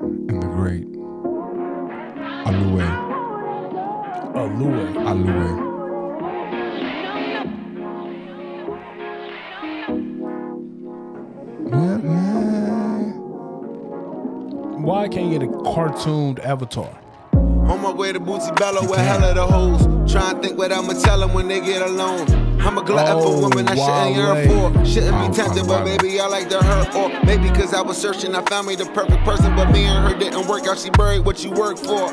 and the great Alue. Alue. Why can't you get a cartooned avatar? On my way to Bootsy Bello with hella the hoes. Try and think what I'ma tell them when they get alone. I'm a glutton for women I shouldn't yearn for. Shouldn't be tempted, but baby, I like to hurt. Or maybe cause I was searching, I found me the perfect person. But me and her didn't work out, she buried what you worked for.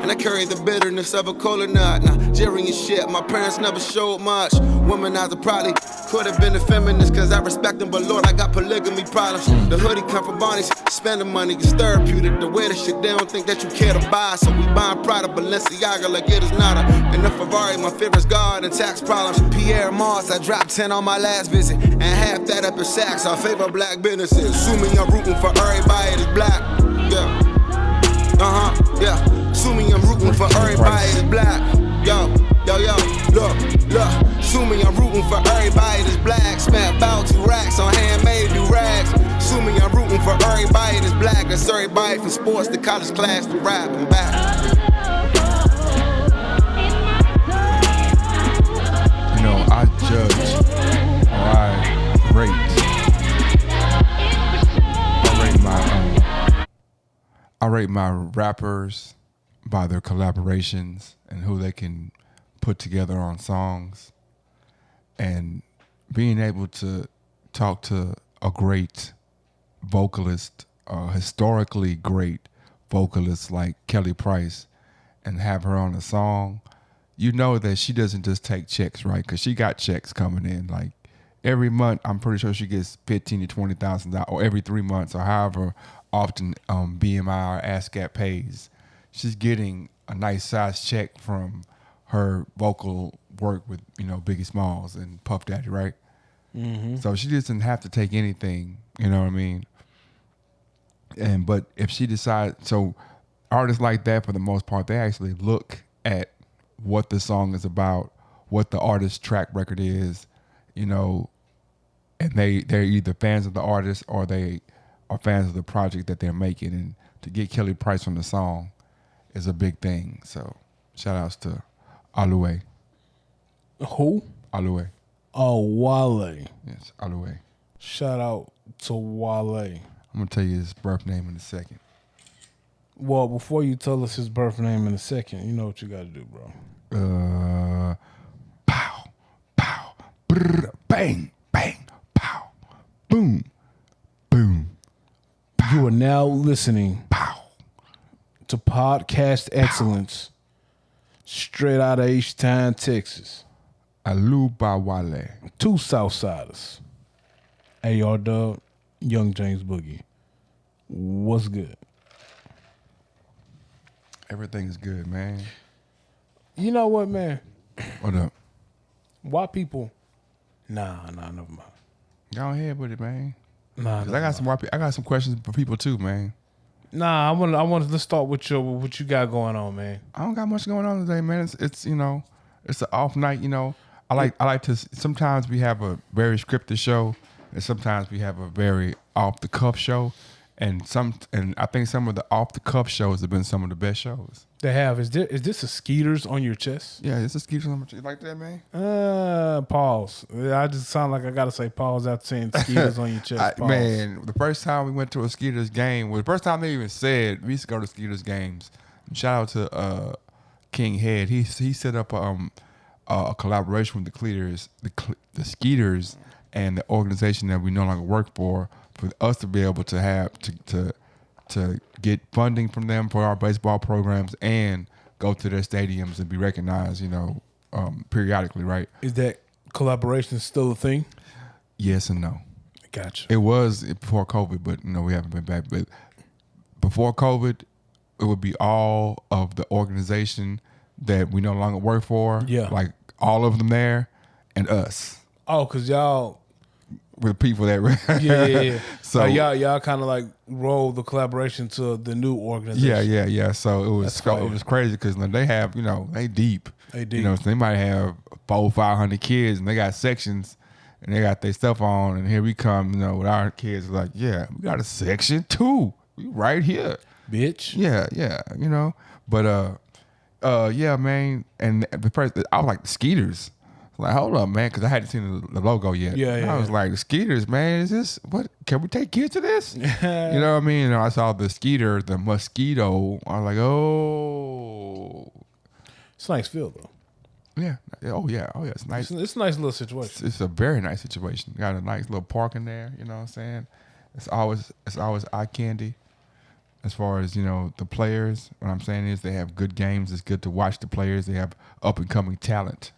And I carry the bitterness of a cola nut. Nigerian shit, my parents never showed much. Womanizer probably could have been a feminist, cause I respect them, but Lord, I got polygamy problems. The hoodie come from Bonnie's, spending money is therapeutic. The way the shit, they don't think that you care to buy. So we buying Prada, Balenciaga like it is nada. And the Ferrari, my favorite's God and tax problems. Pierre Moss, I dropped 10 on my last visit. And half that up in Saks, I favor black businesses. Assuming I'm rooting for everybody that's black. Yeah. Yeah. Assuming I'm rooting for everybody that's black. Yo, look. Assuming I'm rooting for everybody that's black. Spent about 2 racks on handmade new rags. Assuming I'm rooting for everybody that's black. That's everybody from sports to college class to rap and back. You know, I judge, or I rate my rappers by their collaborations and who they can put together on songs, and being able to talk to a great vocalist, historically great vocalist like Kelly Price, and have her on a song, you know that she doesn't just take checks, right? Because she got checks coming in. Like every month, I'm pretty sure she gets $15,000 to $20,000, or every 3 months, or however often BMI or ASCAP pays. She's getting a nice size check from her vocal work with, Biggie Smalls and Puff Daddy, right? Mm-hmm. So she doesn't have to take anything, you know what I mean? But if she decides, so artists like that, for the most part, they actually look at what the song is about, what the artist's track record is, and they're either fans of the artist or they are fans of the project that they're making. And to get Kelly Price on the song is a big thing. So shout outs to Alue. Who? Alue. Oh, Wale. Yes, Alue. Shout out to Wale. I'm going to tell you his birth name in a second. Well, before you tell us his birth name in a second, you know what you got to do, bro. Pow, pow, brr, bang, bang, pow, boom, boom. Pow, you are now listening to Podcast Excellence, straight out of H-Town, Texas. Aluba Wale. 2 Southsiders. AR Dub, Young James Boogie. What's good? Everything's good, man. You know what, man? What up? Why people? Nah, never mind. Go ahead with it, man. Nah, I got some questions for people too, man. Nah, I want. Let's start with what you got going on, man. I don't got much going on today, man. It's an off night. I like to. Sometimes we have a very scripted show, and sometimes we have a very off the cuff show, and I think some of the off the cuff shows have been some of the best shows. They have. Is this a Skeeters on your chest? Yeah, it's a Skeeters on my chest. You like that, man? Pause. I just sound like I gotta say pause after saying Skeeters on your chest. Man, the first time we went to a Skeeters game, the first time they even said we used to go to Skeeters games. Shout out to King Head. He set up a collaboration with the Skeeters and the organization that we no longer work for us to be able to have to get funding from them for our baseball programs and go to their stadiums and be recognized, periodically, right? Is that collaboration still a thing? Yes and no. Gotcha. It was before COVID, but we haven't been back. But before COVID, it would be all of the organization that we no longer work for. Yeah. Like all of them there and us. Oh, because y'all... With people that... Yeah. So y'all kind of like roll the collaboration to the new organization. Yeah. So it was crazy because they have, they deep. They deep. So they might have 400-500 kids and they got sections and they got their stuff on, and here we come, with our kids like, yeah, we got a section too. We right here. bitch. Yeah, you know. But yeah, man. And the first, I was like the Skeeters. Like, hold up, man, because I hadn't seen the logo yet. Yeah, and yeah. I was like, the Skeeters, man, is this what? Can we take kids to this? You know what I mean? And I saw the Skeeter, the mosquito. I was like, oh, It's a nice feel though. yeah, oh yeah. It's nice. It's a nice little situation. It's a very nice situation. Got a nice little park in there. You know what I'm saying? It's always eye candy. As far as, you know, the players, what I'm saying is they have good games. It's good to watch the players. They have up and coming talent.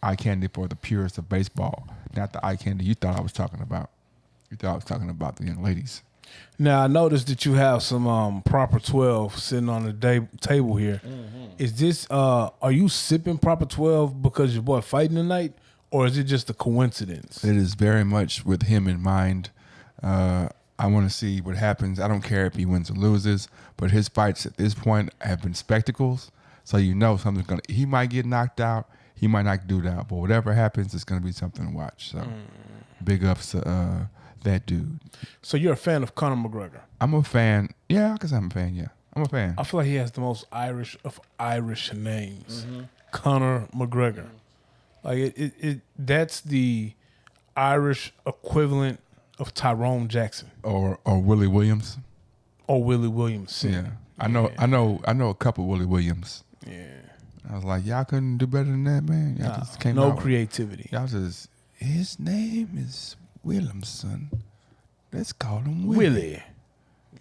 Eye candy for the purists of baseball, not the eye candy you thought I was talking about. You thought I was talking about the young ladies. Now I noticed that you have some proper 12 sitting on the table here. Mm-hmm. Is this are you sipping proper 12 because your boy fighting tonight, or is it just a coincidence? It is very much with him in mind. I want to see what happens. I don't care if he wins or loses, but his fights at this point have been spectacles. So you know something's gonna. He might get knocked out. He might not do that, but whatever happens, it's gonna be something to watch. So big ups to that dude. So you're a fan of Conor McGregor? I'm a fan. Yeah, because I'm a fan. Yeah, I'm a fan. I feel like he has the most Irish of Irish names. Conor McGregor. Like it that's the Irish equivalent of Tyrone Jackson Or Willie Williams. or Willie Williams. Yeah, I know a couple Willie Williams. Yeah. I was like, y'all couldn't do better than that, man. Y'all just came no out. creativity. Y'all just, his name is Williamson. Let's call him Willie.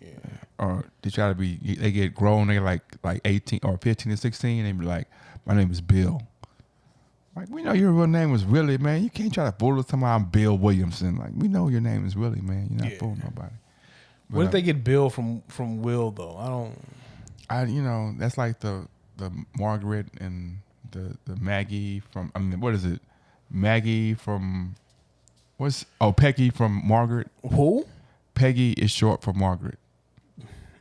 Yeah. Or they try to be, they get grown, they like 18 or 15 or 16, and they be like, my name is Bill. Like, we know your real name was Willie, man. You can't try to fool us. I'm Bill Williamson. Like, we know your name is Willie, man. You're not fooling nobody. But, Where did they get Bill from Will though? you know, that's like the Margaret and the Maggie from, I mean, what is it? Maggie from, Peggy from Margaret. Who? Peggy is short for Margaret.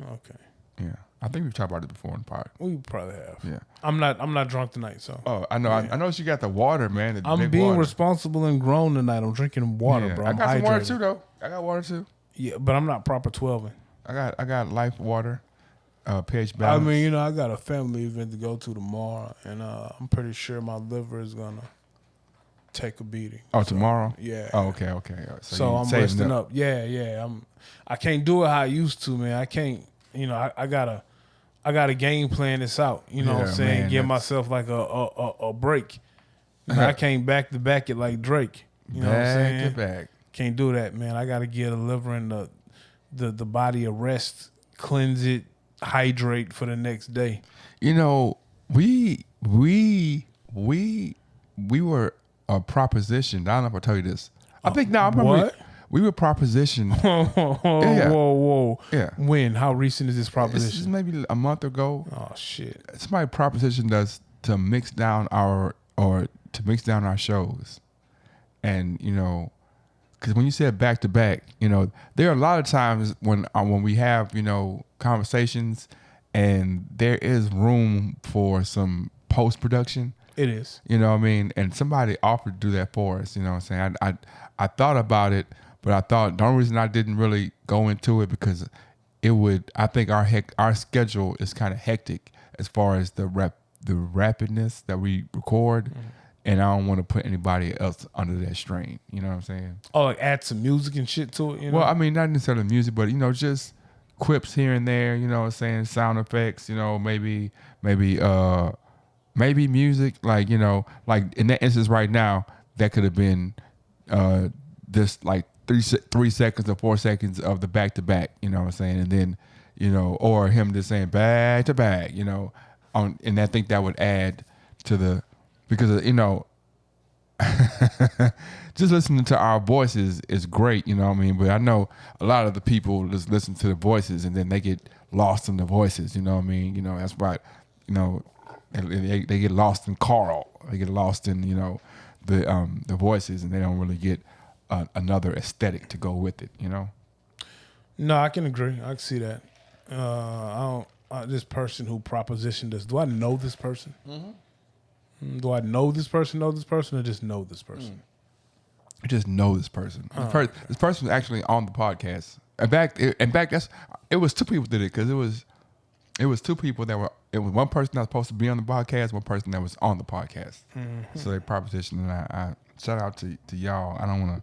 Okay. Yeah. I think we've talked about it before in the pod. We probably have. Yeah. I'm not drunk tonight, so. Oh, I know. Yeah. I know she got the water, man. I'm being responsible and grown tonight. I'm drinking water, bro. I got some hydrated. water too, though. I got water too. Yeah, but I'm not proper 12ing. I got Life water, pH balance. I mean, you know, I got a family event to go to tomorrow, and I'm pretty sure my liver is gonna take a beating. Oh, tomorrow? Yeah. Oh, okay. So I'm resting up. Yeah. I can't do it how I used to, man. I can't. You know, I gotta game plan this out. You know what I'm saying? Man, Give myself like a break. You know, I can't back to back it like Drake. You know what I'm saying? Back to back. Can't do that, man. I gotta get the liver and the body a rest, cleanse it, hydrate for the next day. You know, we were a proposition. I don't know if I tell you this. I think now I remember what? We were propositioned. Whoa. Yeah. When? How recent is this This proposition? is maybe a month ago. Oh shit. Somebody propositioned us to mix down our shows, and you know, because when you said back to back, you know, there are a lot of times when we have, you know, conversations, and there is room for some post production. It is. You know what I mean? And somebody offered to do that for us. You know what I'm saying? I thought about it, but I thought the only reason I didn't really go into it because it would. I think our schedule is kind of hectic as far as the rapidness that we record, and I don't want to put anybody else under that strain. You know what I'm saying? Oh, like add some music and shit to it. You know? Well, I mean, not necessarily music, but you know, just quips here and there. You know what I'm saying? Sound effects. You know, maybe music. Like, you know, like in that instance right now, that could have been this like 3 seconds or 4 seconds of the back to back. You know what I'm saying? And then, you know, or him just saying back to back. You know, and I think that would add to the, because you know, just listening to our voices is great. You know what I mean? But I know a lot of the people just listen to the voices and then they get lost in the voices. You know what I mean? You know, that's why, you know, they get lost in Carl. They get lost in, you know, the voices, and they don't really get another aesthetic to go with it. You know. No, I can agree. I can see that. I don't. This person who propositioned us. Do I know this person? Mm-hmm. Do I know this person? Or just know this person? I just know this person. This person was actually on the podcast. In fact, it was two people did it because it was it was two people that were. It was one person that was supposed to be on the podcast, one person that was on the podcast. So they propositioned, and I shout out to y'all. I don't want to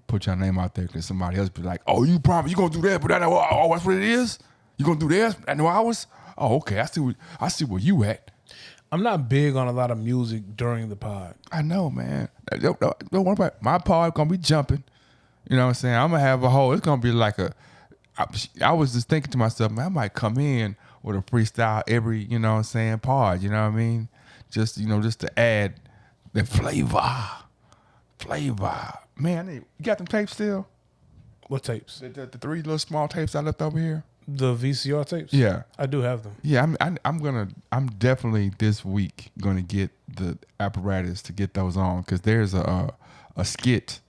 put your name out there because somebody else be like, "Oh, you promise you gonna do that? But that's what it is. You gonna do this at no hours? Oh, okay. I see where you at." I'm not big on a lot of music during the pod. I know, man. Don't worry about it. My pod gonna be jumping. You know what I'm saying? I'm gonna have a whole. It's gonna be like a. I was just thinking to myself, man, I might come in with a freestyle every, you know what I'm saying, pod. You know what I mean? Just just to add the flavor. Man, you got them tapes still? What tapes? The three little small tapes I left over here. The VCR tapes? Yeah, I do have them. Yeah, I'm definitely this week gonna get the apparatus to get those on because there's a skit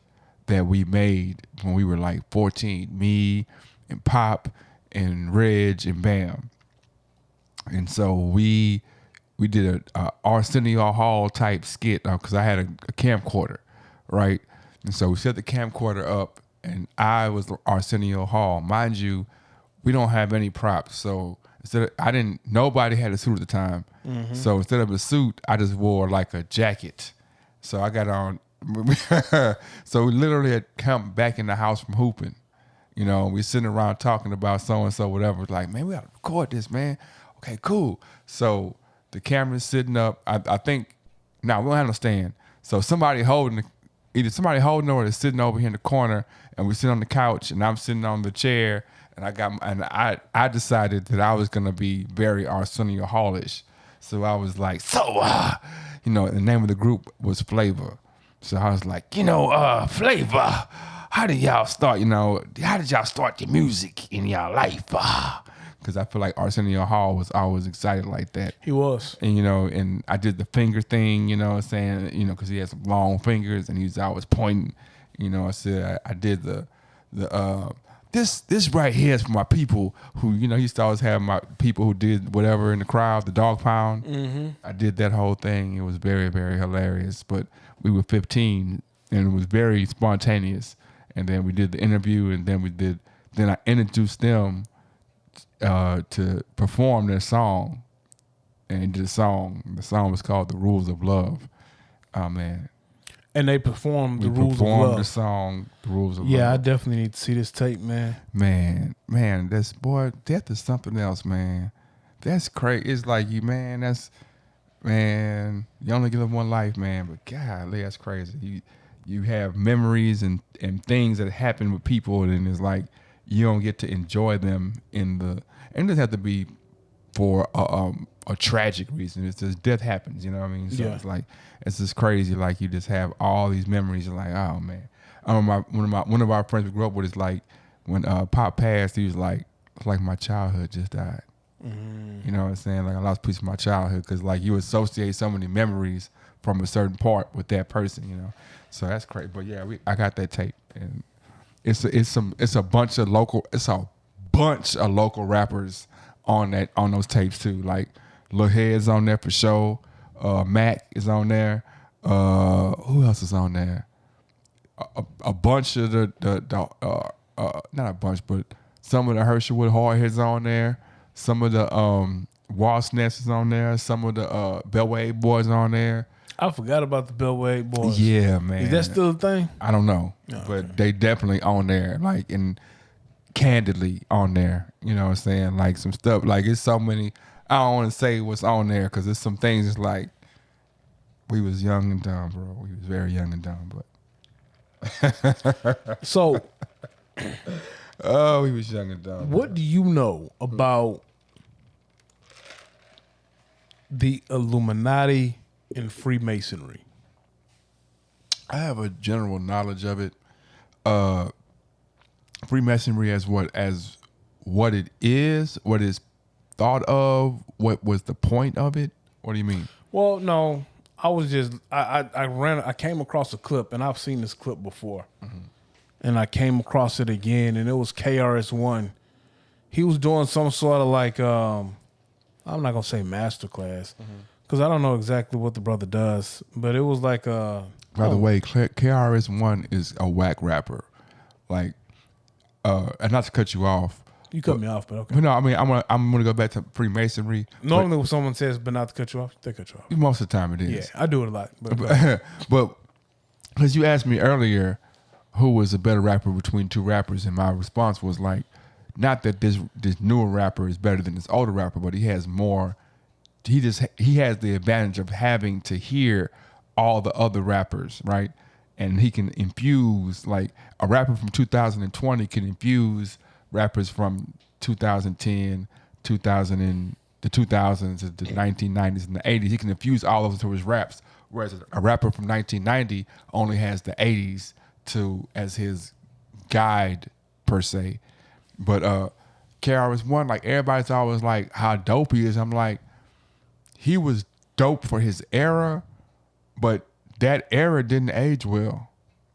that we made when we were like 14, me and Pop and Reg and Bam, and so we did a Arsenio Hall type skit because I had a camcorder, right, and so we set the camcorder up and I was Arsenio Hall, mind you. We don't have any props, so nobody had a suit at the time. So instead of a suit, I just wore like a jacket. So I got on. So we literally had come back in the house from hooping. We sitting around talking about so and so, whatever. It's like, man, we gotta record this, man. Okay, cool. So the camera's sitting up. I think we don't have no stand. So somebody holding or they're sitting over here in the corner, and we sit on the couch, and I'm sitting on the chair. And I decided that I was gonna be very Arsenio Hallish, so I was like, the name of the group was Flavor, so I was like, Flavor, how did y'all start? How did y'all start your music in y'all life? Because I feel like Arsenio Hall was always excited like that. He was, and and I did the finger thing, what I'm saying, because he had some long fingers and he was always pointing, I said I did the. This right here is for my people who, used to always have my people who did whatever in the crowd, the dog pound. Mm-hmm. I did that whole thing. It was very, very hilarious. But we were 15 and it was very spontaneous. And then we did the interview and then I introduced them to perform their song. And the song was called The Rules of Love. Oh, man. And they performed the Rules of Love. We performed the song, The Rules of Love. Yeah, I definitely need to see this tape, man. Man, death is something else, man. That's crazy. It's like you only get one life, man. But golly, that's crazy. You have memories and things that happen with people, and it's like you don't get to enjoy them and it doesn't have to be for a tragic reason. It's just death happens, you know what I mean? So It's like it's just crazy. Like you just have all these memories. You're like, oh man. One of our friends we grew up with is like when Pop passed, he was like, it's like my childhood just died. Mm-hmm. You know what I'm saying? Like I lost a piece of my childhood because like you associate so many memories from a certain part with that person, So that's crazy. But yeah, I got that tape, and it's a bunch of local rappers on those tapes too. Like Lil Head's on there for sure. Mac is on there. Who else is on there? A bunch of not a bunch, but some of the Herschelwood Hardheads on there. Some of the Wasp Nest is on there. Some of the Bellway Boys on there. I forgot about the Bellway Boys. Yeah, man. Is that still a thing? I don't know, but they definitely on there. Like and candidly on there. You know what I'm saying? Like some stuff. Like it's so many. I don't want to say what's on there because there's some things. It's like we was young and dumb, bro. We was very young and dumb, but. So. Oh, we was young and dumb. What do you know about the Illuminati and Freemasonry? I have a general knowledge of it. Freemasonry as what it is, what is thought of, what was the point of it? What do you mean? Well, no, I was just I came across a clip, and I've seen this clip before, and I came across it again, and it was KRS-One. He was doing some sort of like I'm not gonna say masterclass because I don't know exactly what the brother does, but it was like By the way, KRS-One is a whack rapper, like, and not to cut you off, You cut me off, but okay. But no, I mean, I'm gonna go back to Freemasonry. Normally, when someone says, "But not to cut you off," they cut you off. Most of the time, it is. Yeah, I do it a lot. But because you asked me earlier, who was a better rapper between two rappers, and my response was like, not that this newer rapper is better than this older rapper, but he has more. He has the advantage of having to hear all the other rappers, right? And he can infuse, like a rapper from 2020 can infuse rappers from 2010, 2000 and the 2000s, the 1990s, and the 80s. He can infuse all of them to his raps, whereas a rapper from 1990 only has the 80s as his guide per se. But KRS-One, like everybody's always like how dope he is. I'm like, he was dope for his era, but that era didn't age well.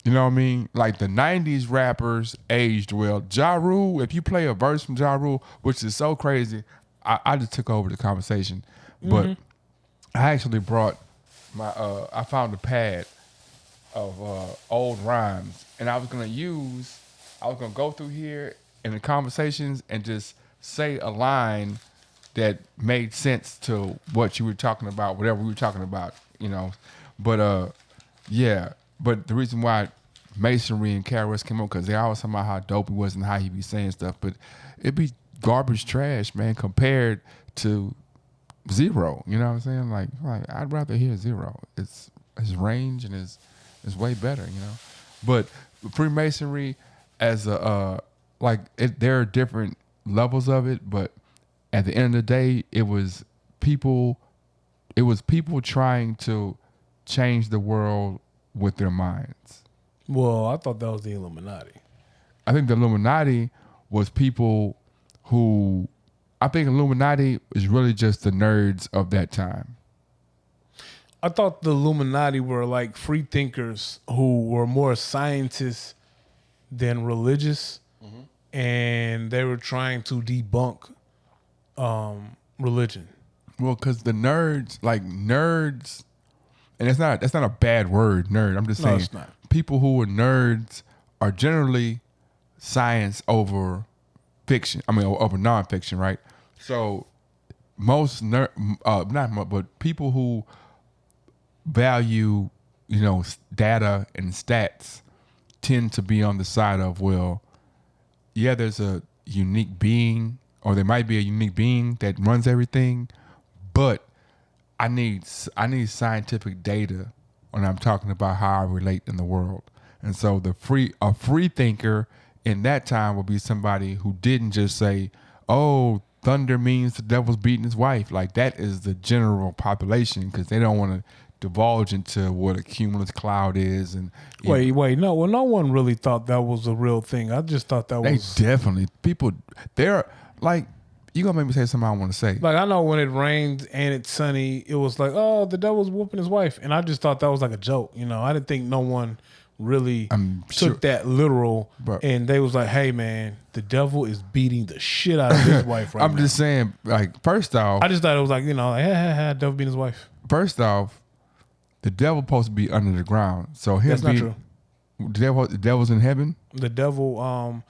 You know what I mean? Like the 90s rappers aged well. Ja Rule, if you play a verse from Ja Rule, which is so crazy, I just took over the conversation. But I actually brought I found a pad of old rhymes, and I was gonna go through here in the conversations and just say a line that made sense to what you were talking about, whatever we were talking about, you know. But yeah. But the reason why Masonry and KRS came up, because they always talking about how dope he was and how he be saying stuff, but it'd be garbage trash, man, compared to Zero. You know what I'm saying? Like I'd rather hear Zero. It's his range and his way better, you know. But Freemasonry as a there are different levels of it, but at the end of the day, it was people trying to change the world with their minds. Well, I thought that was the Illuminati. I think the Illuminati was people who, I think Illuminati is really just the nerds of that time. I thought the Illuminati were like free thinkers who were more scientists than religious, and they were trying to debunk religion. Well, because the nerds, and that's not a bad word, nerd. I'm just saying, it's not. People who are nerds are generally science over fiction. I mean, over nonfiction, right? So most but people who value, data and stats tend to be on the side of, well, yeah, there's a unique being, or there might be a unique being that runs everything, but I need scientific data when I'm talking about how I relate in the world. And so a free thinker in that time would be somebody who didn't just say, oh, thunder means the devil's beating his wife. Like, that is the general population, because they don't want to divulge into what a cumulus cloud is. And wait, no one really thought that was a real thing. I just thought that was definitely people. They're like, you gonna make me say something I want to say. Like, I know when it rains and it's sunny, it was like, oh, the devil's whooping his wife, and I just thought that was like a joke. I didn't think no one really took that literal, and they was like, hey man, the devil is beating the shit out of his wife right now. I'm just saying, like, first off, I just thought it was like, devil beating his wife. First off, the devil supposed to be under the ground, so him that's not true. The devil's in heaven. The devil,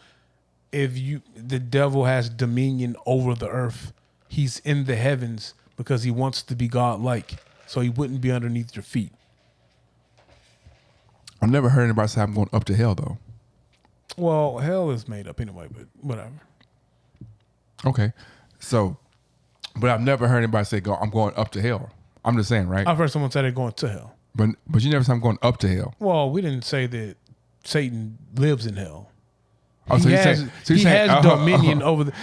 the devil has dominion over the earth. He's in the heavens because he wants to be God-like, so he wouldn't be underneath your feet. I've never heard anybody say I'm going up to hell, though. Well, hell is made up anyway, but whatever. Okay, so, but I've never heard anybody say I'm going up to hell. I'm just saying, right? I've heard someone say they're going to hell. But you never said I'm going up to hell. Well, we didn't say that Satan lives in hell. Oh, he has dominion over the.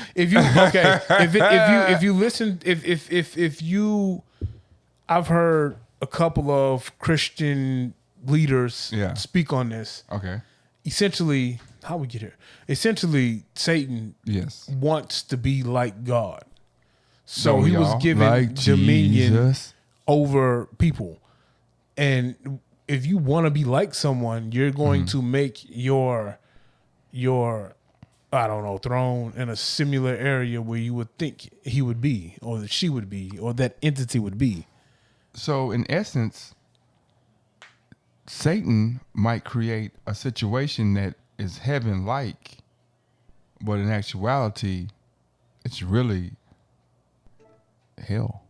I've heard a couple of Christian leaders speak on this. Okay. Essentially, how we get here? Essentially, Satan wants to be like God, so he was given like dominion over people. And if you want to be like someone, you're going to make your throne in a similar area where you would think he would be, or that she would be, or that entity would be. So in essence, Satan might create a situation that is heaven-like, But in actuality, it's really hell.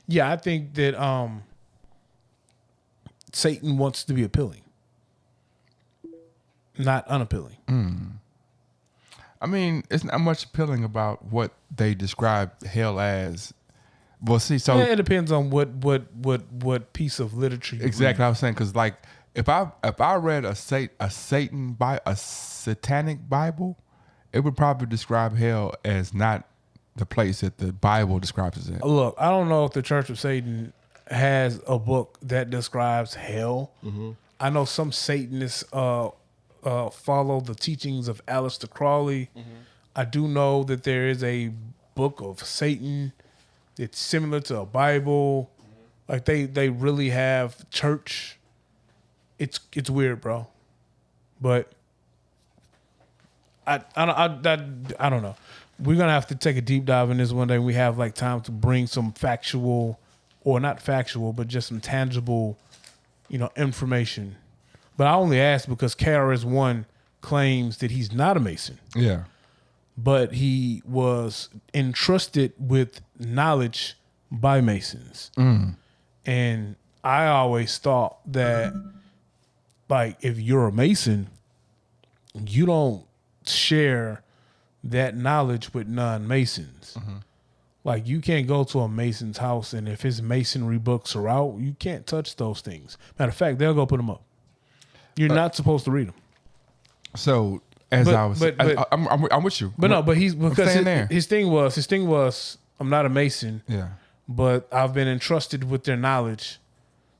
Yeah, I think that Satan wants to be appealing, not unappealing. I mean, it's not much appealing about what they describe hell as. Well, see, so Yeah, it depends on what piece of literature you exactly read. I was saying, because like if I read a satanic Bible, it would probably describe hell as not the place that the Bible describes it as. Look, I don't know if the Church of Satan has a book that describes hell. I know some Satanists follow the teachings of Aleister Crowley. I do know that there is a book of Satan. It's similar to a Bible. Like they really have church. It's weird, bro. But I don't know. We're gonna have to take a deep dive in this one day. We have like time to bring some factual, or not factual, but just some tangible, information. But I only asked because KRS-One claims that he's not a Mason, Yeah. but he was entrusted with knowledge by Masons. And I always thought that, like, if you're a Mason, you don't share that knowledge with non-Masons. Like, you can't go to a Mason's house, and if his masonry books are out, you can't touch those things. Matter of fact, they'll go put them up. You're not supposed to read them. So as But- I was, but- I'm with you. But no, but he's because staying there. his thing was I'm not a Mason, Yeah. but I've been entrusted with their knowledge,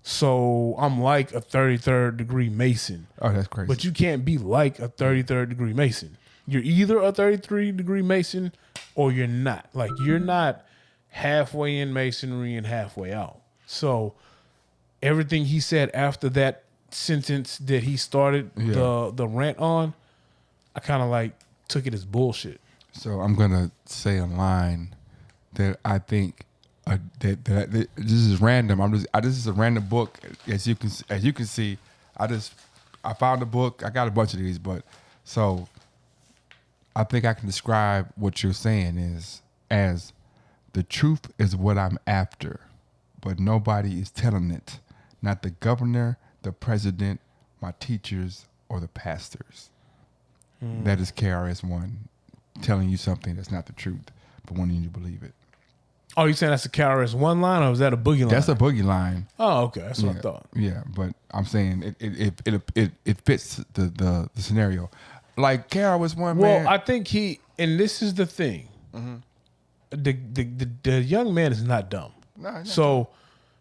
so I'm like a 33rd degree Mason. Oh, that's crazy. But you can't be like a 33rd degree Mason. You're either a 33 degree Mason or you're not. Like, you're not halfway in Masonry and halfway out. So everything he said after that sentence that he started the rant on, I kind of like took it as bullshit. So I'm gonna say a line that I think that this is random. This is a random book. As you can see, I found a book. I got a bunch of these, but so I think I can describe what you're saying is as the truth is what I'm after, but nobody is telling it. Not the governor, the president, my teachers, or the pastors. That is KRS-One telling you something that's not the truth, but wanting you to believe it. Oh, you saying that's a KRS-One line, or is that a boogie line? That's a boogie line. Oh, okay. That's what I thought. Yeah, but I'm saying it fits the scenario. Like KRS-One, man. Well, I think and this is the thing. The young man is not dumb. No, So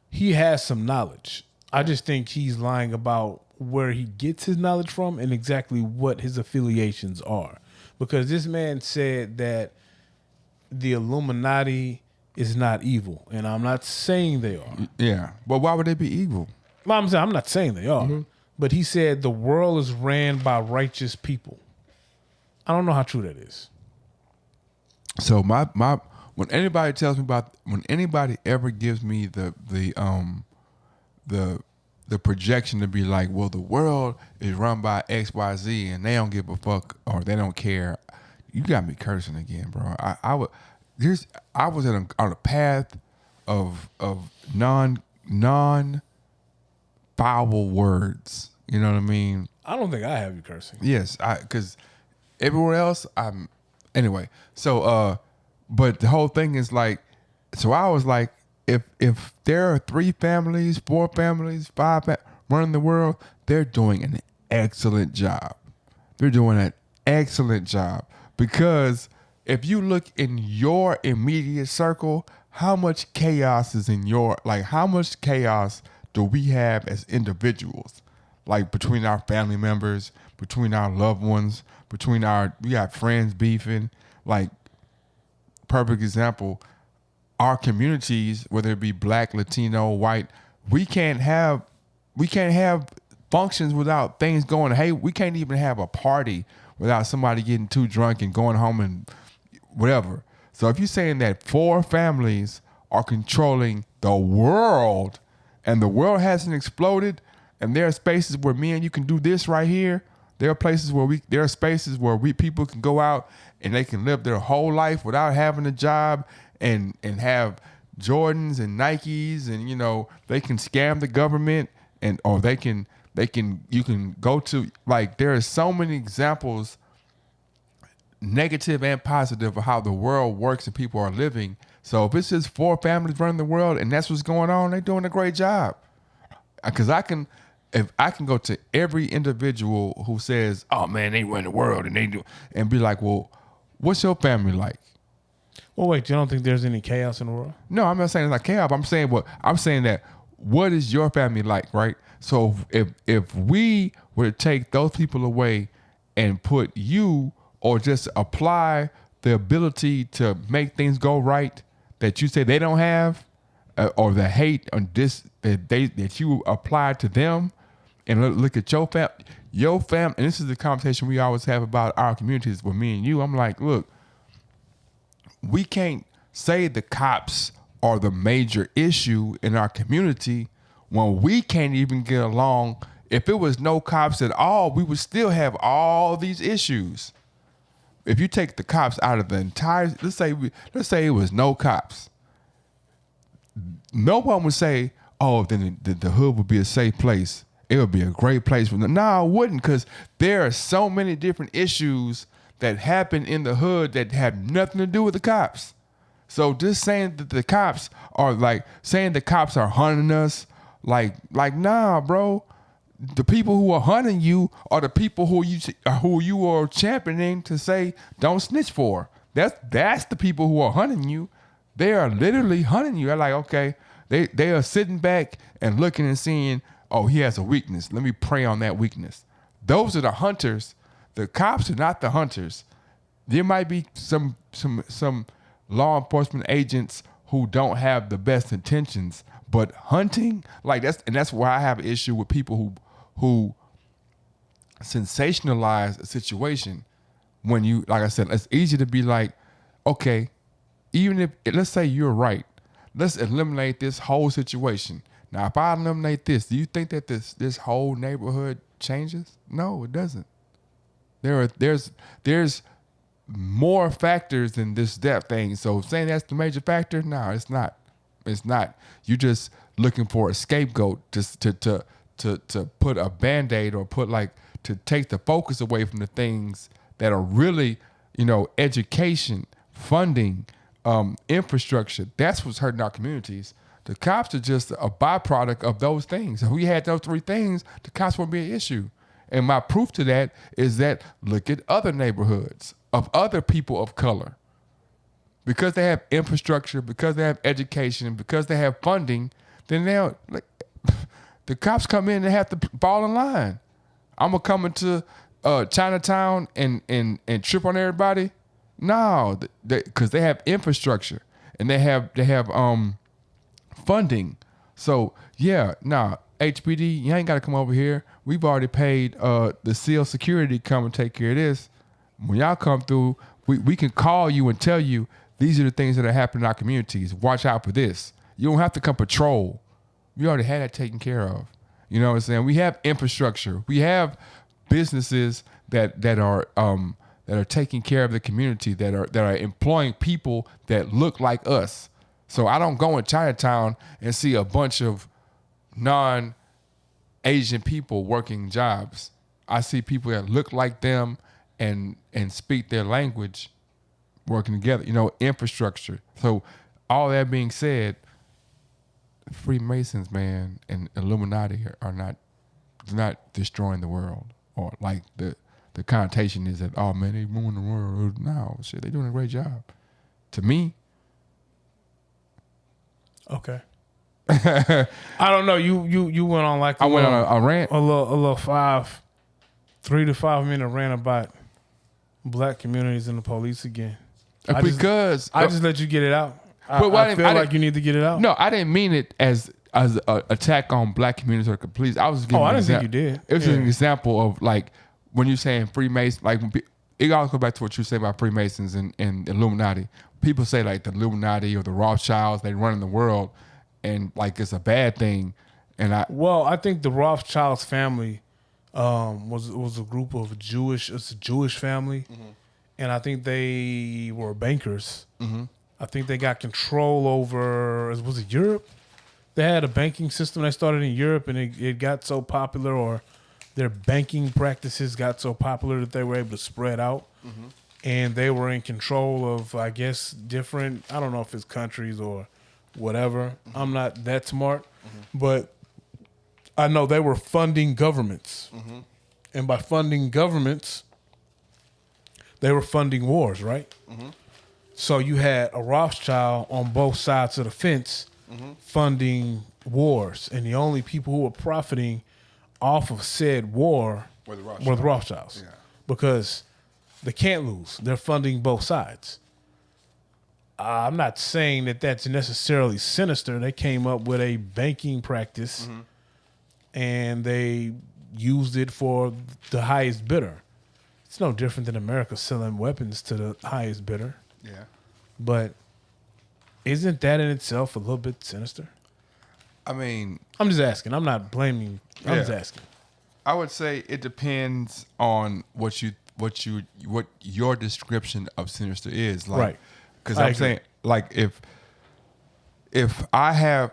he has some knowledge. I just think he's lying about where he gets his knowledge from and exactly what his affiliations are. Because this man said that the Illuminati is not evil. And I'm not saying they are. yeah, but why would they be evil? I'm not saying they are. But he said the world is ran by righteous people. I don't know how true that is. So my when anybody tells me when anybody ever gives me the projection to be like, well, the world is run by XYZ and they don't give a fuck or they don't care, you got me cursing again, bro. I was on a path of non foul words. You know what I mean? I don't think I have you cursing. Yes, because everywhere else anyway. So but the whole thing is like, so I was like, if there are 3 families, 4 families, 5 running the world, they're doing an excellent job. They're doing an excellent job because if you look in your immediate circle, how much chaos is in how much chaos do we have as individuals? Like between our family members, between our loved ones, we got friends beefing. Like, perfect example, our communities, whether it be black, Latino, white, we can't have functions without things going. Hey, we can't even have a party without somebody getting too drunk and going home and whatever. So if you're saying that 4 families are controlling the world and the world hasn't exploded and there are spaces where me and you can do this right here, There are places there are spaces where people can go out and they can live their whole life without having a job and have Jordans and Nikes, and they can scam the government, or you can go to, like, there are so many examples, negative and positive, of how the world works and people are living. So if it's just 4 families running the world and that's what's going on, they're doing a great job. Because if I can go to every individual who says, "Oh man, they run the world," and they do, and be like, "Well, what's your family like?" Well, wait, you don't think there's any chaos in the world? No, I'm not saying it's not chaos. I'm saying that what is your family like, right? So if we were to take those people away and put you, or just apply the ability to make things go right that you say they don't have, or the hate on this that you apply to them, and look at your family, and this is the conversation we always have about our communities with me and you. I'm like, look, we can't say the cops are the major issue in our community when we can't even get along. If it was no cops at all, we would still have all these issues. If you take the cops out of the entire, let's say it was no cops, no one would say, "Oh, then the hood would be a safe place. It would be a great place for them." No, it wouldn't, because there are so many different issues that happen in the hood that have nothing to do with the cops. So just saying that the cops are hunting us, like nah, bro. The people who are hunting you are the people who you are championing to say don't snitch for. That's the people who are hunting you. They are literally hunting you. They're like, okay, they are sitting back and looking and seeing, oh, he has a weakness. Let me prey on that weakness. Those are the hunters. The cops are not the hunters. There might be some law enforcement agents who don't have the best intentions, but hunting, like that's why I have an issue with people who sensationalize a situation. When you, like I said, it's easy to be like, okay, even if, let's say you're right, let's eliminate this whole situation. Now, if I eliminate this, do you think that this whole neighborhood changes? No, it doesn't. There's more factors than that thing. So saying that's the major factor, no, it's not. It's not. You're just looking for a scapegoat just to put a Band-Aid, or to take the focus away from the things that are really, education, funding, infrastructure. That's what's hurting our communities. The cops are just a byproduct of those things. If we had those 3 things, the cops wouldn't be an issue. And my proof to that is that look at other neighborhoods of other people of color. Because they have infrastructure, because they have education, because they have funding, then the cops come in and have to fall in line. I'm gonna come into Chinatown and trip on everybody? No, because they have infrastructure and they have funding. So yeah, HPD, you ain't got to come over here. We've already paid the SEAL security to come and take care of this. When y'all come through, we can call you and tell you these are the things that are happening in our communities. Watch out for this. You don't have to come patrol. We already had that taken care of. You know what I'm saying? We have infrastructure. We have businesses that are taking care of the community, that are employing people that look like us. So I don't go in Chinatown and see a bunch of non-Asian people working jobs. I see people that look like them and speak their language working together, infrastructure. So all that being said, Freemasons, man, and Illuminati are not destroying the world, or like the connotation is that, oh man, they ruin the world. No, shit, they're doing a great job. To me. Okay. I don't know. You went on like I went on a rant. A little 3 to 5 minute rant about black communities and the police again. I just let you get it out. I feel like you need to get it out. No, I didn't mean it as an attack on black communities or police. I was giving I didn't think you did. It was an example of like when you're saying Freemasons, like it always goes back to what you say about Freemasons and Illuminati. People say like the Illuminati or the Rothschilds, they run in the world, and like it's a bad thing. And I think the Rothschilds family was a group of it's a Jewish family, and I think they were bankers. I think they got control over, was it Europe? They had a banking system that started in Europe, and it got so popular, or their banking practices got so popular that they were able to spread out. And they were in control of, I guess, different, I don't know if it's countries or whatever. I'm not that smart. But I know they were funding governments. And by funding governments, they were funding wars, right? So you had a Rothschild on both sides of the fence funding wars. And the only people who were profiting off of said war were the Rothschilds. Yeah. Because they can't lose. They're funding both sides. I'm not saying that that's necessarily sinister. They came up with a banking practice and they used it for the highest bidder. It's no different than America selling weapons to the highest bidder. Yeah. But isn't that in itself a little bit sinister? I mean, I'm just asking. I'm not blaming. I'm just asking. I would say it depends on what your description of sinister is. Like, right. Because I'm saying, like, if I have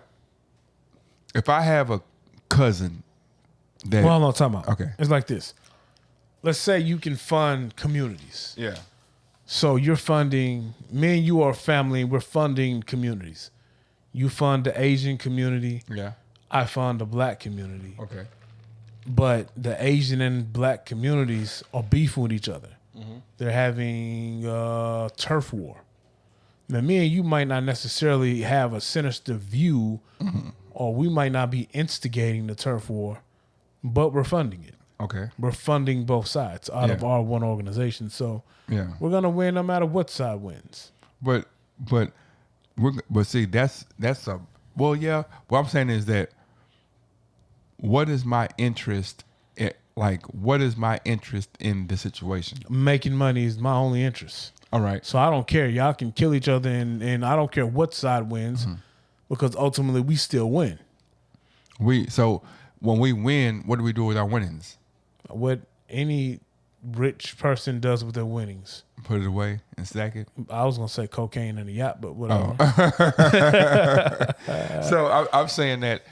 a cousin that, well, no, time out. Okay. It's like this. Let's say you can fund communities. Yeah. So you're funding, me and you are family, we're funding communities. You fund the Asian community. Yeah. I fund the black community. Okay. But the Asian and black communities are beefing with each other. They're having a turf war. Now, me and you might not necessarily have a sinister view, or we might not be instigating the turf war, but we're funding it. Okay. We're funding both sides out of our one organization. So we're gonna win no matter what side wins. But see, that's a well, yeah. What I'm saying is that what is my interest? What is my interest in the situation? Making money is my only interest. All right. So I don't care. Y'all can kill each other, and I don't care what side wins, because ultimately we still win. So when we win, what do we do with our winnings? What any rich person does with their winnings. Put it away and stack it. I was gonna say cocaine in a yacht, but whatever. So I'm saying that,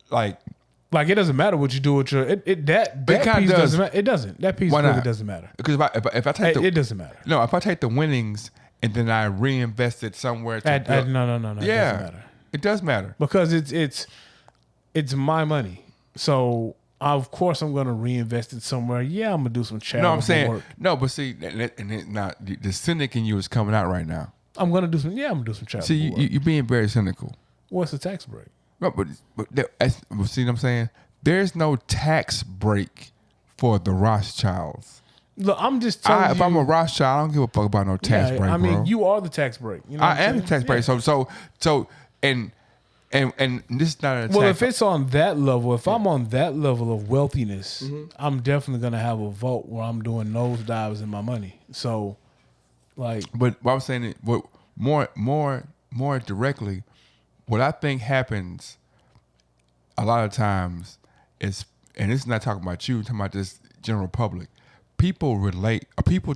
like it doesn't matter what you do with your that piece doesn't matter. It doesn't. That piece really doesn't matter. Because if I take it doesn't matter. No, if I take the winnings and then I reinvest it somewhere. No. Yeah, It doesn't matter. It does matter because it's my money. So of course I'm gonna reinvest it somewhere. Yeah, I'm gonna do some charitable work. No, but see, the cynic in you is coming out right now. I'm gonna do some charitable See, work. you're being very cynical. What's the tax break? No, but see what I'm saying? There's no tax break for the Rothschilds. Look, I'm just telling you. If I'm a Rothschild, I don't give a fuck about no tax break, I mean, bro. you are the tax break. You know I am the tax break. So and this is not an attack. Well, if it's on that level, if I'm on that level of wealthiness, I'm definitely gonna have a vote where I'm doing nosedives in my money. So, like, but what I'm saying is, what more directly, what I think happens a lot of times is, and this is not talking about you, I'm talking about this general public. People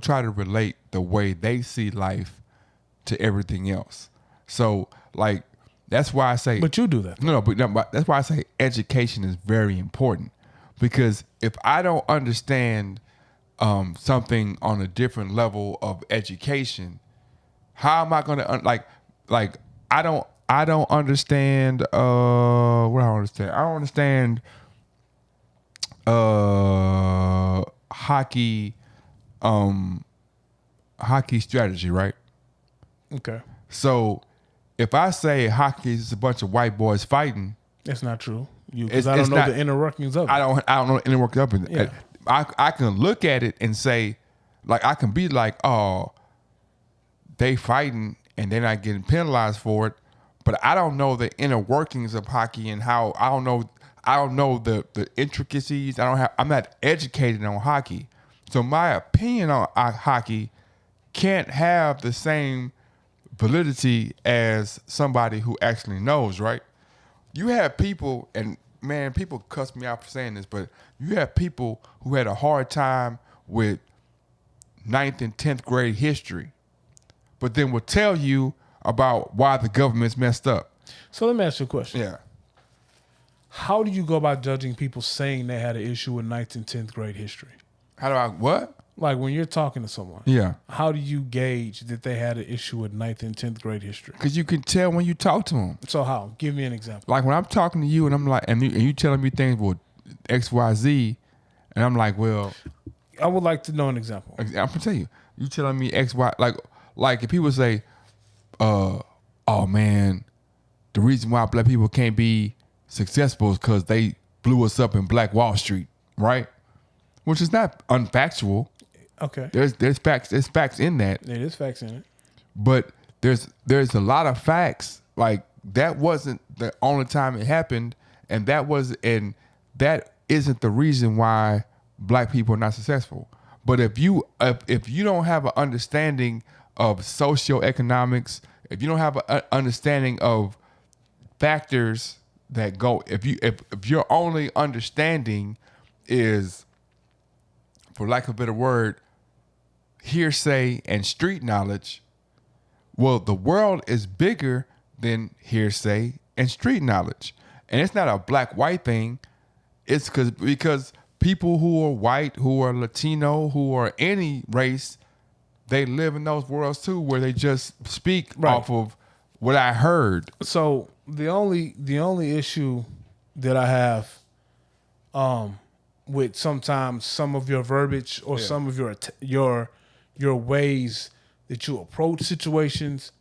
try to relate the way they see life to everything else. So, like, that's why I say. But you do that. But that's why I say education is very important, because if I don't understand something on a different level of education, how am I going to like? I don't understand. What do I understand? I don't understand hockey strategy, right? Okay. So if I say hockey is a bunch of white boys fighting, that's not true. Because I don't know the inner workings of it. I don't know the inner workings of it. Yeah. I can look at it and say, like, I can be like, oh, they fighting and they're not getting penalized for it, but I don't know the inner workings of hockey and how I don't know the intricacies. I'm not educated on hockey. So my opinion on hockey can't have the same validity as somebody who actually knows, right? You have people, and man, people cuss me out for saying this, but you have people who had a hard time with 9th and 10th grade history, but then will tell you about why the government's messed up. So let me ask you a question. Yeah. How do you go about judging people saying they had an issue with 9th and 10th grade history? How do I, what? Like when you're talking to someone, Yeah. how do you gauge that they had an issue with 9th and 10th grade history? Because you can tell when you talk to them. So how? Give me an example. Like when I'm talking to you and I'm like, and you telling me things with X, Y, Z, and I'm like, well, I would like to know an example. I'm gonna tell you. You telling me X, Y, like if people say, oh man, the reason why black people can't be successful is because they blew us up in Black Wall Street, right? Which is not unfactual. Okay. There's facts in that. There is facts in it. But there's a lot of facts. Like that wasn't the only time it happened, and that isn't the reason why black people are not successful. But if you don't have an understanding of socioeconomics, if you don't have an understanding of factors that go, if your only understanding is, for lack of a better word, hearsay and street knowledge, well, the world is bigger than hearsay and street knowledge. And it's not a black-white thing. It's because people who are white, who are Latino, who are any race, they live in those worlds too, where they just speak off of what I heard. So the only issue that I have with sometimes some of your verbiage or some of your ways that you approach situations,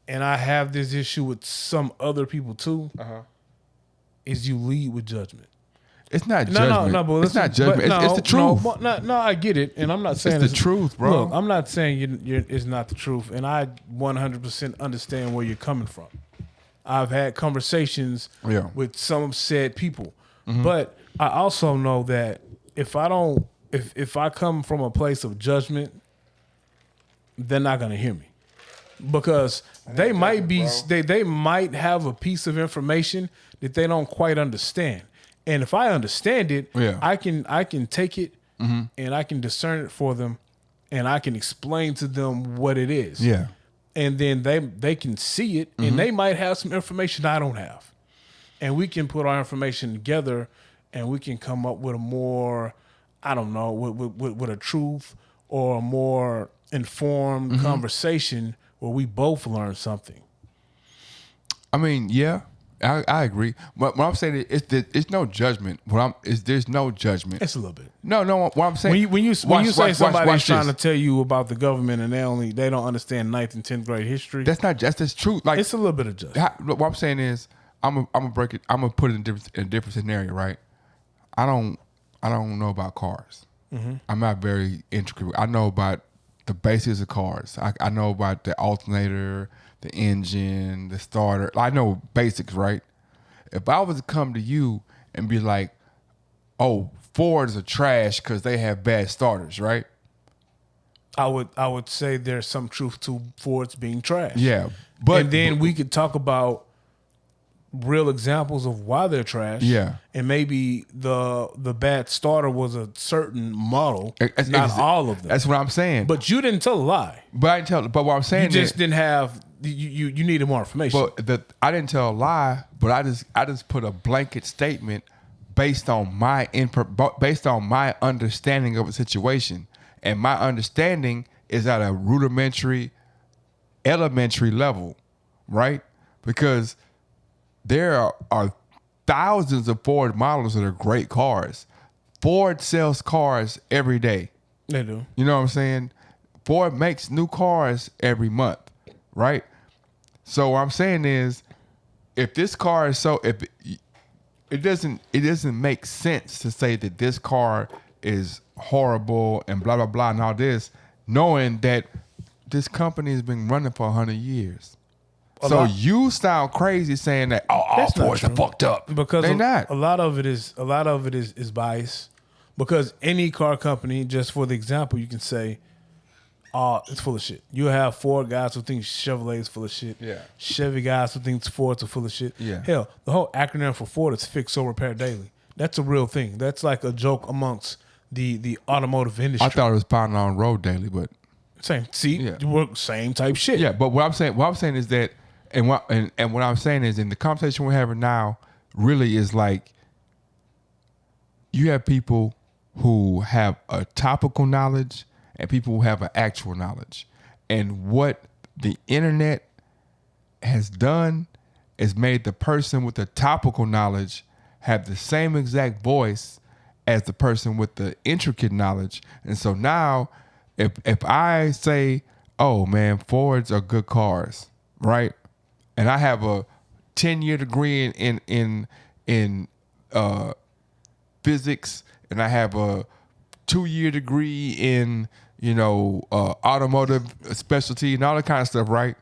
and I have this issue with some other people too, is you lead with judgment. It's not judgment. No, but it's not judgment. It's the truth. No, I get it, and I'm not saying it's the truth, bro. Look, I'm not saying it's not the truth, and I 100% understand where you're coming from. I've had conversations with some said people, but I also know that if I come from a place of judgment, they're not gonna hear me, because they might have a piece of information that they don't quite understand. And if I understand it, I can take it and I can discern it for them, and I can explain to them what it is. Yeah. And then they can see it, and they might have some information I don't have. And we can put our information together, and we can come up with a more, I don't know, with a truth or a more informed conversation where we both learn something. I mean, yeah. I agree, but what I'm saying is it's no judgment. There's no judgment. It's a little bit. No. What I'm saying when you say somebody's trying to tell you about the government and they don't understand 9th and 10th grade history, that's not just as true. Like it's a little bit of judgment. What I'm saying is I'm gonna break it. I'm gonna put it in a different scenario, right? I don't know about cars. I'm not very intricate. I know about the basics of cars. I know about the alternator, the engine, the starter. I know basics, right? If I was to come to you and be like, oh, Fords are trash because they have bad starters, right? I would say there's some truth to Fords being trash. Yeah. And then we could talk about real examples of why they're trash. Yeah. And maybe the bad starter was a certain model, not all of them. That's what I'm saying. But you didn't tell a lie. But what I'm saying is, you just didn't have you needed more information. But I didn't tell a lie, but I just put a blanket statement based on my understanding of a situation. And my understanding is at a elementary level, right? Because there are thousands of Ford models that are great cars. Ford sells cars every day. They do. You know what I'm saying? Ford makes new cars every month, right? So what I'm saying is, if this car is it doesn't make sense to say that this car is horrible and blah blah blah and all this, knowing that this company has been running for 100 years. So you sound crazy saying that all Fords are fucked up, because they're not. A lot of it is bias, because any car company, just for the example, you can say it's full of shit. You have Ford guys who think Chevrolet is full of shit. Yeah. Chevy guys who think Fords are full of shit. Yeah. Hell, the whole acronym for Ford is fix, so repair daily. That's a real thing. That's like a joke amongst the automotive industry. I thought it was pounding on road daily, but Same. See, Yeah. you work same type shit. yeah. But what I'm saying is that, and what I'm saying is, in the conversation we're having now, really is like, you have people who have a topical knowledge and people who have an actual knowledge, and what the internet has done is made the person with the topical knowledge have the same exact voice as the person with the intricate knowledge. And so now, if I say, oh man, Fords are good cars, right? And I have a 10-year degree in physics, and I have a 2-year degree in automotive specialty and all that kind of stuff, right?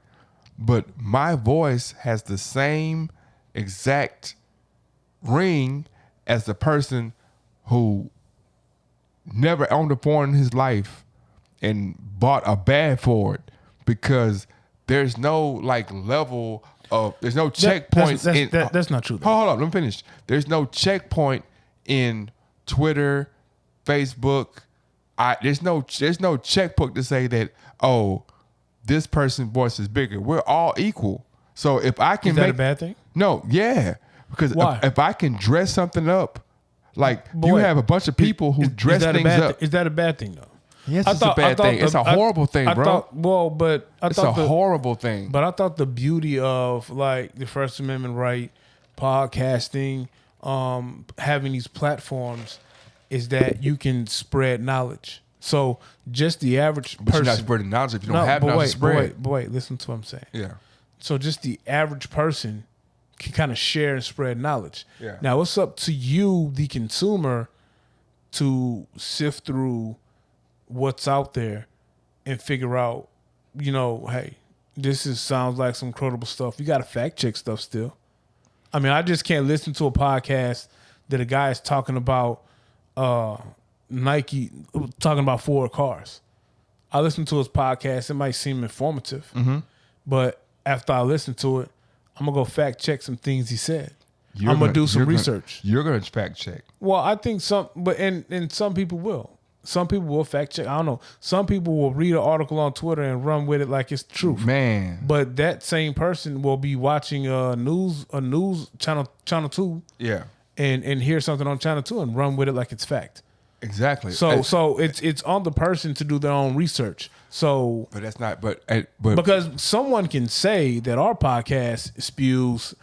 But my voice has the same exact ring as the person who never owned a Ford in his life and bought a bad Ford, because there's no level of, there's no checkpoints. That's not true, though. Hold up, let me finish. There's no checkpoint in Twitter, Facebook. There's no checkpoint to say that, oh, this person's voice is bigger. We're all equal. So if I can Is that a bad thing? No, yeah. Because Why? if I can dress something up, you have a bunch of people who dress things up. Is that a bad thing, though? Yes, it's a bad thing. It's a horrible thing, bro. It's a horrible thing. But I thought the beauty of the First Amendment right, podcasting, having these platforms, is that you can spread knowledge. So just the average person, But you're not spreading knowledge if you don't have knowledge to spread. But wait, listen to what I'm saying. Yeah. So just the average person can kind of share and spread knowledge. Yeah. Now it's up to you, the consumer, to sift through what's out there and figure out, hey, this sounds like some credible stuff. You got to fact check stuff still. I mean, I just can't listen to a podcast that a guy is talking about Nike, talking about Ford cars. I listen to his podcast. It might seem informative, but after I listen to it, I'm going to go fact check some things he said. I'm going to do some research. You're going to fact check. Well, I think and some people will. Some people will fact check. I don't know. Some people will read an article on Twitter and run with it like it's true. Man. But that same person will be watching a news channel 2. Yeah. And hear something on channel 2 and run with it like it's fact. Exactly. So it's on the person to do their own research. So, but that's not. But because someone can say that our podcast spews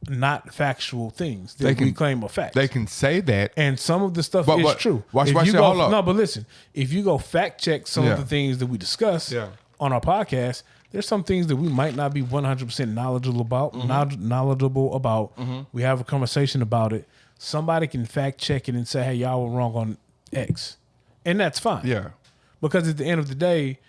not factual things that we claim are facts. They can say that, and some of the stuff is true. No, but listen, if you go fact check some of the things that we discuss on our podcast, there's some things that we might not be 100% knowledgeable about. We have a conversation about it. Somebody can fact check it and say, "Hey, y'all were wrong on X," and that's fine. Yeah, because at the end of the day,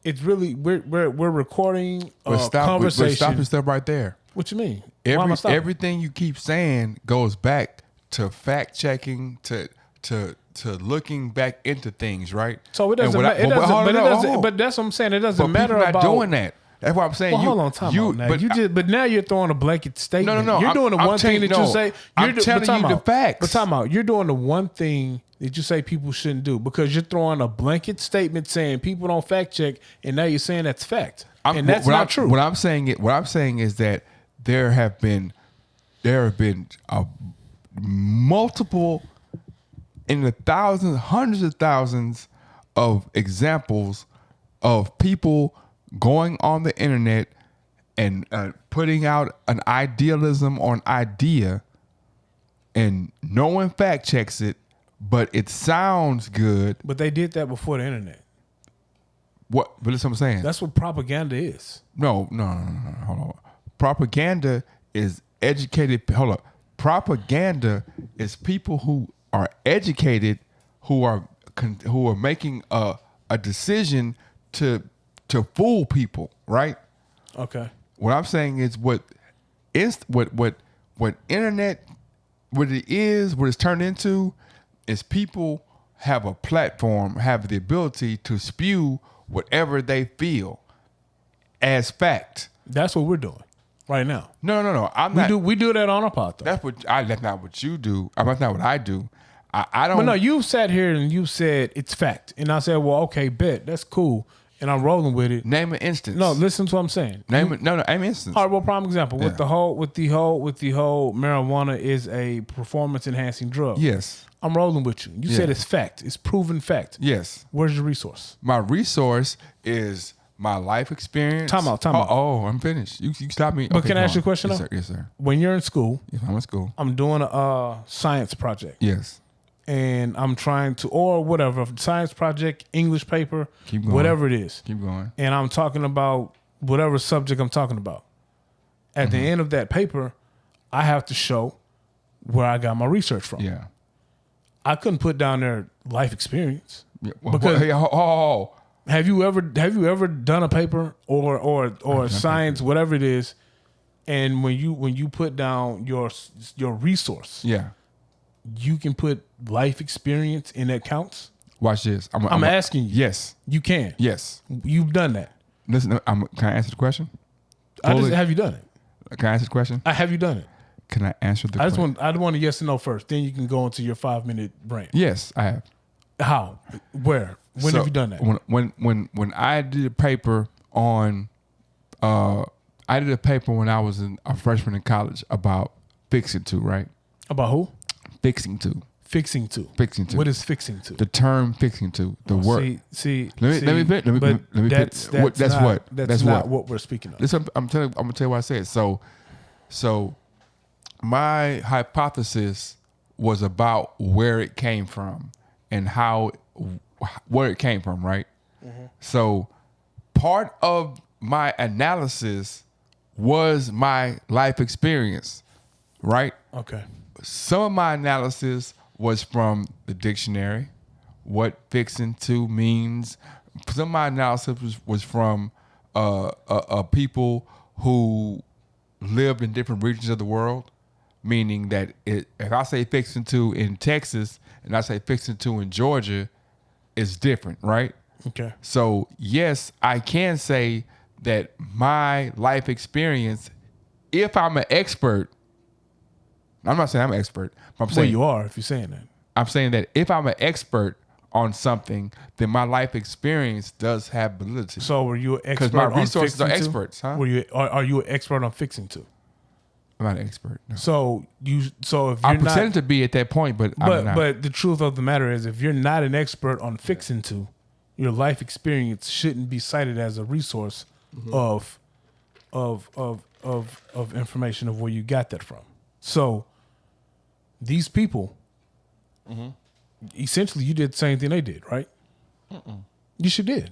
it's really we're recording a conversation. Stop your stuff right there. What you mean? Everything you keep saying goes back to fact checking, to looking back into things, right? So it doesn't matter. But that's what I'm saying. It doesn't matter about about doing that. That's what I'm saying. Well, hold on, time out now. But now you're throwing a blanket statement. No. You're doing the one thing that you say. I'm telling you the facts. But time out. You're doing the one thing that you say people shouldn't do, because you're throwing a blanket statement saying people don't fact check, and now you're saying that's fact, and that's not true. What I'm saying is that there have been multiple, in the thousands, hundreds of thousands of examples of people going on the internet and putting out an idealism or an idea, and no one fact checks it, but it sounds good. But they did that before the internet. What? But that's what I'm saying. That's what propaganda is. No. Hold on. Propaganda is educated. Hold up. Propaganda is people who are educated, who are making a decision to fool people, right? Okay. What I'm saying is what internet, what it's turned into is people have a platform, have the ability to spew whatever they feel as fact. That's what we're doing right now. No. I'm not. We do that on our pod, though. That's not what you do. That's not what I do. I don't. But no, you sat here and you said it's fact, and I said, well, okay, bet that's cool, and I'm rolling with it. Name an instance. No, listen to what I'm saying. Name an instance. All right, well, prime example Yeah. with the whole marijuana is a performance enhancing drug. Yes. I'm rolling with you. You said it's fact. It's proven fact. Yes. Where's your resource? My resource is my life experience. Time out. Oh, I'm finished. You stop me. But can I ask you a question? Yes, though? sir. Yes, sir. When you're in school, Yes, I'm in school. I'm doing a science project. Yes. And I'm trying to, or whatever, science project, English paper, Keep going. whatever it is. Keep going. And I'm talking about whatever subject I'm talking about. At the end of that paper, I have to show where I got my research from. Yeah. I couldn't put down their life experience. Yeah. Well, Because- oh. Have you ever done a paper or science, whatever it is, and when you put down your resource, Yeah. you can put life experience in that counts? Watch this. I'm asking you. Yes. You can. Yes. You've done that. Listen, can I answer the question? Have you done it? Can I answer the question? Have you done it? Can I answer the I question? want a yes or no first. Then you can go into your 5-minute rant. Yes, I have. How? Where? When have you done that? When I did a paper on, I did a paper when I was a freshman in college about fixing to, right? About who? Fixing to. Fixing to. Fixing to. What is fixing to? The term fixing to. The word. See. Let me but that's not what we're speaking of. Listen, I'm gonna tell you what I said. So my hypothesis was about where it came from and where it came from, right? Mm-hmm. So part of my analysis was my life experience, right? Okay. Some of my analysis was from the dictionary, what fixing to means. Some of my analysis was from people who lived in different regions of the world, meaning that if I say fixing to in Texas and I say fixing to in Georgia, it's different, right? Okay. So yes, I can say that my life experience, if I'm an expert, I'm not saying I'm an expert, but I'm saying you are if you're saying that. I'm saying that if I'm an expert on something, then my life experience does have validity. So were you an expert? Because my on resources are fixing to? experts, huh? Are you an expert on fixing to? I'm not an expert. No. So if you're I not, pretended to be at that point, but I'm not. But the truth of the matter is, if you're not an expert on fixing to, your life experience shouldn't be cited as a resource of information of where you got that from. So these people, essentially, you did the same thing they did, right? You sure did.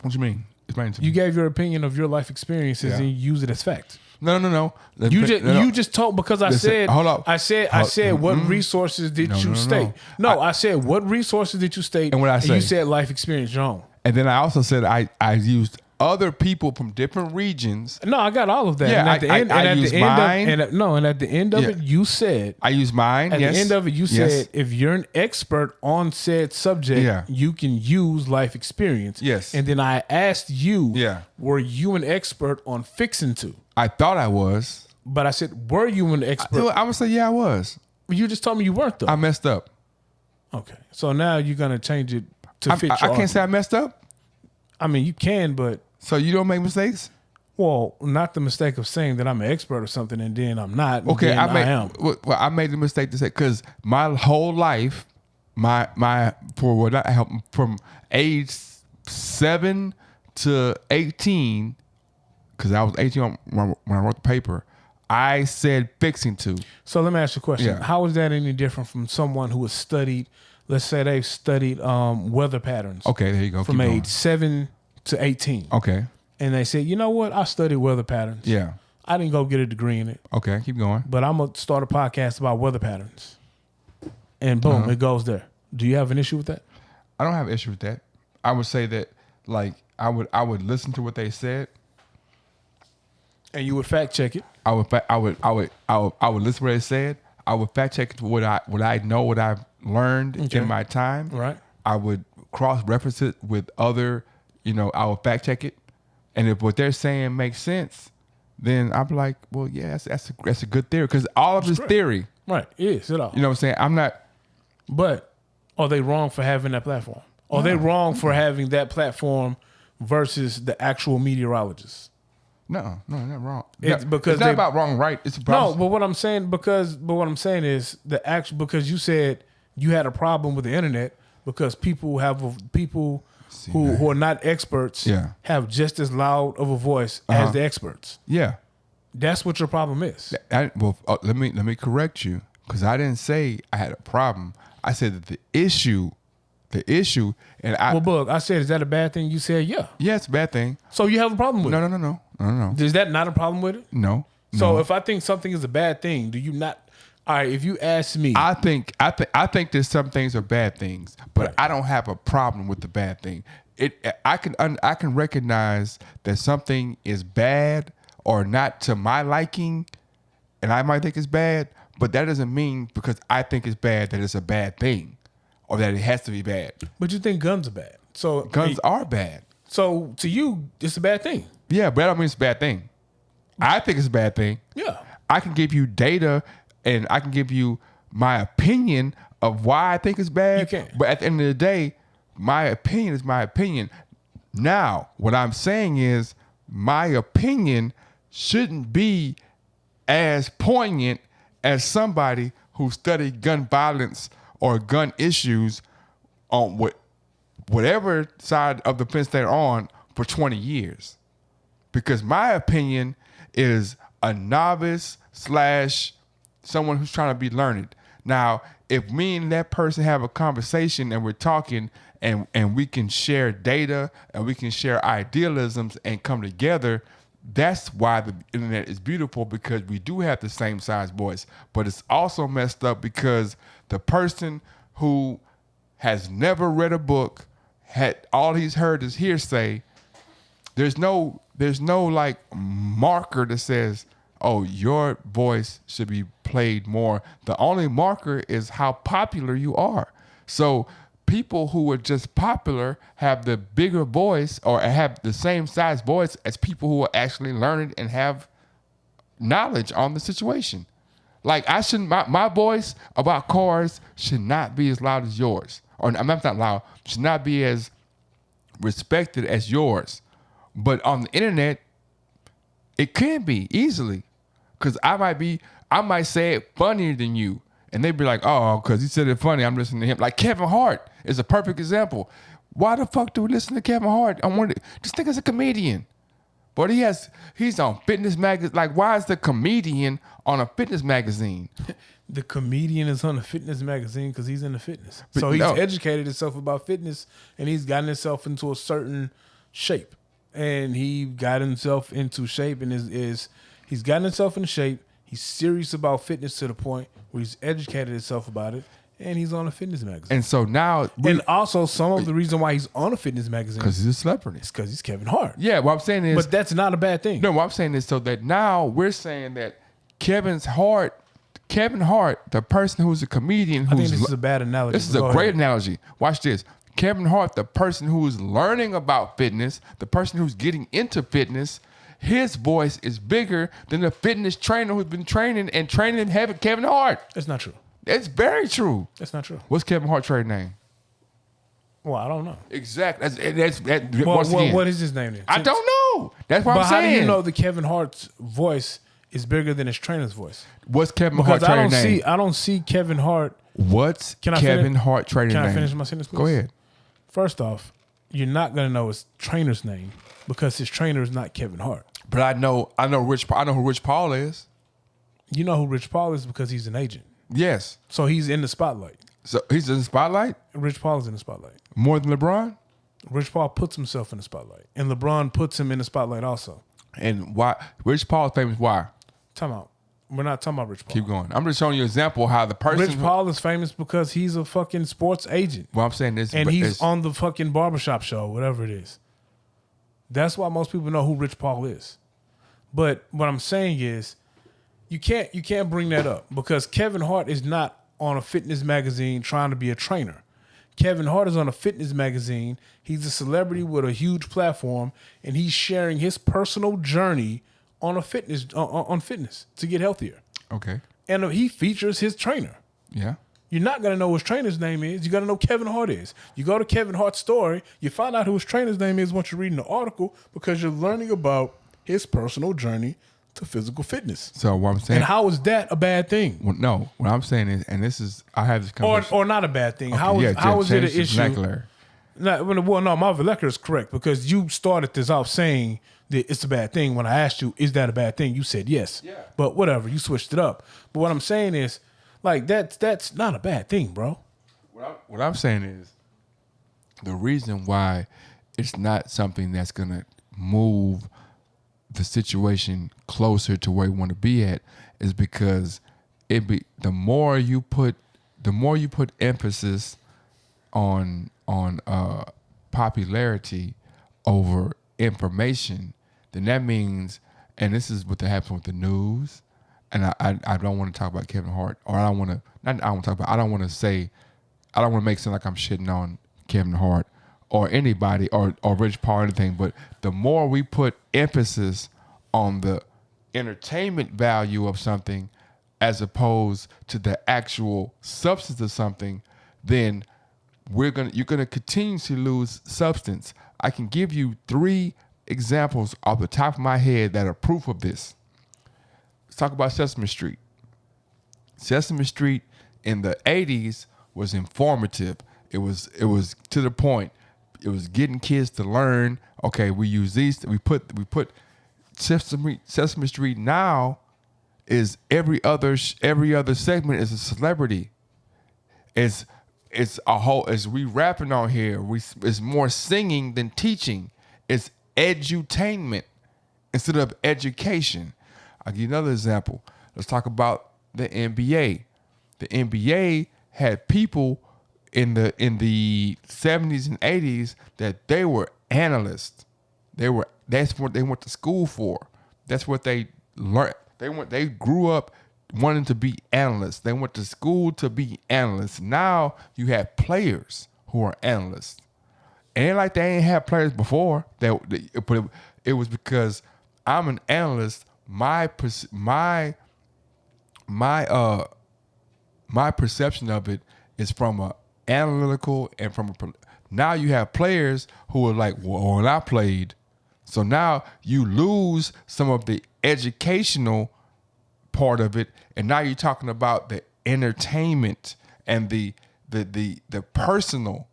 What do you mean? Explain to me. You gave your opinion of your life experiences and you used it as fact. No. You just told because I Listen, said hold up. I said what resources did you state? No, I said what resources did you state? And what I say? You said life experience, your own. And then I also said I used other people from different regions. No, I got all of that. Yeah, and at the end, I used mine. and at the end of it, you said I used mine. At yes. the end of it, you Yes. said if you're an expert on said subject, you can use life experience. Yes. And then I asked you, Yeah. were you an expert on fixing to? I thought I was. But I said, were you an expert? I would say, yeah, I was. You just told me you weren't though. I messed up. Okay. So now you're gonna change it to fit your I can't say I messed up. I mean, you can, but So you don't make mistakes? well, not the mistake of saying that I'm an expert or something and then I'm not. And Okay, then I am. I made the mistake to say because my whole life, from age 7 to 18, because I was 18 when I wrote the paper, I said fixing to. So let me ask you a question. Yeah. How is that any different from someone who has studied, let's say they've studied weather patterns Okay, there you go. from Keep going. age 7 to 18. Okay. And they said, you know what? I studied weather patterns. Yeah. I didn't go get a degree in it, Okay, keep going. but I'm going to start a podcast about weather patterns. And boom, it goes there. Do you have an issue with that? I don't have an issue with that. I would say that, like, I would listen to what they said. And you would fact check it. I would listen to what they said. I would fact check what I know, what I've learned in my time. Right. I would cross-reference it with other, I would fact-check it. And if what they're saying makes sense, then I'm like, well, yeah, that's a good theory. Because all of this theory. Right. It is. It all. You know what I'm saying? I'm not. But are they wrong for having that platform? Are they wrong for having that platform versus the actual meteorologists? No, not wrong. It's because it's not about wrong, right? It's about no. But what I'm saying is because you said you had a problem with the internet because people who are not experts have just as loud of a voice as the experts. Yeah, that's what your problem is. Let me correct you because I didn't say I had a problem. I said that the issue, and Bug, I said, is that a bad thing? You said, yeah. Yeah, it's a bad thing. So you have a problem with it? No. Is that not a problem with it? No. So if I think something is a bad thing, do you not? All right, if you ask me, I think that some things are bad things, but I don't have a problem with the bad thing. I can recognize that something is bad or not to my liking, and I might think it's bad, but that doesn't mean because I think it's bad that it's a bad thing or that it has to be bad. But you think guns are bad. So guns are bad. So to you, it's a bad thing. Yeah, but I don't mean it's a bad thing. I think it's a bad thing. Yeah. I can give you data and I can give you my opinion of why I think it's bad. You can. But at the end of the day, my opinion is my opinion. Now, what I'm saying is my opinion shouldn't be as poignant as somebody who studied gun violence or gun issues on whatever side of the fence they're on for 20 years. Because my opinion is a novice / someone who's trying to be learned. Now, if me and that person have a conversation and we're talking and we can share data and we can share idealisms and come together, that's why the internet is beautiful, because we do have the same size voice. But it's also messed up because the person who has never read a book, all he's heard is hearsay, there's no like marker that says, oh, your voice should be played more. The only marker is how popular you are. So people who are just popular have the bigger voice or have the same size voice as people who are actually learned and have knowledge on the situation. Like my voice about cars should not be as loud as yours. Or I'm not loud, should not be as respected as yours. But on the internet, it can be easily. Because I might say it funnier than you. And they'd be like, oh, because he said it funny, I'm listening to him. Like Kevin Hart is a perfect example. Why the fuck do we listen to Kevin Hart? Just think as a comedian. But he's on fitness magazine. Like, why is the comedian on a fitness magazine? The comedian is on a fitness magazine because he's into fitness. So he's educated himself about fitness and he's gotten himself into a certain shape. And he got himself into shape and he's gotten himself into shape. He's serious about fitness to the point where he's educated himself about it, and he's on a fitness magazine. And so now, and also some of the reason why he's on a fitness magazine because he's a celebrity. It's because he's Kevin Hart. Yeah, what I'm saying is, but that's not a bad thing. No, what I'm saying is so that now we're saying that Kevin Hart, the person who's a comedian, I think this is a bad analogy. This is a great analogy. Watch this. Kevin Hart, the person who's learning about fitness, the person who's getting into fitness, his voice is bigger than the fitness trainer who's been training Kevin Hart. That's not true. It's very true. That's not true. What's Kevin Hart's trade name? Well, I don't know. Exactly. What is his name then? I don't know. That's what I'm saying. But how do you know that Kevin Hart's voice is bigger than his trainer's voice? What's Kevin Hart's trade name? I don't see Kevin Hart. What's Kevin Hart trading name? Can I finish my sentence, please? Go ahead. First off, you're not going to know his trainer's name because his trainer is not Kevin Hart. But I know who Rich Paul is. You know who Rich Paul is because he's an agent. Yes. So he's in the spotlight. So he's in the spotlight? Rich Paul is in the spotlight. More than LeBron? Rich Paul puts himself in the spotlight. And LeBron puts him in the spotlight also. And why? Rich Paul is famous why? Time out. We're not talking about Rich Paul. Keep going. I'm just showing you an example of how the person... Rich Paul is famous because he's a fucking sports agent. Well, I'm saying this... And he's on the fucking barbershop show, whatever it is. That's why most people know who Rich Paul is. But what I'm saying is, you can't bring that up because Kevin Hart is not on a fitness magazine trying to be a trainer. Kevin Hart is on a fitness magazine. He's a celebrity with a huge platform, and he's sharing his personal journey on a fitness on fitness to get healthier. Okay. And he features his trainer. Yeah. You're not going to know what his trainer's name is. You got to know Kevin Hart is. You go to Kevin Hart's story, you find out who his trainer's name is once you're reading the article because you're learning about his personal journey to physical fitness. So what I'm saying, and how is that a bad thing? Well, no, what I'm saying is, and this is, I have this conversation. Or not a bad thing. Okay, How is it an change the issue? vernacular. No, my vernacular is correct because you started this off saying that it's a bad thing. When I asked you, is that a bad thing? You said yes. Yeah. But whatever, you switched it up. But what I'm saying is, like, that's not a bad thing, bro. What I'm saying is, the reason why it's not something that's gonna move the situation closer to where you want to be at is because the more you put emphasis on popularity over information, then that means, and this is what happens with the news. And I don't want to talk about Kevin Hart, or I don't want to make it sound like I'm shitting on Kevin Hart or anybody or Rich Paul or anything. But the more we put emphasis on the entertainment value of something as opposed to the actual substance of something, then you're gonna continuously lose substance. I can give you 3 examples off the top of my head that are proof of this. Let's talk about Sesame Street. Sesame Street in the 80s was informative. It was to the point. It was getting kids to learn. Okay, we use these. We put Sesame Street now is every other segment is a celebrity. It's a whole. As we rapping on here, it's more singing than teaching. It's edutainment instead of education. I'll give you another example. Let's talk about the NBA. The NBA had people in the 70s and 80s that they were analysts. That's what they went to school for. That's what they learned. They grew up wanting to be analysts. They went to school to be analysts. Now you have players who are analysts. Ain't like they ain't had players before. But it was because I'm an analyst. My perception of it is from a analytical and from a. Now you have players who are like, well, when I played, so now you lose some of the educational part of it, and now you're talking about the entertainment and the personal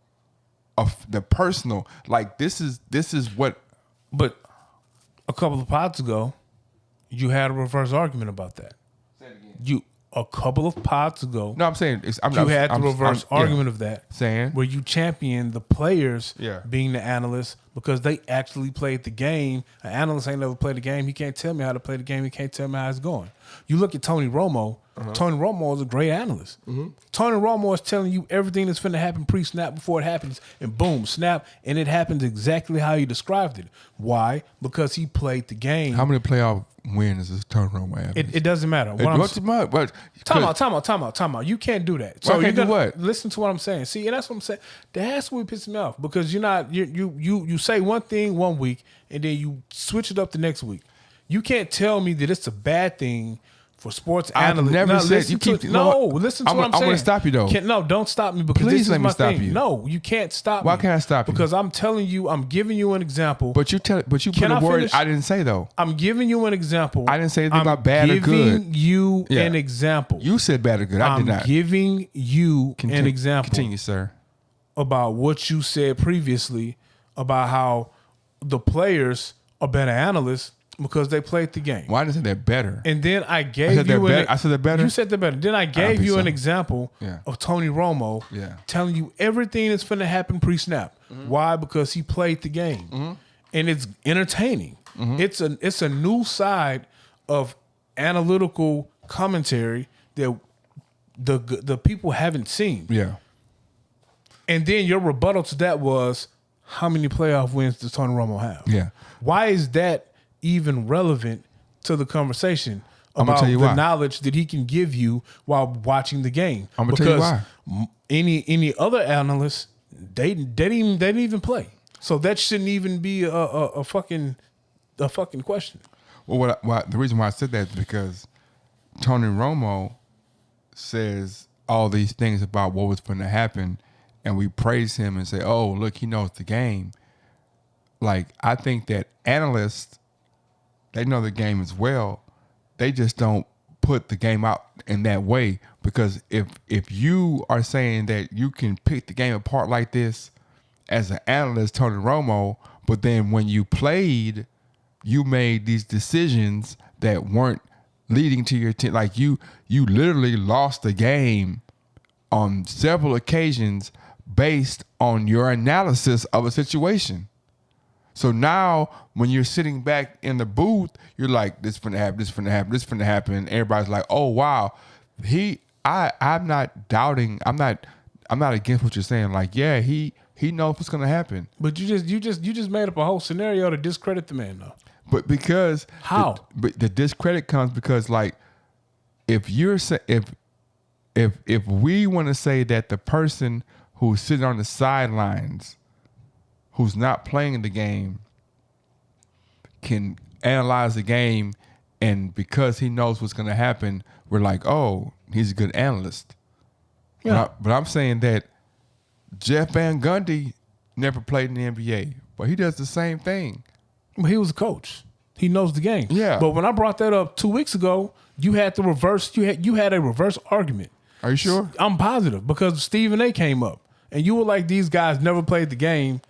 of the personal. Like this is what. But a couple of pods ago, you had a reverse argument about that. Say it again. A couple of pods ago. No, I'm saying you had the reverse argument of that. Saying where you championed the players being the analysts because they actually played the game. An analyst ain't never played the game. He can't tell me how to play the game. He can't tell me how it's going. You look at Tony Romo. Tony Romo is a great analyst. Tony Romo is telling you everything that's finna happen pre-snap before it happens, and boom, snap, and it happens exactly how you described it. Why? Because he played the game. How many playoff wins is Tony Romo have? It doesn't matter. Time out. You can't do that. So you do what? Listen to what I'm saying. See, and that's what I'm saying. That's what pisses me off because you say one thing one week and then you switch it up the next week. You can't tell me that it's a bad thing for sports analysts. I've never said you keep. Listen to what I'm saying. I'm going to stop you though. No, don't stop me because please this is my stop thing. you. No, you can't stop me. Why can't I stop you? Because I'm telling you, I'm giving you an example. But you put a word I didn't say though. I'm giving you an example. I didn't say anything about bad or good. I'm giving you an example. You said bad or good. I did not. I'm giving you an example. Continue, sir. About what you said previously about how the players are better analysts because they played the game. Why didn't I say they're better? And then I gave you I said they're better? You said they're better. Then I gave you an example of Tony Romo telling you everything that's going to happen pre-snap. Why? Because he played the game. And it's entertaining. It's a new side of analytical commentary that the people haven't seen. Yeah. And then your rebuttal to that was, how many playoff wins does Tony Romo have? Yeah. Why is that even relevant to the conversation? about the why. knowledge that he can give you while watching the game. I'm gonna tell you why. Any other analysts, they didn't even play. So that shouldn't even be a fucking question. Well, the reason why I said that is because Tony Romo says all these things about what was going to happen, and we praise him and say, "Oh, look, he knows the game." Like, I think that analysts, they know the game as well. They just don't put the game out in that way, because if you are saying that you can pick the game apart like this as an analyst, Tony Romo, but then when you played, you made these decisions that weren't leading to your team. Like you literally lost the game on several occasions based on your analysis of a situation. So now when you're sitting back in the booth, you're like, this finna happen, this finna happen, this finna happen. And everybody's like, oh wow. I'm not doubting, I'm not against what you're saying. Like, yeah, he knows what's gonna happen. But you just made up a whole scenario to discredit the man though. But because how? But the discredit comes because, like, if we want to say that the person who's sitting on the sidelines, who's not playing the game, can analyze the game, and because he knows what's going to happen, we're like, oh, he's a good analyst. Yeah. But I'm saying that Jeff Van Gundy never played in the NBA, but he does the same thing. But he was a coach. He knows the game. Yeah. But when I brought that up 2 weeks ago, you had the reverse. You had a reverse argument. Are you sure? I'm positive, because Stephen A. came up, and you were like, these guys never played the game,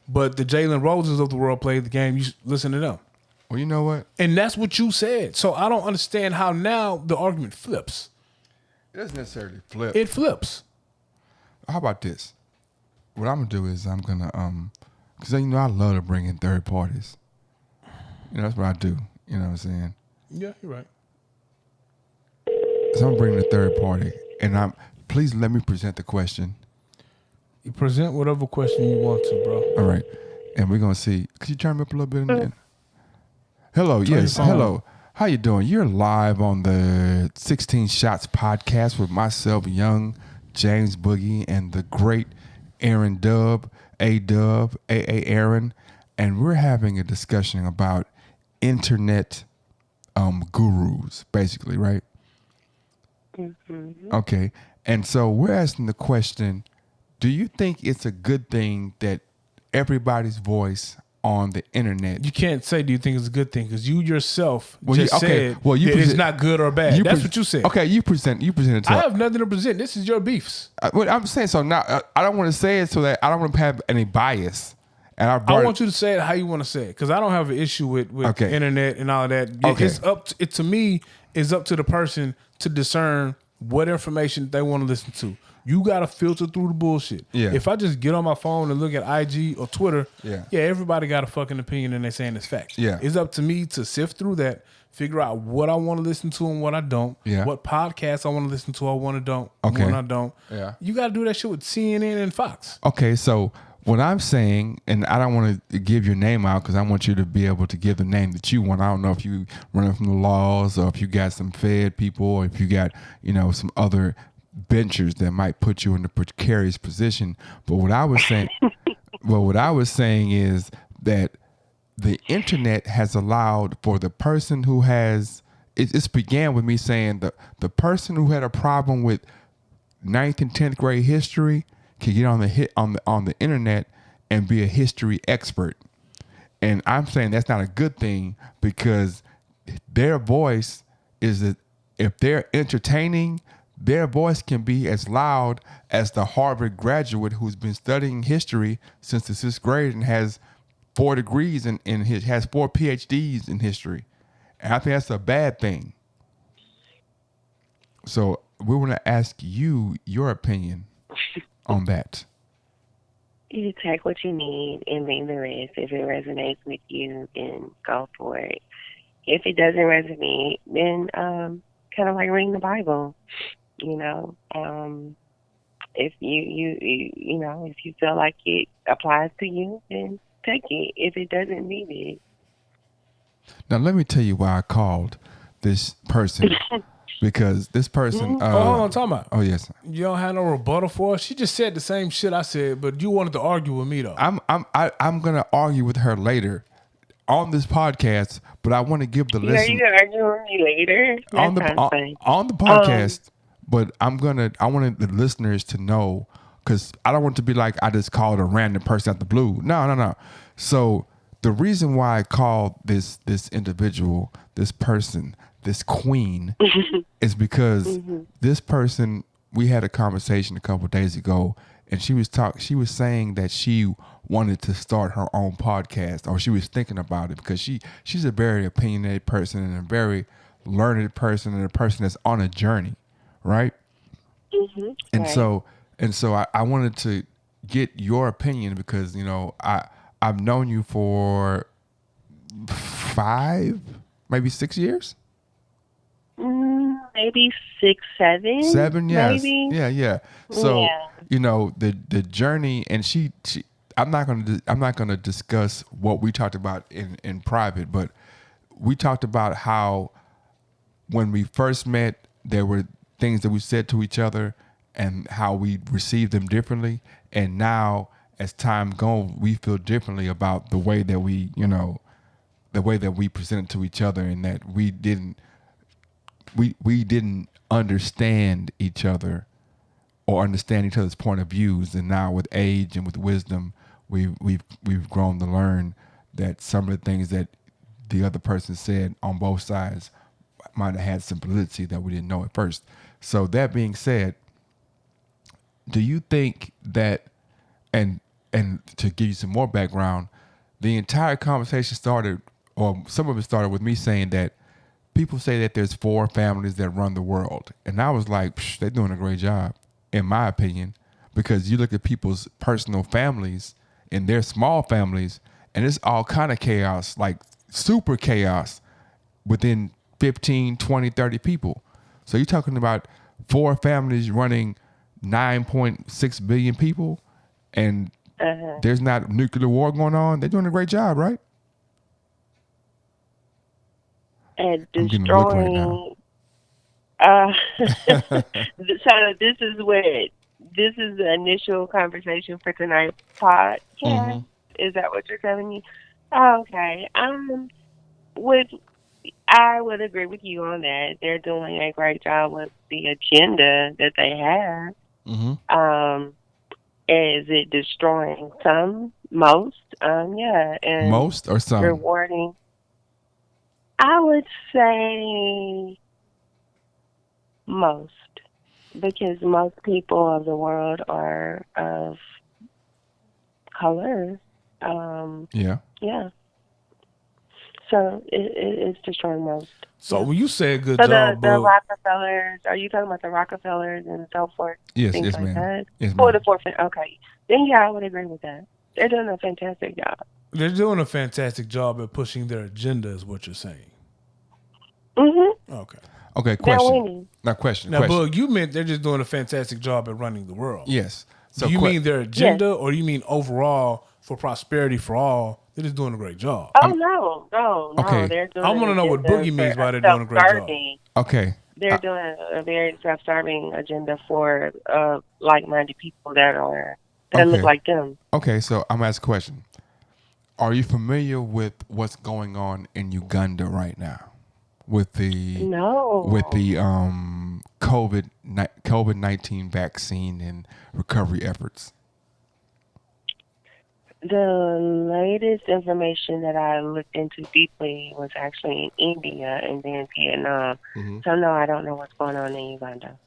but the Jalen Roses of the world played the game. You listen to them. Well, you know what? And that's what you said. So I don't understand how now the argument flips. It doesn't necessarily flip. It flips. How about this? What I'm gonna do is I'm gonna because I love to bring in third parties. That's what I do. You know what I'm saying? Yeah, you're right. So I'm bringing the third party, and please let me present the question. You present whatever question you want to, bro. All right, and we're gonna see. Could you turn me up a little bit? Hello, yes, hello. How you doing? You're live on the 16 Shots podcast with myself, Young James Boogie, and the great Aaron Dub, A-Dub, A.A. Aaron, and we're having a discussion about internet gurus, basically, right? Mm-hmm. Okay, and so we're asking the question, do you think it's a good thing that everybody's voice on the internet? You can't say, do you think it's a good thing? Because you yourself said it's not good or bad. That's what you said. Okay, you present it to I have nothing to present. This is your beefs. What I'm saying, so now I don't want to say it so that I don't want to have any bias. And I want you to say it how you want to say it, because I don't have an issue with internet and all of that. Okay. To me, it's up to the person to discern what information they want to listen to. You got to filter through the bullshit. Yeah. If I just get on my phone and look at IG or Twitter, yeah, everybody got a fucking opinion and they're saying it's facts. Yeah. It's up to me to sift through that, figure out what I want to listen to and what I don't. Yeah. What podcasts I want to listen to, what I don't. Yeah. You got to do that shit with CNN and Fox. Okay, so what I'm saying, and I don't want to give your name out because I want you to be able to give the name that you want. I don't know if you running from the laws or if you got some Fed people or if you got, some other ventures that might put you in a precarious position. But what I was saying, is that the internet has allowed for the person who has, it began with me saying the person who had a problem with 9th and 10th grade history can get on the internet and be a history expert. And I'm saying that's not a good thing, because their voice is that if they're entertaining, their voice can be as loud as the Harvard graduate who's been studying history since the 6th grade and has 4 degrees has 4 PhDs in history. And I think that's a bad thing. So we want to ask you your opinion on that. You take what you need and leave the rest. If it resonates with you, then go for it. If it doesn't resonate, then kind of like reading the Bible. If if you feel like it applies to you, then take it. If it doesn't, leave it. Now let me tell you why I called. this person because this person. Oh, hold on, talking about. Oh yes, You don't have no rebuttal for her? She just said the same shit I said, but you wanted to argue with me though. I'm gonna argue with her later on this podcast, but I want to give the Yeah, listen you can argue with me later. on That sounds fun. on the podcast. But I wanted the listeners to know because I don't want it to be like I just called a random person out the blue. No. So the reason why I called this individual, this person, this queen, is because this person, we had a conversation a couple of days ago, and she was saying that she wanted to start her own podcast, or she was thinking about it because she's a very opinionated person and a very learned person and a person that's on a journey, right? And right. so I wanted to get your opinion because I've known you for 5, maybe 6 years. Maybe 6, 7. 7, yes, Maybe. yeah. So Yeah. the journey, and she I'm not gonna discuss what we talked about in private, but we talked about how when we first met, there were things that we said to each other and how we received them differently. And now, as time goes, we feel differently about the way that we presented to each other, and that we didn't understand each other or understand each other's point of views. And now, with age and with wisdom, we've grown to learn that some of the things that the other person said on both sides might have had some validity that we didn't know at first. So that being said, do you think that, and to give you some more background, the entire conversation started, or some of it started with me saying that people say that there's 4 families that run the world. And I was like, they're doing a great job, in my opinion, because you look at people's personal families and their small families, and it's all kind of chaos, like super chaos within 15, 20, 30 people. So you're talking about 4 families running 9.6 billion people, and there's not nuclear war going on. They're doing a great job, right? And I'm getting a look right now. destroying. So this is the initial conversation for tonight's podcast. Is that what you're telling me? Okay. I would agree with you on that. They're doing a great job with the agenda that they have. Is it destroying some? Most? Yeah. And most or some? rewarding. I would say most, because most people of the world are of color. Yeah. So it's destroying most. So when you say a good So job, the Boog, Rockefellers, are you talking about the Rockefellers and so forth? Yes, things yes, like ma'am. that? Yes, Or ma'am. the forfeit. Okay. Then yeah, I would agree with that. They're doing a fantastic job. they're doing a fantastic job at pushing their agenda, is what you're saying. Okay. Okay, They're question. winning. Now, question. Now, Boog, you meant they're just doing a fantastic job at running the world. Yes. So Do you mean their agenda, or you mean overall for prosperity for all? They're just doing a great job. Oh, no. Okay. They're doing I want to know what agenda Boogie means for by they're doing a great job. self-serving. Okay. They're doing a very self-serving agenda for like-minded people that look like them. Okay, so I'm gonna ask a question. Are you familiar with what's going on in Uganda right now with the COVID-19 vaccine and recovery efforts? The latest information that I looked into deeply was actually in India and then Vietnam. So no, I don't know what's going on in Uganda.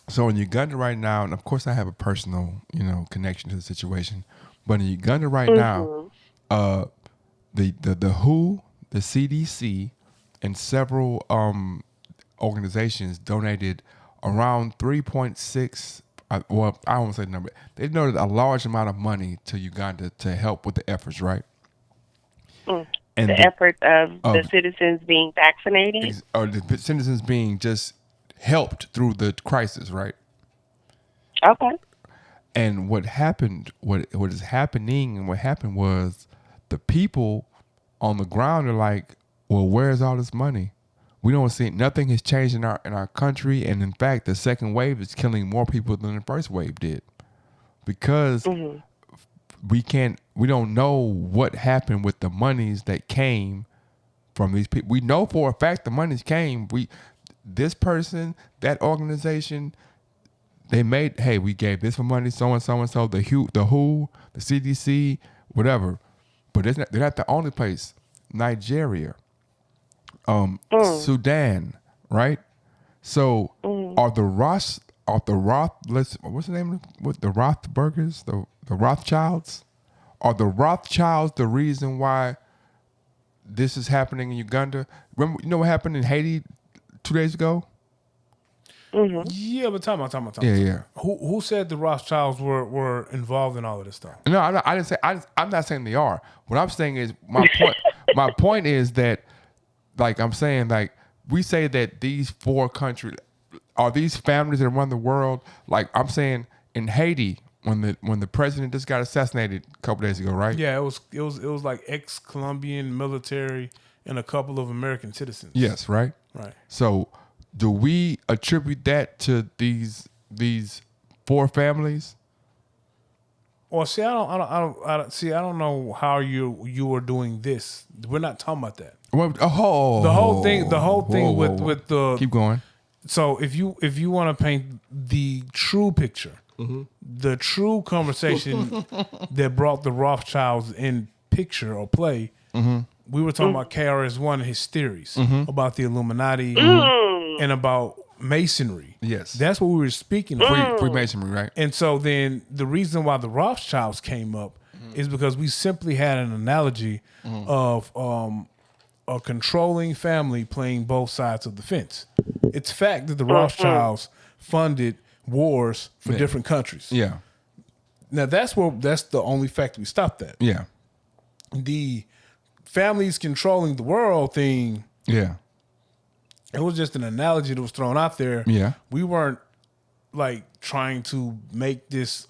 So in Uganda right now, and of course I have a personal, connection to the situation, but in Uganda right now, the WHO, the CDC, and several organizations donated around 3.6. Well, I won't say the number. They donated a large amount of money to Uganda to help with the efforts, right? And the efforts of the citizens being vaccinated? Or the citizens being just helped through the crisis, right? Okay. And what happened, what is happening, and what happened was the people on the ground are like, well, where's all this money? We don't see nothing has changed in our country, and in fact, the second wave is killing more people than the first wave did, because we don't know what happened with the monies that came from these people. We know for a fact the monies came. This person, that organization, they made. Hey, we gave this for money. So and so and so. The WHO, the CDC, whatever. But they're not the only place. Nigeria, Sudan, right? So are the Roths, what's the name of the Rothburgers, the Rothschilds? Are the Rothschilds the reason why this is happening in Uganda? Remember, you know what happened in Haiti 2 days ago? Yeah, but time out. Yeah. Who said the Rothschilds were involved in all of this stuff? No, I didn't say. I'm not saying they are. What I'm saying is my point. My point is that, like I'm saying, like we say that these 4 countries are these families that run the world. Like I'm saying in Haiti, when the president just got assassinated a couple days ago, right? Yeah, it was like ex-Colombian military and a couple of American citizens. Yes, right. Right. So, do we attribute that to these 4 families? Well, see, I don't know how you were doing this. We're not talking about that. The whole thing with the keep going. So if you want to paint the true picture, the true conversation that brought the Rothschilds in picture or play, we were talking about KRS-One and his theories about the Illuminati and about Masonry. Yes, that's what we were speaking of. Freemasonry, right? And so then the reason why the Rothschilds came up is because we simply had an analogy of a controlling family playing both sides of the fence. It's fact that the Rothschilds funded wars for different countries. Yeah. Now that's the only fact we stopped at. Yeah. The families controlling the world thing. Yeah. It was just an analogy that was thrown out there. Yeah. We weren't like trying to make this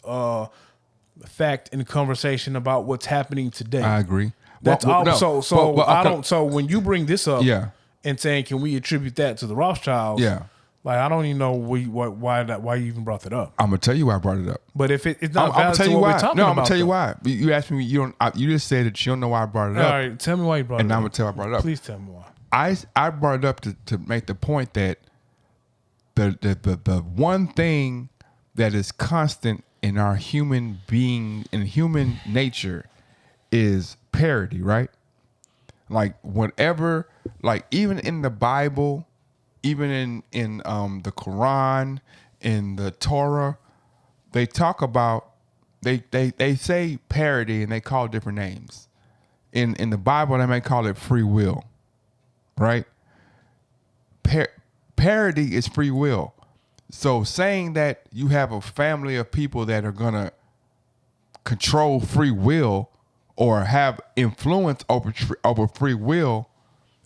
fact in conversation about what's happening today. I agree. That's all. No. So I don't. So when you bring this up, yeah, and saying, can we attribute that to the Rothschilds? Yeah. Like I don't even know why you even brought that up. I'm gonna tell you why I brought it up. But if it's not valid to what we're talking about, no, I'm gonna tell you why. You asked me. You just said that you don't know why I brought it up. All right, tell me why you brought it up. And I'm gonna tell you why I brought it up. Please tell me why. I brought it up to make the point that the one thing that is constant in our human being, in human nature, is parity, right? Like whatever, like even in the Bible, even in the Quran, in the Torah, they talk about they say parity and they call it different names. In the Bible, they may call it free will, right? Parity is free will. So saying that you have a family of people that are gonna control free will or have influence over free will,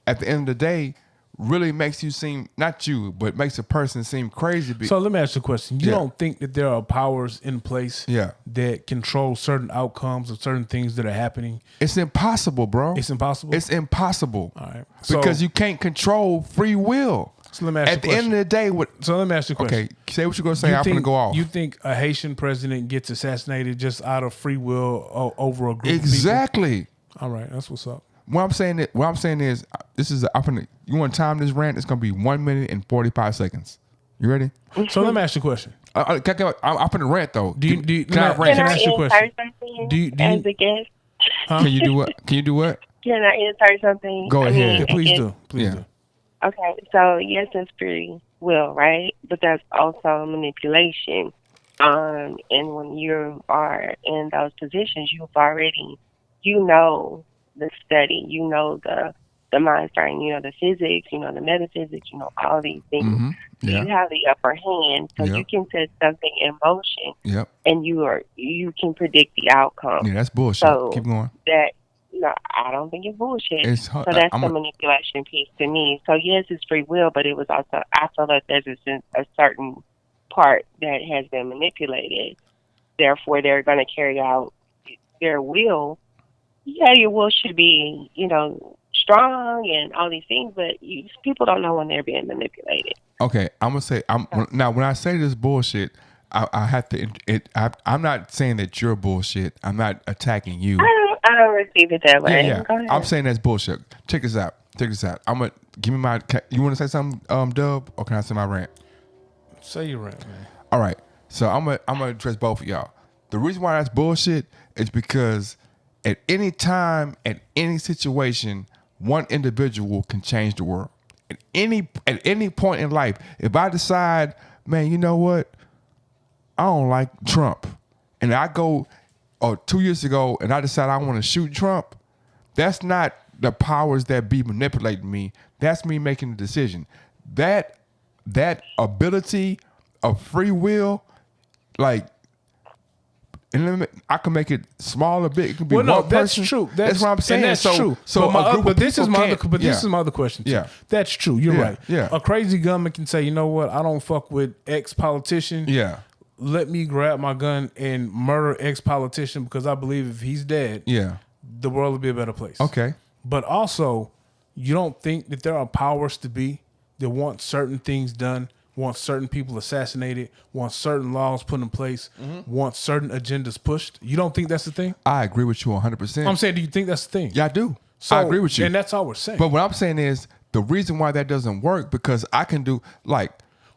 at the end of the day, really makes you seem, not you, but makes a person seem crazy. So let me ask you a question. You don't think that there are powers in place that control certain outcomes of certain things that are happening? It's impossible, bro. It's impossible? It's impossible. All right. Because you can't control free will. So let me ask you a question. At the end of the day, so let me ask you a question. Okay, say what you're going to say. I'm going to go off. You think a Haitian president gets assassinated just out of free will over a group exactly. of people? All right, that's what's up. What I'm saying is, this is. You want to time this rant? It's going to be 1 minute and 45 seconds. You ready? So let me ask you a question. I'm going to rant though. Can I ask you a question? As a guest? Huh? Can you do what? Can I insert something? Go ahead. Yeah, please do. Okay, so yes, it's free will, right? But that's also manipulation. And when you are in those positions, you know the study, you know the mind starting, you know the physics, you know the metaphysics, you know all these things. Mm-hmm. Yeah. You have the upper hand, so you can set something in motion. Yep. And you can predict the outcome. Yeah, that's bullshit. So keep going. No, I don't think it's bullshit. So that's the manipulation piece to me. So yes, it's free will, but it was also, I feel that there's a certain part that has been manipulated. Therefore, they're going to carry out their will. Yeah, your will should be strong and all these things, but people don't know when they're being manipulated. Okay, I'm gonna say now when I say this bullshit, I have to. I'm not saying that you're bullshit. I'm not attacking you. I don't receive it that way. Yeah. Go ahead. I'm saying that's bullshit. Check this out. I'm gonna give me my. You want to say something, Dub, or can I say my rant? Say your rant, man. All right. So I'm gonna address both of y'all. The reason why that's bullshit is because at any time, at any situation, one individual can change the world. At any point in life, if I decide, man, you know what, I don't like Trump, and I go, 2 years ago, and I decide I want to shoot Trump, that's not the powers that be manipulating me. That's me making the decision. That ability of free will, like, and I can make it smaller, big. It can be one that's person. true. That's what I'm saying. And that's true. So this is my other question. Too. Yeah, that's true. You're right. Yeah, a crazy gunman can say, you know what? I don't fuck with X politician. Yeah, let me grab my gun and murder X politician because I believe if he's dead, the world will be a better place. Okay, but also, you don't think that there are powers to be that want certain things done, want certain people assassinated, want certain laws put in place, want certain agendas pushed. You don't think that's the thing? I agree with you 100%. I'm saying, do you think that's the thing? Yeah, I do. So, I agree with you. And that's all we're saying. But what I'm saying is the reason why that doesn't work because I can do like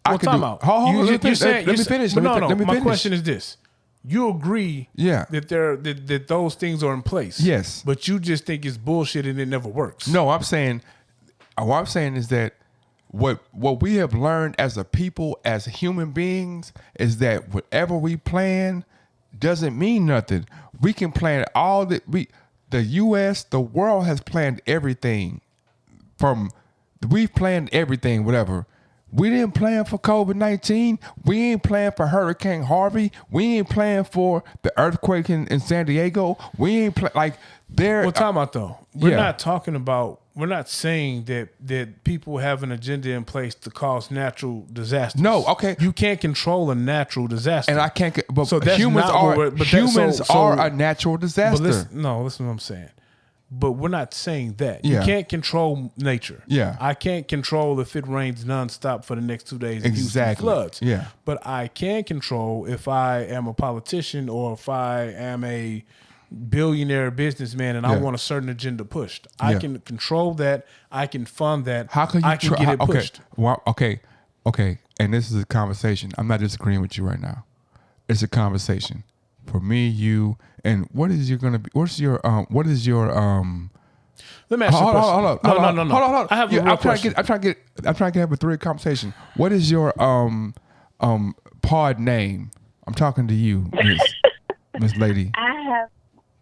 well, time out. Let me finish. My question is this: you agree, that those things are in place, yes, but you just think it's bullshit and it never works. No, what I'm saying is that what we have learned as a people, as human beings, is that whatever we plan doesn't mean nothing. We can plan all that the U.S., the world has planned everything. We've planned everything, whatever. We didn't plan for COVID-19. We ain't planned for Hurricane Harvey. We ain't planned for the earthquake in San Diego. We ain't Well, time out though. We're not talking about. We're not saying that people have an agenda in place to cause natural disasters. No, okay. You can't control a natural disaster, and I can't. But so that's humans are a natural disaster. But listen what I'm saying. But we're not saying that. Yeah. You can't control nature. Yeah. I can't control if it rains nonstop for the next 2 days. Exactly. Floods. Yeah. But I can control if I am a politician or if I am a billionaire businessman and I want a certain agenda pushed. I can control that. I can fund that. How can you I can get it pushed. Well, okay. And this is a conversation. I'm not disagreeing with you right now. It's a conversation for me, you, and what is your gonna be? What is your Let me ask you a question. Hold up. I have a real question. I'm trying to get a three conversation. What is your pod name? I'm talking to you, Miss Lady.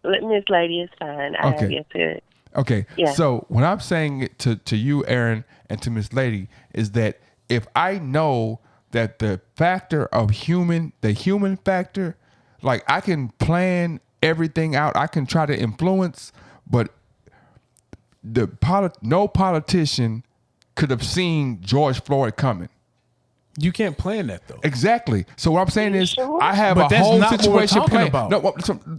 Miss Lady is fine. I have it to. Okay. Yeah. So what I'm saying to you, Aaron, and to Miss Lady is that if I know that the human factor, like I can plan everything out, I can try to influence, but no politician could have seen George Floyd coming. You can't plan that though. Exactly. So what I'm saying is, I have a whole situation planned. No,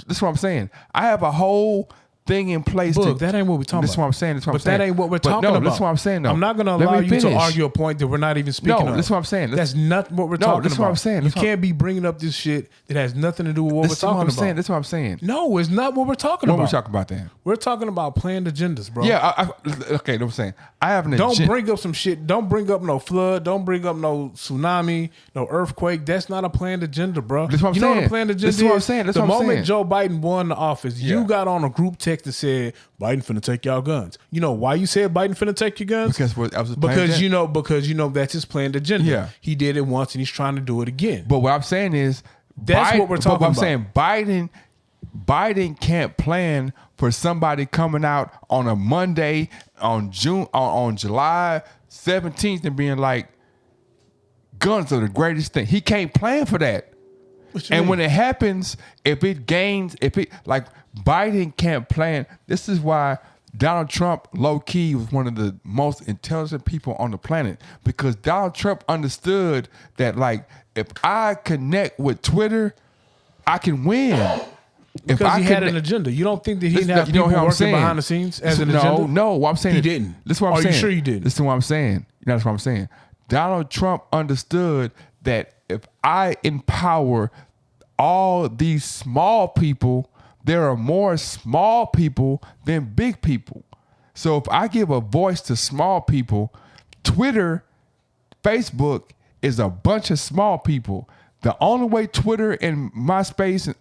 that's what I'm saying. I have a whole thing in place. Look, that ain't what we're talking about. That's what I'm saying. But that ain't what we're talking about. That's what I'm saying. Though. I'm not going to allow you to argue a point that we're not even speaking of. No, that's what I'm saying. That's not what we're talking about. That's what I'm saying. You can't be bringing up this shit that has nothing to do with what we're talking about. That's what I'm saying. No, it's not what we're talking about. What are we talking about then? We're talking about planned agendas, bro. Yeah, okay, I'm saying. I have an agenda. Don't bring up some shit. Don't bring up no flood. Don't bring up no tsunami, no earthquake. That's not a planned agenda, bro. That's what I'm saying. You know what a planned agenda is? That's what I'm saying. The moment Joe Biden won the office, you got on a group text that said, Biden finna take y'all guns. You know why you said Biden finna take your guns? Because you know that's his planned agenda. Yeah. He did it once and he's trying to do it again. But what I'm saying is that's what we're talking about. I'm saying Biden can't plan for somebody coming out on a Monday on July 17th and being like, guns are the greatest thing. He can't plan for that. And when it happens, Biden can't plan. This is why Donald Trump, low key, was one of the most intelligent people on the planet, because Donald Trump understood that, like, if I connect with Twitter, I can win. Because he had an agenda. You don't think that he didn't have people working behind the scenes as an agenda? No. What I'm saying he didn't. This is what I'm saying. Are you sure he didn't? Listen to what I'm saying. That's what I'm saying. Donald Trump understood that if I empower all these small people, there are more small people than big people. So if I give a voice to small people, Twitter, Facebook is a bunch of small people. The only way Twitter and MySpace,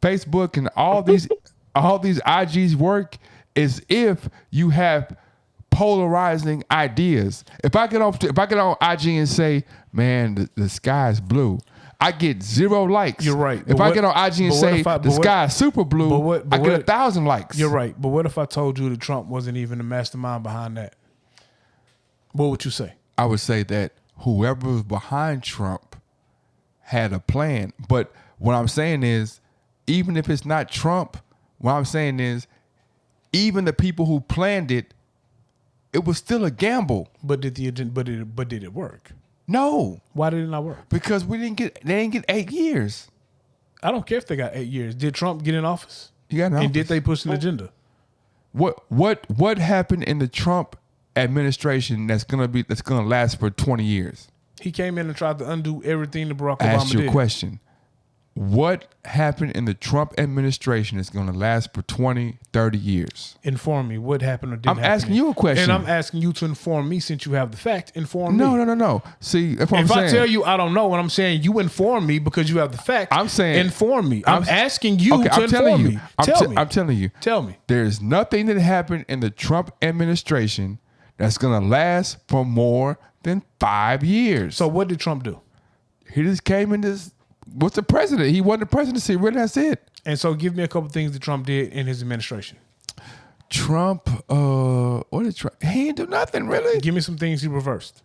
Facebook and all these IGs work is if you have polarizing ideas. If I get on IG and say, man, the sky is blue, I get 0 likes. You're right. If I get on IG and say the sky is super blue, I get 1,000 likes. You're right. But what if I told you that Trump wasn't even the mastermind behind that? What would you say? I would say that whoever was behind Trump had a plan. But what I'm saying is, even if it's not Trump, what I'm saying is, even the people who planned it, it was still a gamble. But did it work? No. Why did it not work? Because they didn't get 8 years. I don't care if they got 8 years. Did Trump get in office? He got in office. And did they push an agenda? What happened in the Trump administration that's gonna last for 20 years? He came in and tried to undo everything that Barack Obama Ask your did. question. What happened in the Trump administration that's going to last for 20, 30 years? Inform me. What happened or didn't happen? I'm asking you a question. And I'm asking you to inform me since you have the fact. Inform me. No. See, if I tell you I don't know what I'm saying, you inform me because you have the fact. I'm saying. Inform me. I'm asking you to inform me. I'm telling you. Tell me. There's nothing that happened in the Trump administration that's going to last for more than 5 years. So what did Trump do? He just came in this... What's the president? He won the presidency. Really, that's it. And so give me a couple things that Trump did in his administration. Trump, what did Trump? He didn't do nothing, really. Give me some things he reversed.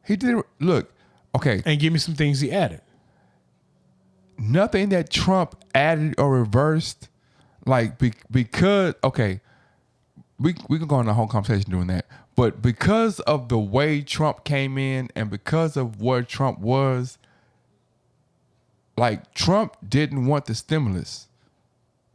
He did, look, okay. And give me some things he added. Nothing that Trump added or reversed, like, because, okay, we can go on the whole conversation doing that. But because of the way Trump came in and because of where Trump was, like, Trump didn't want the stimulus.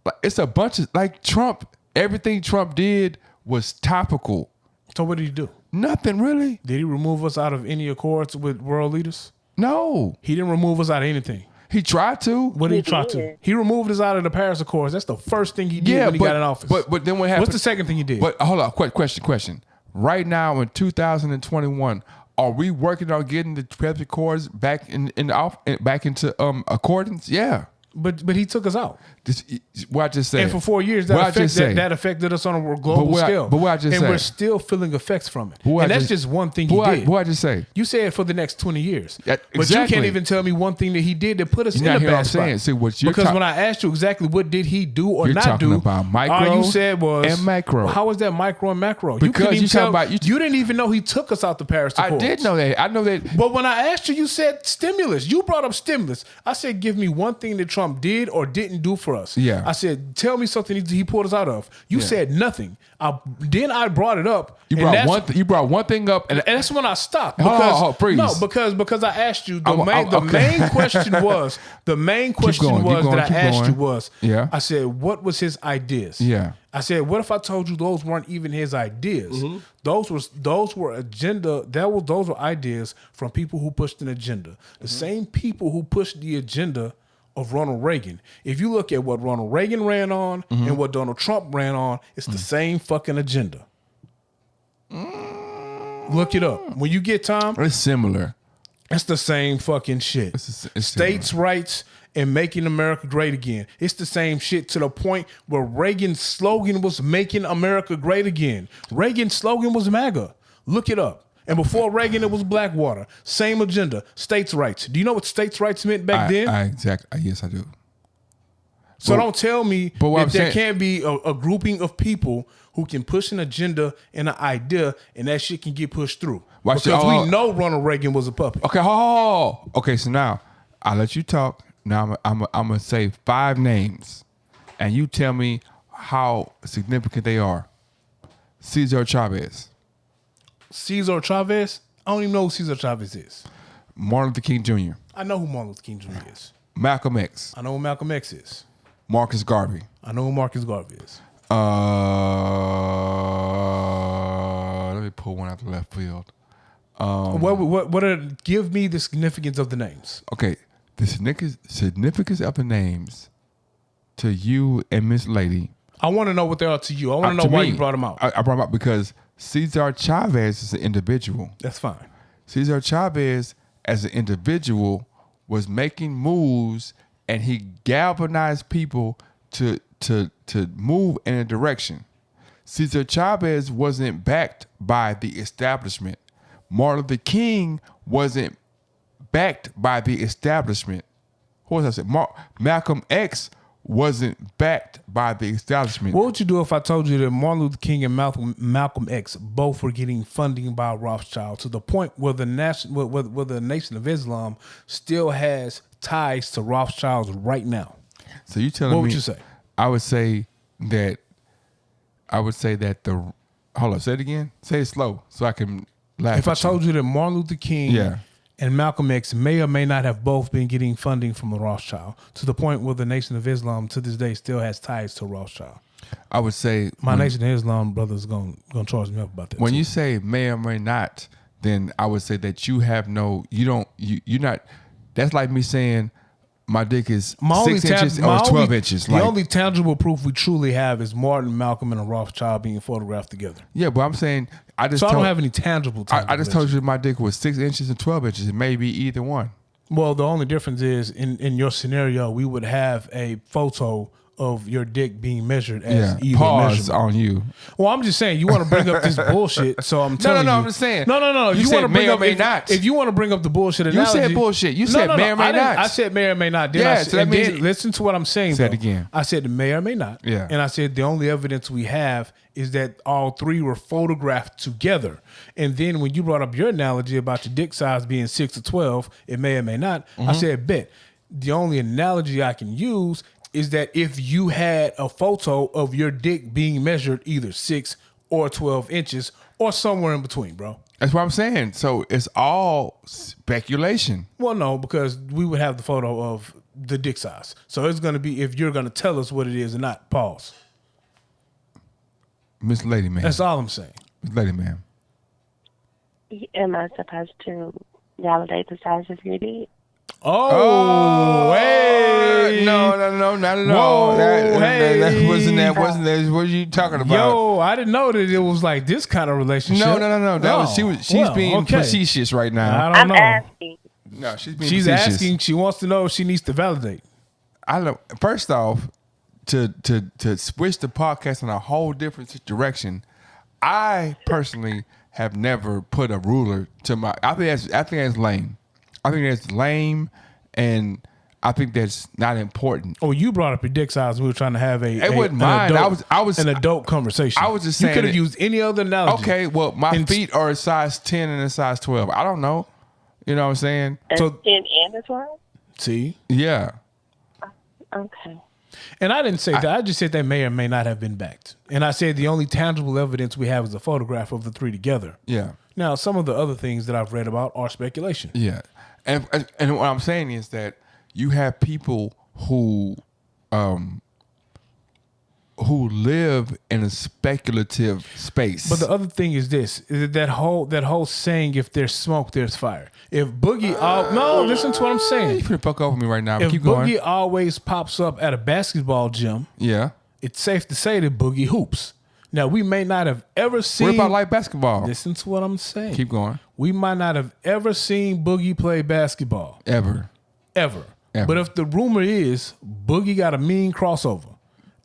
Like, it's a bunch of, like, Trump, everything Trump did was topical. So what did he do? Nothing, really. Did he remove us out of any accords with world leaders? No. He didn't remove us out of anything. He tried to. What did he try to? He removed us out of the Paris Accords. That's the first thing he did when he got in office. But then what happened? What's the second thing he did? But hold on, question. Right now in 2021, are we working on getting the Paris Accords back into accordance? Yeah. But he took us out. What I just said. And for 4 years, that affected us on a global scale. But what I just said. And we're still feeling effects from it. And that's just one thing he did. What I just say. You said for the next 20 years. Yeah, but exactly. you can't even tell me one thing that he did that put us in a bad spot. See, because when I asked you exactly what did he do or not do, about micro all you said was and macro. How was that micro and macro? Because you didn't even know he took us out the Paris Accords. I did know that. I know that. But when I asked you, you said stimulus. You brought up stimulus. I said, give me one thing that Trump did or didn't do for us. Yeah. I said, tell me something he pulled us out of. You said nothing. Then I brought it up. You brought one thing up, and that's when I stopped. Because, because I asked you. The main question was I asked you was. Yeah. I said, what was his ideas? Yeah. I said, what if I told you those weren't even his ideas? Mm-hmm. Those were agenda. Those were ideas from people who pushed an agenda. The same people who pushed the agenda of Ronald Reagan. If you look at what Ronald Reagan ran on and what Donald Trump ran on, it's the same fucking agenda. Look it up. When you get time. It's similar. It's the same fucking shit. It's States' rights and making America great again. It's the same shit to the point where Reagan's slogan was making America great again. Reagan's slogan was MAGA. Look it up. And before Reagan, it was Blackwater. Same agenda. States' rights. Do you know what states' rights meant back then? Yes, I do. So don't tell me that there can't be a grouping of people who can push an agenda and an idea, and that shit can get pushed through. We know Ronald Reagan was a puppet. Okay, okay. So now I'll let you talk. Now I'm gonna say 5 names, and you tell me how significant they are. Cesar Chavez. Cesar Chavez? I don't even know who Cesar Chavez is. Martin Luther King Jr. I know who Martin Luther King Jr. is. Malcolm X. I know who Malcolm X is. Marcus Garvey. I know who Marcus Garvey is. Let me pull one out the left field. Give me the significance of the names. Okay, the significance of the names to you and Miss Lady. I want to know what they are to you. I want to know why you brought them out. I brought them out because Cesar Chavez is an individual. That's fine. Cesar Chavez, as an individual, was making moves, and he galvanized people to move in a direction. Cesar Chavez wasn't backed by the establishment. Martin Luther King wasn't backed by the establishment. Who was I saying? Malcolm X wasn't backed by the establishment. What would you do if I told you that Martin Luther King and Malcolm X both were getting funding by Rothschild to the point where the Nation of Islam still has ties to Rothschilds right now? So you telling me? What would you say? I would say that the. Hold on, say it again. Say it slow so I can laugh. If I told you that Martin Luther King and Malcolm X may or may not have both been getting funding from the Rothschild to the point where the Nation of Islam to this day still has ties to Rothschild. I would say my Nation of Islam brothers gonna charge me up about that. When you say may or may not, then I would say that you're not. That's like me saying my dick is 6 inches or 12 inches. The only tangible proof we truly have is Martin, Malcolm, and a Rothschild being photographed together. Yeah, but I'm saying I don't have any tangible. I just told you my dick was 6 inches and 12 inches. It may be either one. Well, the only difference is in your scenario, we would have a photo of your dick being measured as either pause measurement. On you. Well, I'm just saying you want to bring up this bullshit, so I'm telling you. No, I'm just saying. No. You said may or may not. If you want to bring up the bullshit analogy. You said bullshit. You said may or may not. I said may or may not. Listen to what I'm saying. Say it again. I said may or may not. Yeah. And I said the only evidence we have is that all three were photographed together. And then when you brought up your analogy about your dick size being 6 to 12, it may or may not. I said bet. The only analogy I can use is that if you had a photo of your dick being measured either 6 or 12 inches or somewhere in between, bro. That's what I'm saying. So it's all speculation. Well, no, because we would have the photo of the dick size. So it's going to be if you're going to tell us what it is or not. Pause. Miss Lady, ma'am. That's all I'm saying. Miss Lady, ma'am. Am I supposed to validate the size of your dick? Oh, hey. No, not at all. That wasn't that. What are you talking about? Yo, I didn't know that it was like this kind of relationship. No. She's being facetious right now. I don't know. Asking. No, she's being She's facetious. asking. She wants to know if she needs to validate. I don't. First off, to switch the podcast in a whole different direction, I personally have never put a ruler to my. I think that's lame. I think that's lame, and I think that's not important. Oh, you brought up your dick size. We were trying to have an adult conversation. I was just saying you could have used any other analogy. Okay, well, my feet are a size 10 and a size 12. I don't know. You know what I'm saying? So 10 and a 12? See? Yeah. Okay. And I didn't say that. I just said they may or may not have been backed. And I said the only tangible evidence we have is a photograph of the three together. Yeah. Now, some of the other things that I've read about are speculation. Yeah. And what I'm saying is that you have people who live in a speculative space. But the other thing is this: is that whole saying, "If there's smoke, there's fire." If Boogie, no, listen to what I'm saying. You finna fuck over me right now. If Keep Boogie going. always pops up at a basketball gym, yeah, it's safe to say that Boogie hoops. Now, we may not have ever seen. What about like basketball? Listen to what I'm saying. Keep going. We might not have ever seen Boogie play basketball. Ever. But if the rumor is Boogie got a mean crossover,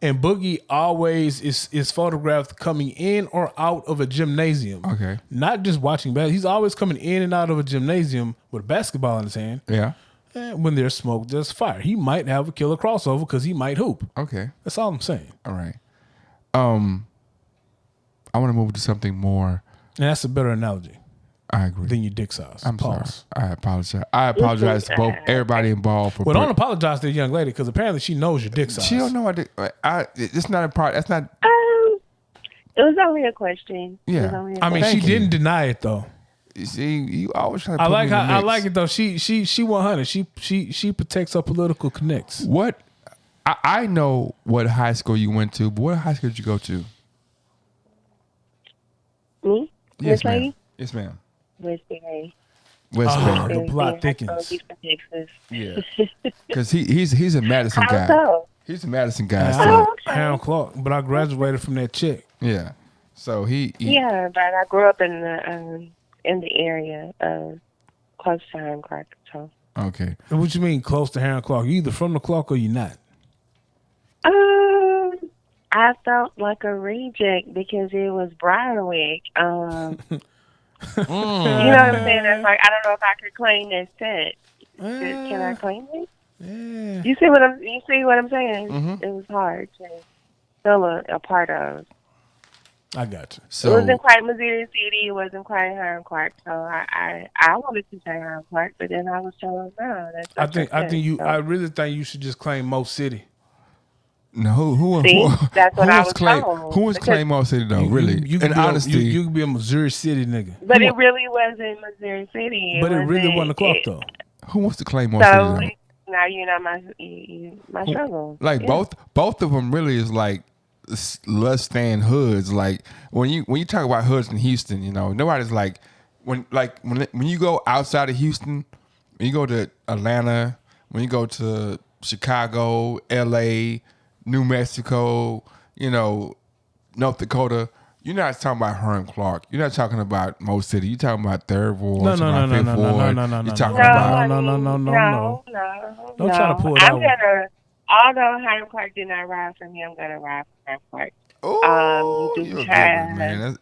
and Boogie always is photographed coming in or out of a gymnasium. Okay. Not just watching basketball. He's always coming in and out of a gymnasium with a basketball in his hand. Yeah. And when there's smoke, there's fire. He might have a killer crossover because he might hoop. Okay. That's all I'm saying. All right. I want to move to something more. And that's a better analogy. I agree. Than your dick size. I'm Pause. sorry. I apologize to both everybody involved for. Well, don't apologize to the young lady because apparently she knows your dick size. She don't know my dick. It's not a part. That's not. It was only a question. Yeah. I mean, she didn't deny it though. You see, you always trying to. I like it though. She 100. She protects her political connects. What I know what high school you went to, but what high school did you go to? Me? Yes, Miss ma'am. Lady? Yes, ma'am. West Bay. West Oh, Bay. the plot thickens. Houston, Texas. Yeah. Because he's a Madison How guy. so? He's a Madison guy. Yeah, So Oh, okay. Harold Clark, but I graduated from that chick. yeah. So he Yeah, but I grew up in the area close to Hiram Clark. So, okay. What you mean close to Harold Clark? You either from the Clark or you not. I felt like a reject because it was Briarwick. You know what I'm saying? It's like I don't know if I could claim that set. Can I claim it? Yeah. You see what I'm saying? Mhm. It was hard to feel a part of. I got you. It So wasn't quite Missouri City. It wasn't quite Hiram Clark. So I wanted to say Hiram Clark, but then I was told no. I really think you should just claim Mo City. no, who See, that's what I was claim? told. Who was Because- claim Mo City though? Really? You can In be honesty, you can be a Missouri City nigga. But it really wasn't Missouri City. But it really wasn't the Clark though. who wants to claim Mo So City now you know my struggle. though? Like Yeah. both of them really is like less than hoods. Like when you talk about hoods in Houston, you know, nobody's like when you go outside of Houston, when you go to Atlanta, when you go to Chicago, LA, New Mexico, you know, North Dakota, you're not talking about Hiram Clark. You're not talking about Mo City. You're talking about Third Ward. No. You're talking about Fifth Ward. You're talking about No. Don't try to pull that I'm one. gonna. Although Hiram Clark did not ride for me, I'm gonna ride for Hiram Clark. Oh, you do you're a good have- one, man.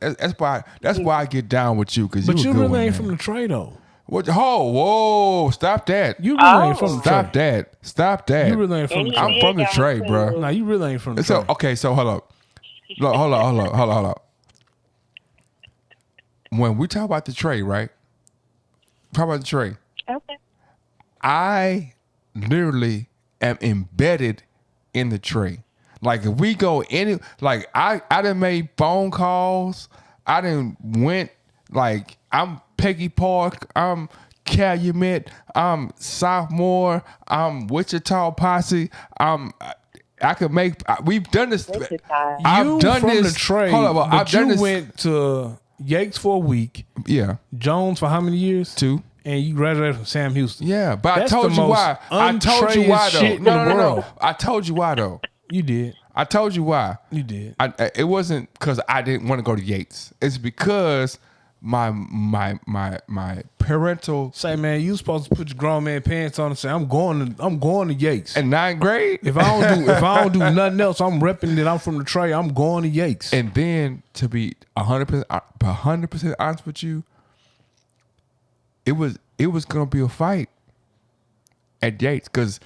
That's why I get down with you because But you a good really one, ain't man. from the Trey though. What? Oh, whoa! Stop that! You really ain't from the Stop Trey. that! Stop that! You really ain't from the And Trey. I'm from the Trey, bro. Nah, you really ain't from the Trey. So okay, so hold up. Look, hold up. When we talk about the Trey, right? Talk about the Trey. Okay. I literally am embedded in the Trey. Like if we go like I done made phone calls. I done went like I'm Peggy Park. I'm Calumet. I'm Sophomore. I'm Wichita Posse. I could make. We've done this. Wichita. I've you done from this. the Trey, Hold on, but I've done you this. went to Yates for a week, Yeah, Jones for how many years? 2. And you graduated from Sam Houston. Yeah, but That's I told the you most why. I told you un-Trey why though. shit in No. the world. I told you why though. You did. I told you why. You did. It wasn't because I didn't want to go to Yates. It's because my parental Say, man, you supposed to put your grown man pants on and say, I'm going to Yates. in 9th grade. If I don't do nothing else, I'm repping that I'm from the Trey. I'm going to Yates. And then to be 100% honest with you, it was gonna be a fight at Yates because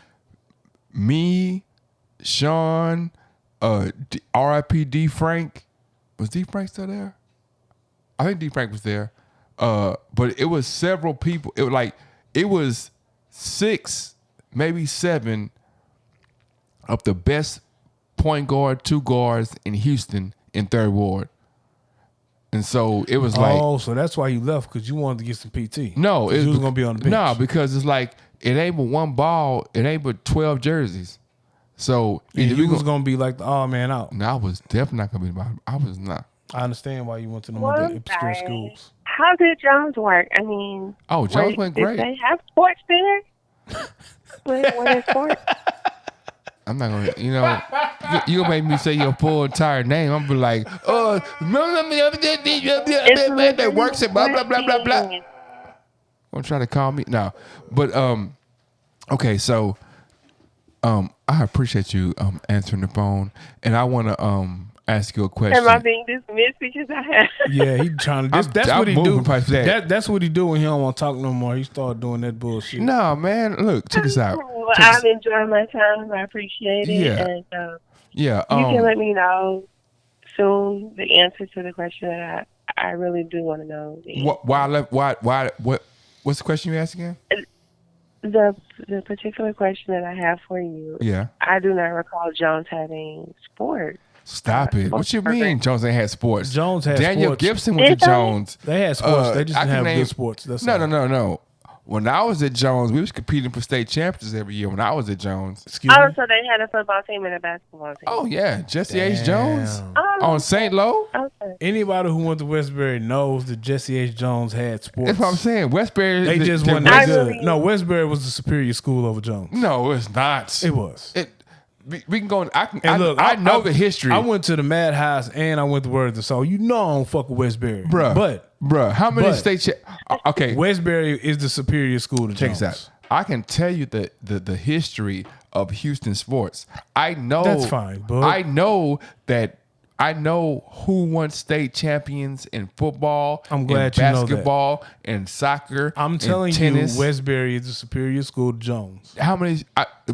me, Sean, R.I.P. D. Frank. Was D. Frank still there? I think D. Frank was there. But it was several people. It was 6, maybe 7 of the best point guard, 2 guards in Houston in Third Ward. And so it was like, oh, so that's why you left, because you wanted to get some PT. no, you was gonna be on the bench. No, because it's like it ain't but one ball, it ain't but 12 jerseys. So and either you we was go, gonna be like the odd man out. no, I was definitely not gonna be about. I was not. I understand why you went to them Well, other obscure sorry. schools. How did Jones work? I mean, Oh, Jones went great. Did they have sports there? What is sports? I'm not gonna, you gonna make me say your full entire name. I'm gonna be like, that works at blah blah blah blah blah. Gonna try to call me no, but okay, so I appreciate you answering the phone, and I want to ask you a question. Am I being dismissed because I have? Yeah, he trying to. That's I'm what he do. moving past that. That's what he do when he don't want to talk no more. He started doing that bullshit. No, man, look, check this out. Well, I've enjoyed my time. I appreciate it. Yeah. And Yeah, you can let me know soon the answer to the question that I really do want to know. What's the question you asked again? The particular question that I have for you, Yeah. I do not recall Jones having sports. Stop it. What you mean Jones ain't had sports? Jones had Daniel sports. Gibson went to Did they? Jones. They had sports. They just I didn't can have name- good sports. That's No, all. no, no, no. When I was at Jones, we was competing for state champions every year. When I was at Jones. Excuse Oh, me. so they had a football team and a basketball team. Oh yeah, Jesse H. Jones Damn. Oh, on St. Lo. okay. Anybody who went to Westbury knows that Jesse H. Jones had sports. That's what I'm saying. Westbury. They just the- wasn't I that good. really- No, Westbury was the superior school over Jones. No, it's not. It was. We can go. I can. And look, I know the history. I went to the Madhouse and I went to Worthington, so you know I don't fuck with Westbury. Bruh, how many but- state? Okay, Westbury is the superior school to check Jones. this out. I can tell you the history of Houston sports. I know That's fine, bud. I know that. I know who won state champions in football. I'm glad in you know that. basketball and soccer. I'm telling and tennis. you, Westbury is the superior school to Jones. How many?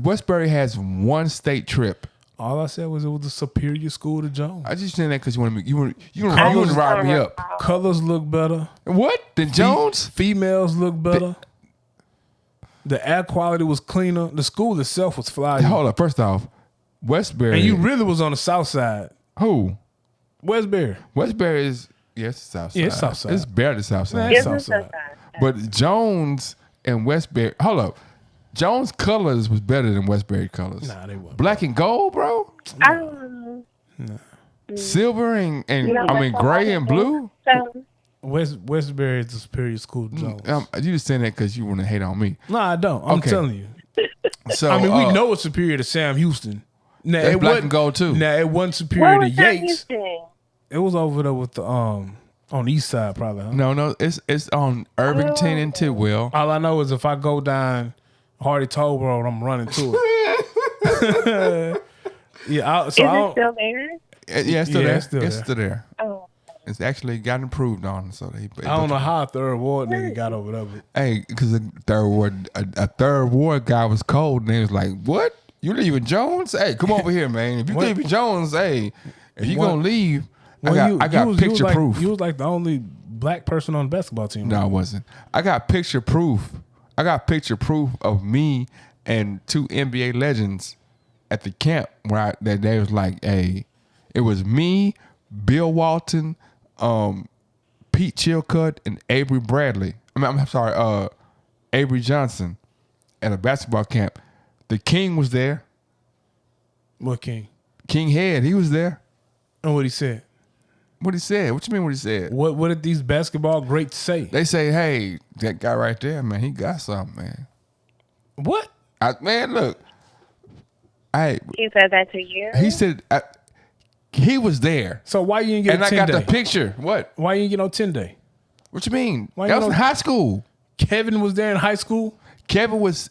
Westbury has one state trip. All I said was it was the superior school to Jones. I just saying that because you want to rile me up. Colors look better. What? Than Jones? Females look better. The air quality was cleaner. The school itself was fly. Hold up. First off, Westbury. And you really was on the south side. Who? Westbury. Westbury is yes, south side. Yeah, it's south side. It's barely south side. It's It's south the side. side. But Jones and Westbury. Hold up. Jones colors was better than Westbury colors. Nah, they wasn't. Black and gold, bro. I don't know. Silver and You know, gray and blue. So, Westbury is the superior school to Jones. You just saying that because you want to hate on me. No, I don't. I'm Okay. telling you. So I mean, we know it's superior to Sam Houston. Now, that's it black wasn't- and gold too. Now, it wasn't where superior to was that Yates. Houston? It was over there with the on the east side, probably. Huh? No, it's on Irvington and Tidwell. All I know is if I go down Hardy Toll Road, I'm running to it. Yeah, Is it still there? Yeah, it's still Yeah, there. it's still It's there. still there. Oh, It's actually gotten improved on. So I don't know how a third ward nigga got over there. But Hey, because a third ward guy was cold, and they was like, "What? You leaving Jones? Hey, come over here, man. If you What? leaving Jones, hey, if you What? gonna leave, Well, I got you picture like, proof. You was like the only black person on the basketball team. No, I wasn't. I got picture proof. I got picture proof of me and two NBA legends at the camp where they was like, hey, it was me, Bill Walton, Pete Chilcutt, and Avery Bradley. I'm sorry, Avery Johnson at a basketball camp. The King was there. What King? King Head, he was there. And what he said? What he said? What you mean what he said? What did these basketball greats say? They say, hey, that guy right there, man, he got something, man. What? Man, look. Hey, he said that to you? he said he was there. So why you didn't get And a I 10 got day? the picture. What? Why you didn't get no 10 day? What you mean? Why That you was in don't- high school. Kevin was there in high school. Kevin was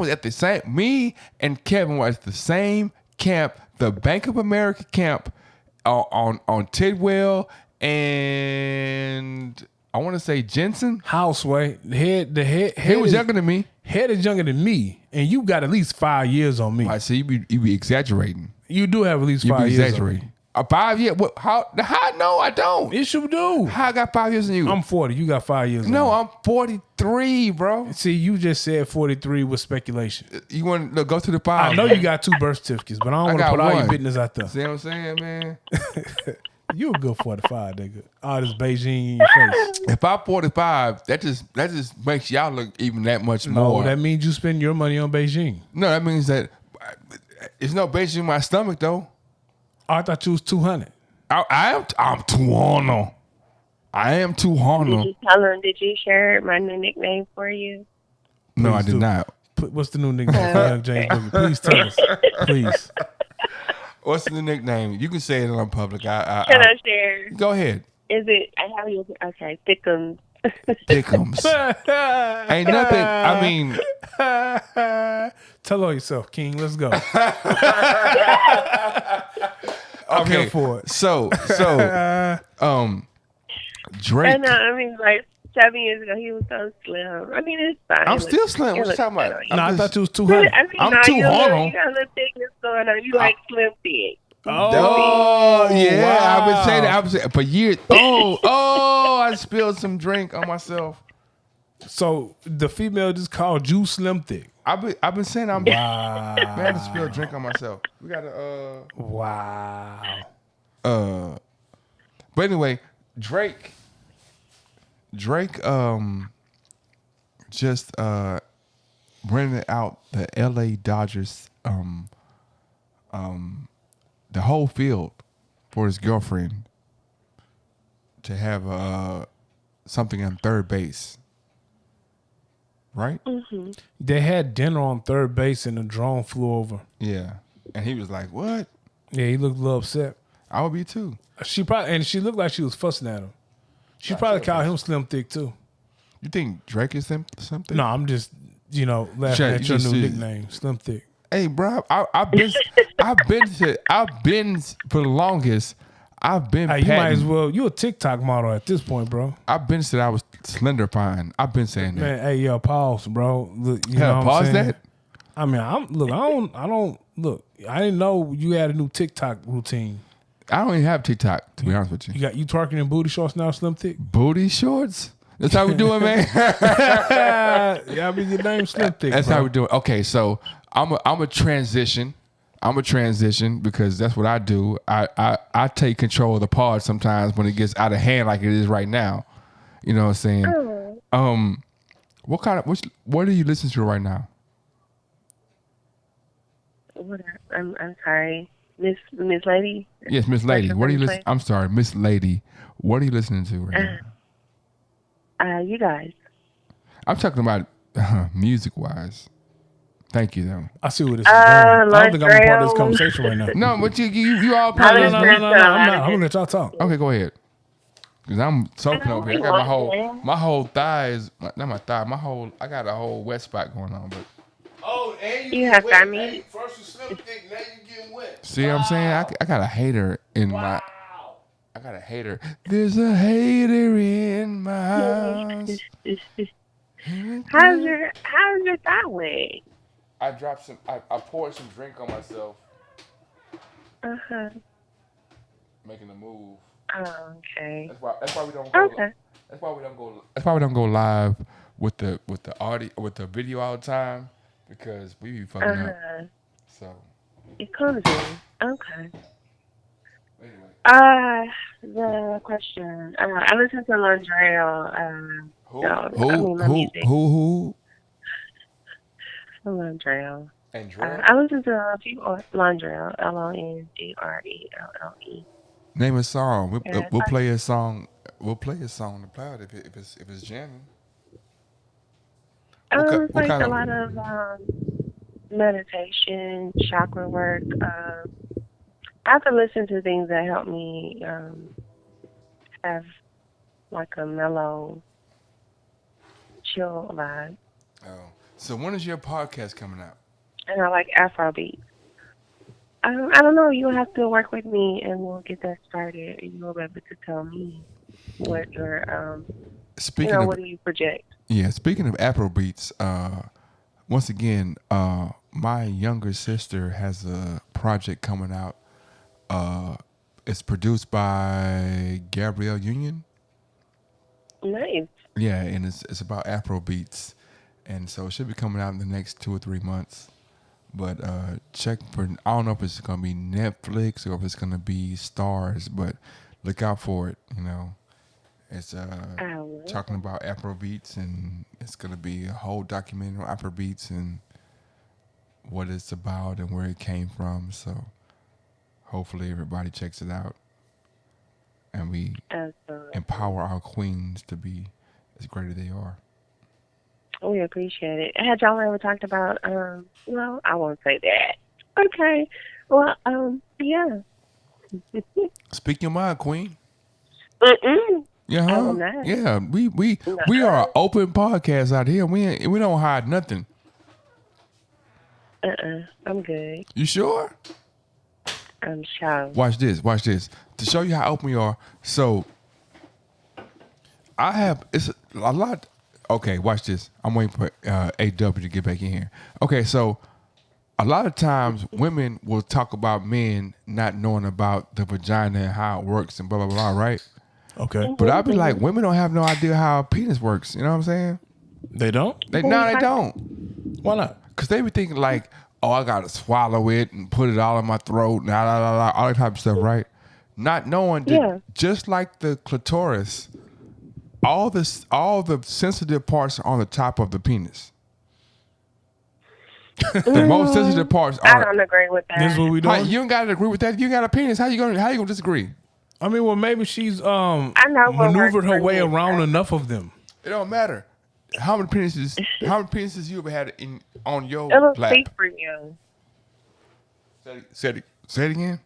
at the same. Me and Kevin were at the same camp, the Bank of America camp, on Tidwell and I want to say Jensen. Houseway. The head He was is, younger than me. Head is younger than me, and you got at least 5 years on me. I see you be exaggerating. You do have at least You 5 be years. exaggerating. 5 years? What? How? No, I don't. Yes, you do. How I got 5 years on you? I'm 40. You got 5 years. No, on me. I'm 43, bro. See, you just said 43 with speculation. You want to go to the I file? know you got 2 birth certificates, but I don't want to got put all your one. business out there. See what I'm saying, man? You a good 45, nigga. All this Beijing in your face. If I'm 45, that just makes y'all look even that much No, more. that means you spend your money on Beijing. No, that means that it's no Beijing in my stomach though. Oh, I thought you was 200. I'm 200. I am Did 200. you tell him? Did you share my new nickname for you? No, I Please did do. not. What's the new nickname for Young James Boogie? Please tell us. Please. What's the nickname? You can say it on public. Can I share? Go ahead. Is it? I have you. Okay, Thickums. Dickums. Ain't nothing. I mean, Tell on yourself, King. Let's go. I'm okay. here for it. So, Drake. And I mean, like 7 years ago, he was so slim. I mean, it's fine. I'm It still looks- slim. it What you looks talking about? good on No, you. I thought you was 200. I mean, I'm no, too you got a horny. little- you got a little thickness going on. You like slim fit. Oh yeah, wow. I've been saying that. I've been saying for years. Oh, I spilled some drink on myself. So the female just called you Slim Thick. I've been saying I'm. Wow. Man, I had to spill drink on myself. We gotta Wow. But anyway, Drake just rented out the LA Dodgers the whole field for his girlfriend to have something on third base. Right? Mm-hmm. They had dinner on third base and the drone flew over. Yeah. And he was like, "What?" Yeah, he looked a little upset. I would be too. She looked like she was fussing at him. She probably called him Slim Thick too. You think Drake is something? No, I'm just laughing at your new nickname, Slim Thick. Hey, bro, I've been for the longest. I've been. Hey, you might as well. You a TikTok model at this point, bro. I've been said I was slender fine. I've been saying that. Man, hey, yo, pause, bro. Look, you know what pause I'm saying? that. I mean, I didn't know you had a new TikTok routine. I don't even have TikTok, to be honest with you. You twerking in booty shorts now, Slim Thick? Booty shorts? That's how we doing, man. Yeah, I mean your name Slim Thick. That's bro. how we doing. Okay, so I'm a transition. I'm a transition because that's what I do. I take control of the pod sometimes when it gets out of hand like it is right now. You know what I'm saying? What are you listening to right now? I'm sorry, Miss Lady. Yes, Miss Lady. What are you listening? I'm sorry, Miss Lady. What are you listening to right now? You guys. I'm talking about music wise. Thank you, though. I see where this is going. I don't think I'm a part of this conversation right now. No, but you all No, I'm not. I'm gonna let y'all talk. Okay, go ahead. Cause I'm soaking over here. I got my whole thigh is not my thigh. I got a whole wet spot going on. But and you have thigh meat. First you Slim Thick, now you getting wet. See what I'm saying? I got a hater in my. I got a hater. There's a hater in my house. How's your thigh wet? I dropped some. I poured some drink on myself. Making a move. Oh, okay. That's why we don't go. Okay. That's why we don't go live with the audio with the video all the time because we be fucking up. So. It comes in. Okay. Anyway. The question. I listen to Londrell. Who? Londrell. Andrell? I listen to a few Londrell. Londrelle. Name a song. We'll play a song. We'll play a song to play out if it's jamming. It's like a lot of meditation, chakra work. I have to listen to things that help me have like a mellow, chill vibe. Oh, so when is your podcast coming out? And I like Afrobeat. I don't know. You'll have to work with me, and we'll get that started. And you'll be able to tell me what your what do you project? Yeah, speaking of Afrobeats, once again, my younger sister has a project coming out. It's produced by Gabrielle Union. Nice. Yeah, and it's about Afrobeats, and so it should be coming out in the next 2 or 3 months. But check for. I don't know if it's gonna be Netflix or if it's gonna be Stars, but look out for it. You know, it's talking about Afrobeats, and it's gonna be a whole documentary on Afrobeats and what it's about and where it came from. So hopefully everybody checks it out, and we empower our queens to be as great as they are. We appreciate it. Had y'all ever talked about, well, I won't say that. Okay. Well, yeah. Speak your mind, queen. Mm-mm. Yeah, huh? Yeah. We are an open podcast out here. We don't hide nothing. I'm good. You sure? I'm sure. Watch this. To show you how open we are. So, it's a lot. Okay, watch this. I'm waiting for AW to get back in here. Okay, so a lot of times women will talk about men not knowing about the vagina and how it works and blah, blah, blah, right? Okay. But I'll be like, women don't have no idea how a penis works. You know what I'm saying? They don't? They don't. Why not? Because they be thinking like, oh, I got to swallow it and put it all in my throat and all that type of stuff, right? Not knowing that just like the clitoris, all the sensitive parts are on the top of the penis. The most sensitive parts I are. don't agree with that. This is what we How, doing? you don't gotta agree with that. You got a penis. How you gonna disagree? I mean, well, maybe she's I know what maneuvered works her for way me. around enough of them. It don't matter. How many penises you ever had on your It'll lap? speak for you. Say it again.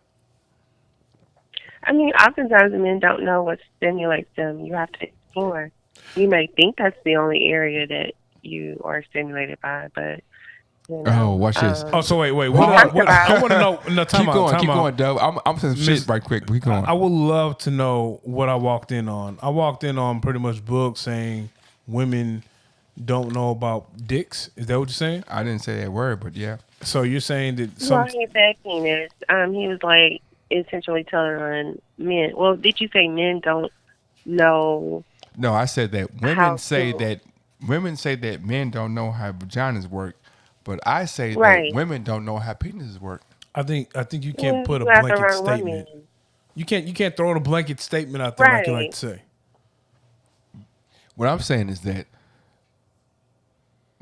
I mean, oftentimes men don't know what stimulates them. You have to explore. You may think that's the only area that you are stimulated by, but you know. Oh, watch this. Oh, so wait. We talked What about- I want to know. No, time Keep out. going, Dove. I'm saying some Miss- shit right quick. Keep going. I would love to know what I walked in on. I walked in on pretty much books saying women don't know about dicks. Is that what you're saying? I didn't say that word, but yeah. So you're saying that Well, he said penis. He was like essentially telling men. Well, did you say men don't know? No, I said that How to- women say that men don't know how vaginas work, but I say Right. that women don't know how penises work. I think you can't Yeah, put a you have the blanket wrong statement. woman. You can't throw a blanket statement out there like you like Right. to say. What I'm saying is that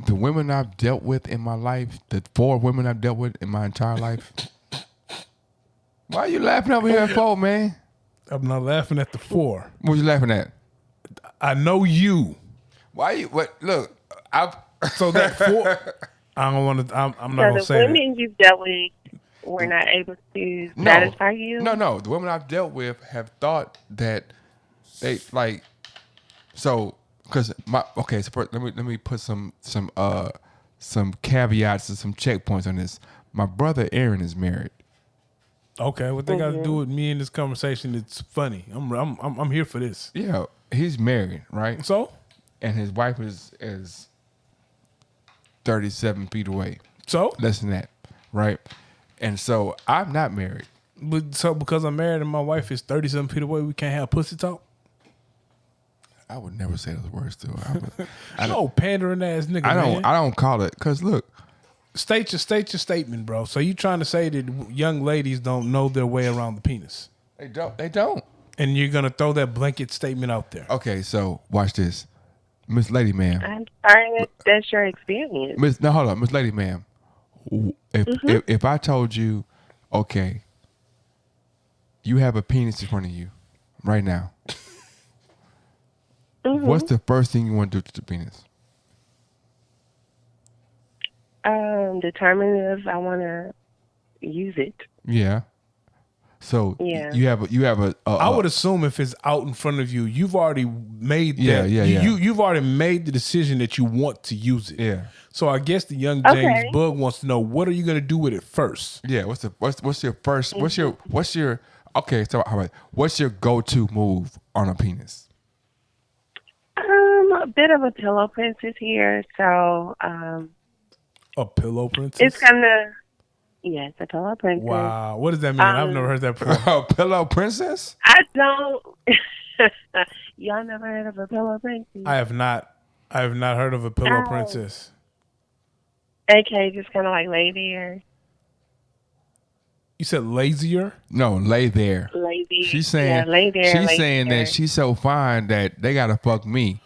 the women I've dealt with in my life, the 4 women I've dealt with in my entire life. Why are you laughing over here for, man? I'm not laughing at the 4. What you laughing at? I know you. Why you? What? Look, I've. So that 4. I don't want to. I'm not So gonna the say that. women you've dealt with were not able to satisfy you. No. The women I've dealt with have thought that they like. So, because let me put some caveats and some checkpoints on this. My brother Aaron is married. Okay, what they got to do with me in this conversation? It's funny. I'm here for this. Yeah, he's married, right? So And his wife is 37 feet away, less than that, right? And so I'm not married. But so because I'm married and my wife is 37 feet away, we can't have pussy talk. I would never say those words to her. No pandering ass nigga. I don't call it because look, State your statement, bro. So you trying to say that young ladies don't know their way around the penis, they don't. and you're gonna throw that blanket statement out there? Okay, so watch this, Miss Lady Ma'am. I'm sorry that's your experience. Miss Lady Ma'am. If I told you, okay, you have a penis in front of you right now, what's the first thing you want to do to the penis? Determine if I want to use it. Yeah. So Yeah. you have a I would assume if it's out in front of you, you've already made Yeah, that. yeah. You've already made the decision that you want to use it. Yeah. So I guess the young Okay. James Bug wants to know, what are you gonna do with it first? Yeah, what's your first what's your okay, so how about what's your go-to move on a penis? A bit of a pillow princess here, so A pillow princess? it's kind of yes, a pillow princess. Wow. What does that mean? I've never heard that before. Oh, pillow princess? I don't. Y'all never heard of a pillow princess? I have not heard of a pillow Oh. princess. Okay, just kind of like lay there, You said lazier? No, lay there. lazy. She's saying yeah, lay there. she's lay saying there. that she's so fine that they gotta fuck me.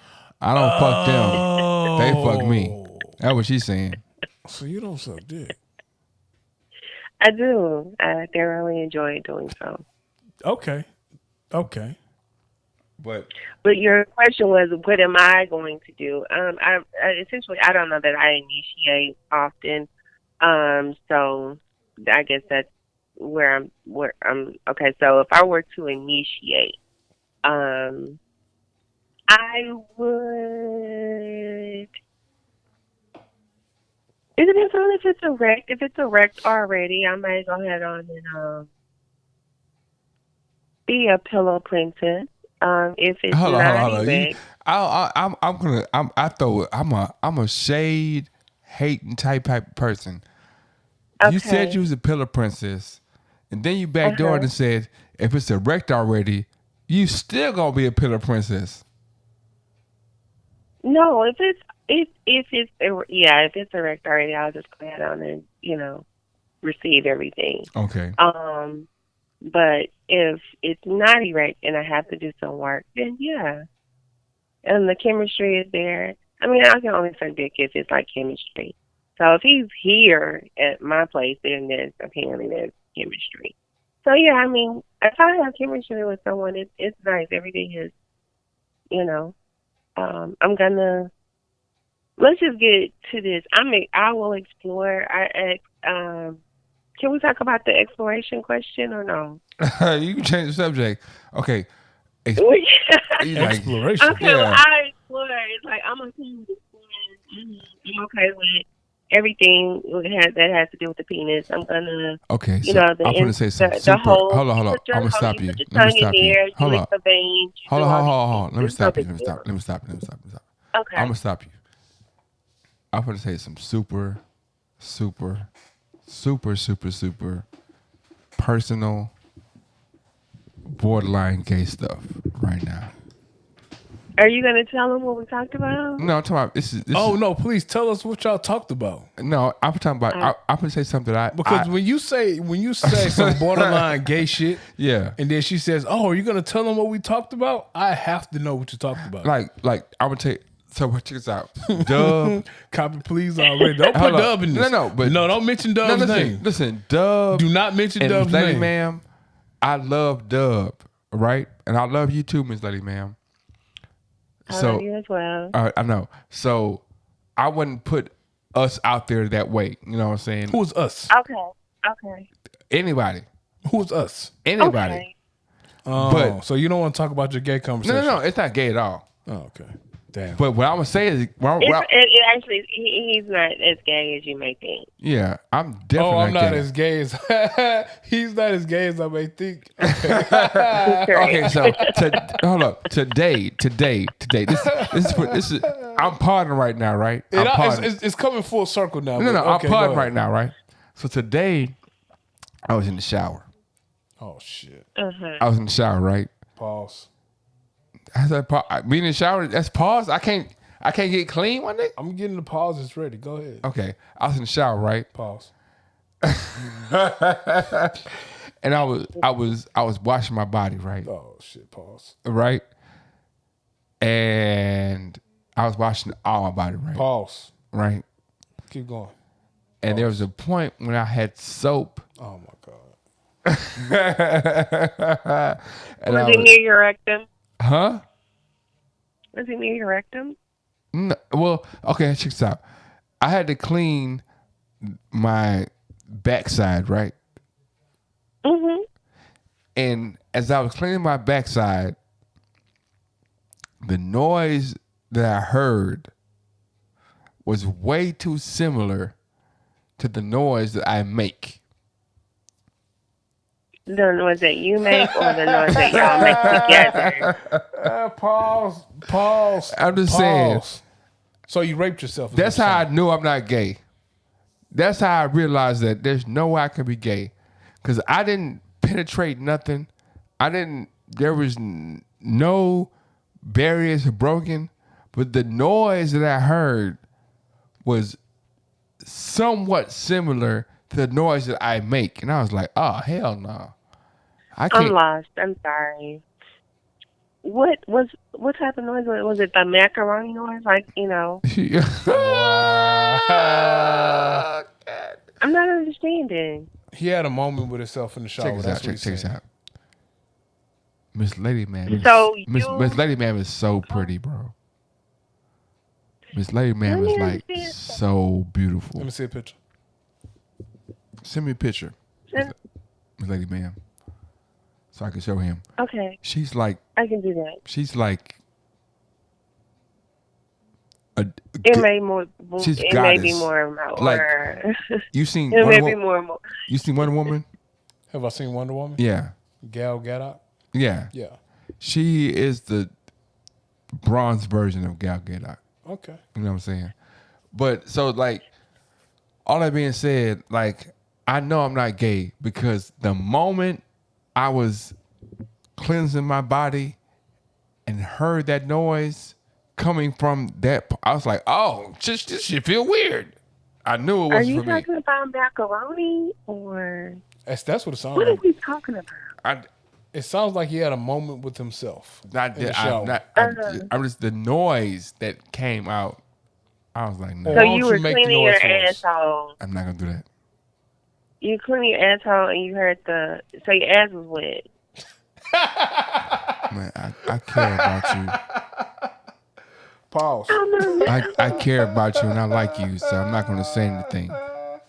I don't fuck them. They fuck me. That's what she's saying. So you don't suck dick. I do. I thoroughly enjoy doing so. Okay. But But your question was, what am I going to do? I essentially, I don't know that I initiate often. So I guess that's where I'm. Okay, so if I were to initiate, I would. It depends on if it's erect. If it's erect already, I might go ahead on and be a pillow princess. If it's hold not on. erect, I'm a shade hating type person. okay. You said you was a pillow princess, and then you backdoored and said if it's erect already, you still gonna be a pillow princess. No, if it's erect already, I'll just go ahead on and receive everything. Okay. But if it's not erect and I have to do some work, then yeah. and the chemistry is there. I mean, I can only say dick if it's like chemistry. So if he's here at my place, then there's chemistry. So yeah, I mean, if I have chemistry with someone, it's nice. Everything is, you know. I'm gonna let's just get to this. I will explore. Can we talk about the exploration question or no? You can change the subject. Okay. You like, Exploration. Okay, well, I explore. It's like I'm okay with exploring. I'm okay with everything that has to do with the penis. I'm gonna, okay, you so know, I'm gonna say some the super. whole. Hold on. Put your I'm gonna whole- stop you. Put your Let me tongue in stop you. there. You Hold lick on. the veins. You Hold do on. all Hold these on. things. Let me It's no stop you. big Let me deal. stop. Let me stop. Let me stop. Let me stop. Okay. I'm gonna stop you. I'm gonna say some super personal, borderline gay stuff right now. Are you gonna tell them what we talked about? No, I'm talking about this is. No, please tell us what y'all talked about. No, I'm talking about. I'm gonna say something that Because when you say some borderline gay shit, yeah, and then she says, "Oh, are you gonna tell them what we talked about?" I have to know what you talked about. like I'm gonna take. So check this out. Dub, Copy, please already. Don't put Hold on. Dub in this. But no, don't mention Dub's listen, name. Listen, Dub. Do not mention and Dub's Miss Lady name. Ma'am, I love Dub, right? And I love you too, Miss Lady Ma'am. I love you as well. I know. So I wouldn't put us out there that way. You know what I'm saying? Who's us? Okay. Anybody. Who's us? Anybody. Okay. But so you don't want to talk about your gay conversation? No. It's not gay at all. Oh, okay. Damn. But what I'm gonna say is, It actually, he's not as gay as you may think. yeah, I'm definitely. Oh, I'm not gay. as gay as he's not as gay as I may think. Okay, so hold up. Today. This is. I'm partying right now, right? I'm partying. It's coming full circle now. No, Okay, I'm go partying ahead. right now, right? So today, I was in the shower. Oh shit. I was in the shower, right? Pause. I said, being in the shower, that's pause. I can't get clean one day. I'm getting the pauses ready. Go ahead. Okay, I was in the shower, right? Pause. And I was washing my body, right? Oh shit. Pause. Right. And I was washing all my body, right? Pause. Right. Keep going. And there was a point when I had soap. Oh my god. And Was it near your rectum? Huh? Was it near your rectum? No, well, okay, check this out. I had to clean my backside, right? Mm-hmm. And as I was cleaning my backside, the noise that I heard was way too similar to the noise that I make. The noise that you make or the noise that y'all make together? Pause. I'm just saying. So you raped yourself. That's how I knew I'm not gay. That's how I realized that there's no way I can be gay. Because I didn't penetrate nothing. There was no barriers broken. But the noise that I heard was somewhat similar to the noise that I make. And I was like, oh, hell no. I'm lost. I'm sorry. What type of noise was it? The macaroni noise? Like, you know. I'm not understanding. He had a moment with himself in the shower. Check this out. Miss Lady Ma'am. Miss Lady Ma'am is so pretty, bro. Miss Lady Ma'am is like so beautiful. Let me see a picture. Send me a picture. Miss Lady Ma'am. So I can show him. Okay. She's like. I can do that. She's like. It may more. She's it goddess. may be more. Like you seen. It may be more. You seen Wonder Woman? Have I seen Wonder Woman? Yeah. Gal Gadot. Yeah. Yeah. She is the bronze version of Gal Gadot. Okay. You know what I'm saying? But so like, all that being said, like I know I'm not gay because the moment I was cleansing my body and heard that noise coming from that, I was like, oh, this shit feel weird. I knew it wasn't for me. Are you talking about macaroni or? That's what it sounds What like. are we talking about? It sounds like he had a moment with himself. Not in the that shower. I'm just the noise that came out. I was like, no, Why So don't you were make the cleaning noise your for us? asshole. I'm not gonna do that. You cleaning your asshole and you heard so your ass was wet. Man, I care about you. Pause. I care about you and I like you, so I'm not gonna say anything.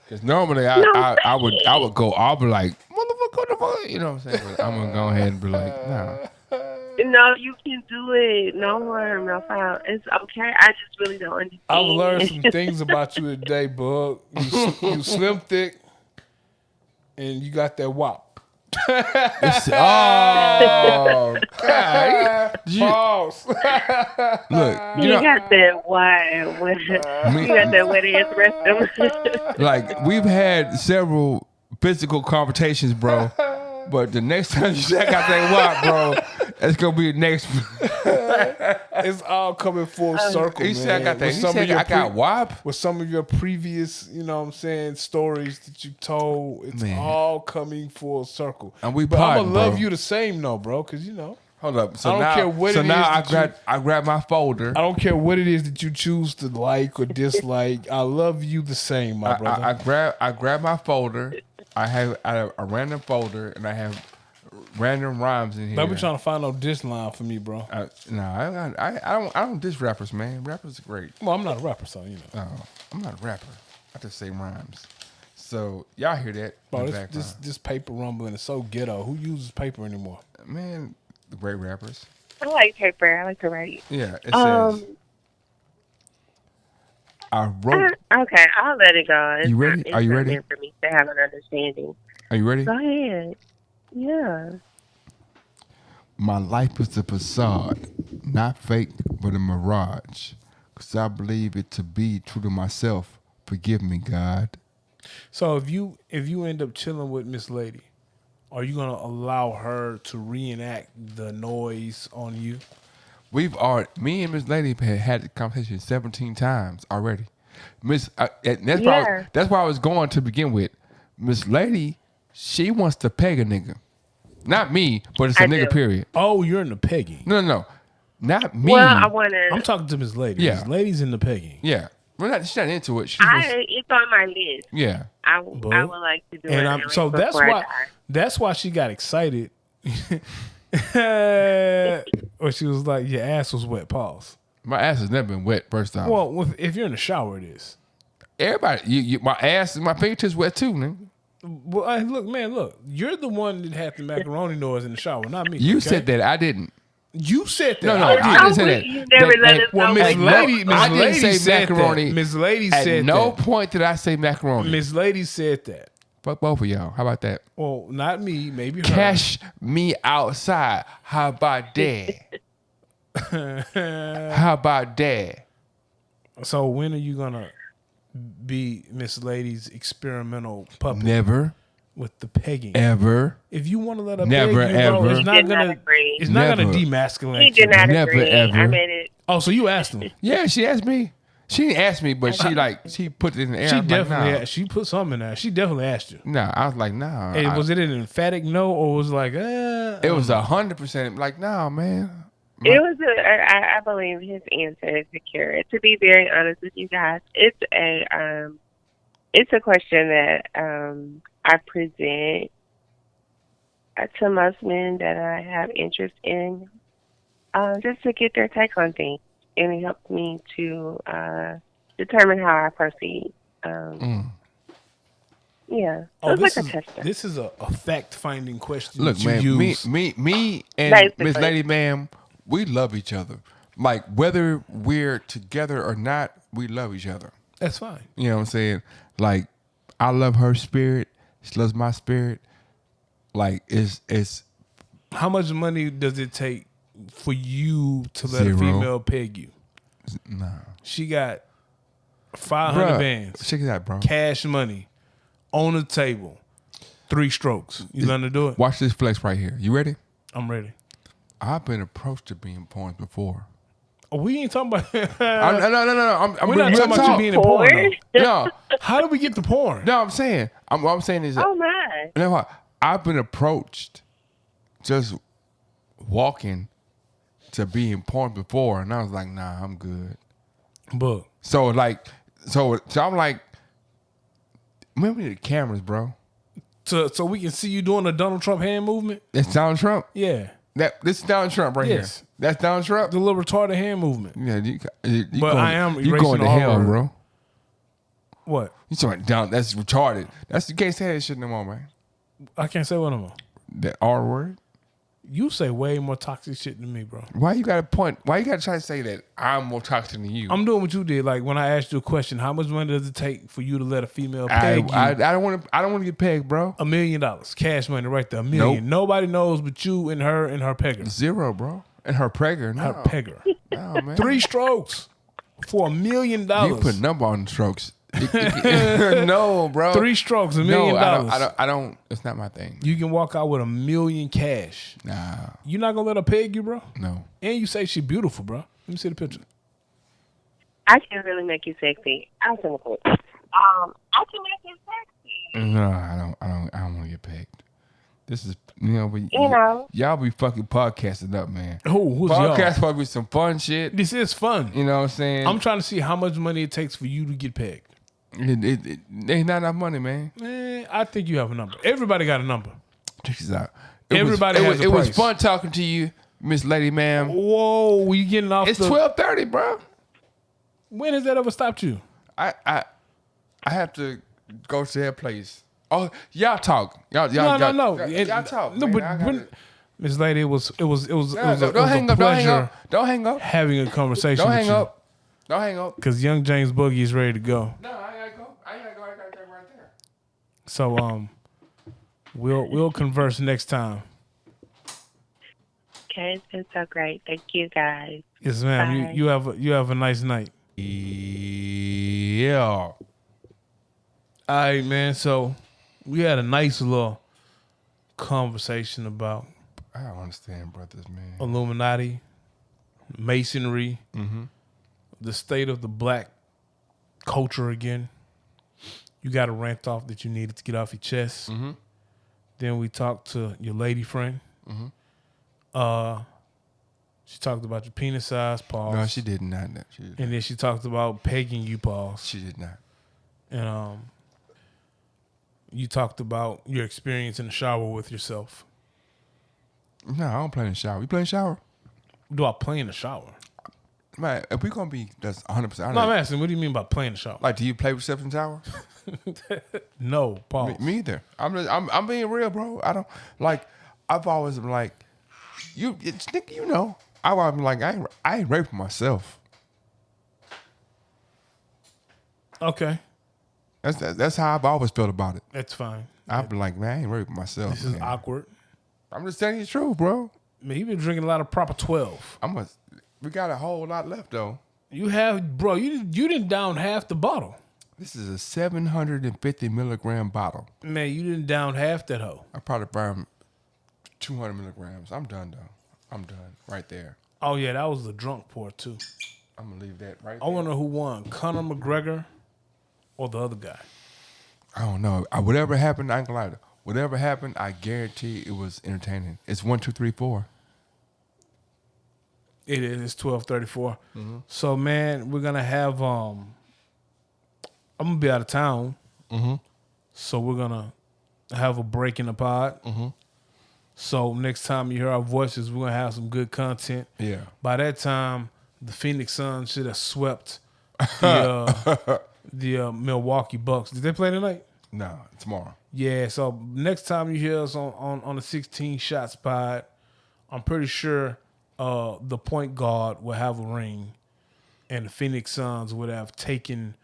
Because normally I would go. I'll be like, motherfucker, what the fuck? You know what I'm saying? But I'm gonna go ahead and be like, nah. No, you can do it. No harm, no foul. It's okay. I just really don't understand. I've learned some things about you today, Bug. You slim thick, and you got that wop. Oh, God. Pause. Look, You got that wide, you got that wet ass rectum. like we've had several physical confrontations, bro. But the next time you say I got that wop, bro, it's gonna be the next. It's all coming full circle, He man. said I got that. With He some said of your I got wop. With some of your previous, you know what I'm saying, stories that you told, it's Man. all coming full circle. And we but I'm potting, gonna love bro. you the same, though, bro, because you know. Hold up. So I don't now, care what so it now is that I grab my folder. I don't care what it is that you choose to like or dislike. I love you the same, my brother. I grab my folder. I have a random folder and I have random rhymes in here. Don't be trying to find no diss line for me, bro. I don't diss rappers, man. Rappers are great. Well, I'm not a rapper, so you know. No, I'm not a rapper. I just say rhymes. So y'all hear that? Bro, in the background. this paper rumbling is so ghetto. Who uses paper anymore? Man, the great rappers. I like paper. I like to write. Yeah, it says. I wrote. Okay, I'll let it go. You ready? Are you not ready? meant for me to have an understanding. Are you ready? Go ahead. Yeah. My life is a facade, not fake, but a mirage. Cause I believe it to be true to myself. Forgive me, God. So if you end up chilling with Miss Lady, are you gonna allow her to reenact the noise on you? Me and Miss Lady had the conversation 17 times already. That's why I was going to begin with. Miss Lady, she wants to peg a nigga. Not me, but it's a nigga, period. Oh, you're in the pegging. No. Not me. Well, I want to. I'm talking to Miss Lady. Yeah. Miss Lady's in the pegging. Yeah. She's not into it. It's on my list. Yeah. I would like to do it. So that's why she got excited. Or she was like, your ass was wet, pause. My ass has never been wet, first time. Well, if you're in the shower, it is. Everybody, my ass and my fingertips wet too, nigga. Well, look, you're the one that had the macaroni noise in the shower, not me. You okay? said that, I didn't. You said that. No, I didn't say that. You never let us know. Miss Lady I didn't say said macaroni. that. Miss Lady said that. At no point did I say macaroni. Miss Lady said that. Fuck both of y'all. How about that? Well, not me, maybe her. Cash me outside. How about that? How about that? So when are you gonna be Miss Lady's experimental puppet? Never. With the pegging. Ever. If you want to let her Never, peg you, bro, ever. it's not gonna demasculate He did not Never, agree. ever. I made it. Oh, so you asked him? Yeah, she asked me. She didn't ask me, but she put it in the air. She I'm definitely like, nah. she put something in there. She definitely asked you. Nah, I was like, nah. And was it an emphatic no, or was it like, It was 100% like, nah, man. It was I believe his answer is secure. To be very honest with you guys, it's a question that I present to most men that I have interest in, just to get their take on things, and it helps me to determine how I proceed. Yeah, it's like a tester. This is a fact-finding question. Look, that man, you use. me and Miss Lady, ma'am, we love each other. Like, whether we're together or not, we love each other. That's fine. You know what I'm saying? Like, I love her spirit. She loves my spirit. Like, it's how much money does it take for you to let Zero. a female peg you? Nah. She got 500 bands. Check it out, bro. Cash money on the table. 3 strokes. You gonna do it? Watch this flex right here. You ready? I'm ready. I've been approached to be in porn before. Oh, we ain't talking about. No. We're not talking about you being in porn. No. How do we get to porn? No, I'm saying. What I'm saying is. Oh my! You know what? I've been approached just walking to being porn before, and I was like, nah, I'm good. But So I'm like, remember the cameras, bro. so we can see you doing the Donald Trump hand movement. That's Donald Trump. Yeah. This is Donald Trump right Yes. here. That's Donald Trump. The little retarded hand movement. Yeah, you But going, I am you erasing going to the R hell, word. bro. What? You talking down? That's retarded. You can't say that shit no more, man. I can't say what no more. That R word. You say way more toxic shit than me, bro. Why you got to point? Why you got to try to say that I'm more toxic than you? I'm doing what you did. Like when I asked you a question, how much money does it take for you to let a female peg you? I don't want to get pegged, bro. $1 million, cash money, right there. $1 million. Nope. Nobody knows but you and her pegger. Zero, bro. And her pregger. No. Her pegger. No, man. 3 strokes for $1 million. You put a number on the strokes. No, bro. 3 strokes, $1 million. I don't. It's not my thing. You can walk out with $1 million cash. Nah. You not gonna let her peg you, bro? No. And you say she beautiful, bro. Let me see the picture. I can really make you sexy. I'm gonna put. I can make you sexy. No, I don't want to get pegged. This is, but y'all be fucking podcasting up, man. Who's y'all? Podcast supposed to be some fun shit. This is fun. You know what I'm saying? I'm trying to see how much money it takes for you to get pegged. It ain't not enough money, man. I think you have a number. Everybody got a number. Check this out. Everybody has a It was price. fun talking to you, Miss Lady Ma'am. Whoa, you getting off? It's 12:30, bro. When has that ever stopped you? I have to go to that place. Oh, y'all talk. Y'all No. Y'all talk. No, man. but Miss Lady, it was a Don't hang up. pleasure Don't hang up. having a conversation. Don't with hang you. up. Don't hang up. Because young James Boogie is ready to go. No, I gotta go. I gotta go right there. So we'll converse next time. Okay, it's been so great. Thank you, guys. Yes, ma'am. Bye. You have a nice night. Yeah. All right, man. So we had a nice little conversation about I don't understand, brothers, man. Illuminati, Masonry, the state of the black culture again. You got a rant off that you needed to get off your chest. Then we talked to your lady friend. She talked about your penis size, pause. No, she did not. She did not. And then she talked about pegging you, pause. She did not. And you talked about your experience in the shower with yourself. No, I don't play in the shower. You play in the shower? Do I play in the shower? Man, if we gonna be, that's 100%. No, I'm asking, what do you mean by play in the shower? Like, do you play with yourself in the shower? No, pause. Me either. I'm being real, bro. I don't like. I've always been like, nigga, I've always been like, I ain't raping myself. Okay, That's how I've always felt about it. that's fine. I've been like, man, I ain't raping myself. This is man. awkward. I'm just telling you the truth, bro. Man, you've been drinking a lot of proper 12. We got a whole lot left though. You have, bro, you didn't down half the bottle. This is a 750 milligram bottle. Man, you didn't down half that hoe. I probably burned 200 milligrams. I'm done though. I'm done right there. Oh, yeah, that was the drunk pour, too. I'm gonna leave that right I there. wonder who won, Conor McGregor or the other guy. I don't know. Whatever happened, I ain't gonna lie. Whatever happened, I guarantee it was entertaining. It's 1, 2, 3, 4. It is. It's 12:34. So, man, we're gonna have. I'm gonna be out of town. So we're gonna have a break in the pod. So next time you hear our voices, we're gonna have some good content. Yeah. By that time, the Phoenix Suns should have swept the Milwaukee Bucks. Did they play tonight? No, tomorrow. Yeah. So next time you hear us on the 16 Shots pod, I'm pretty sure the point guard will have a ring, and the Phoenix Suns would have taken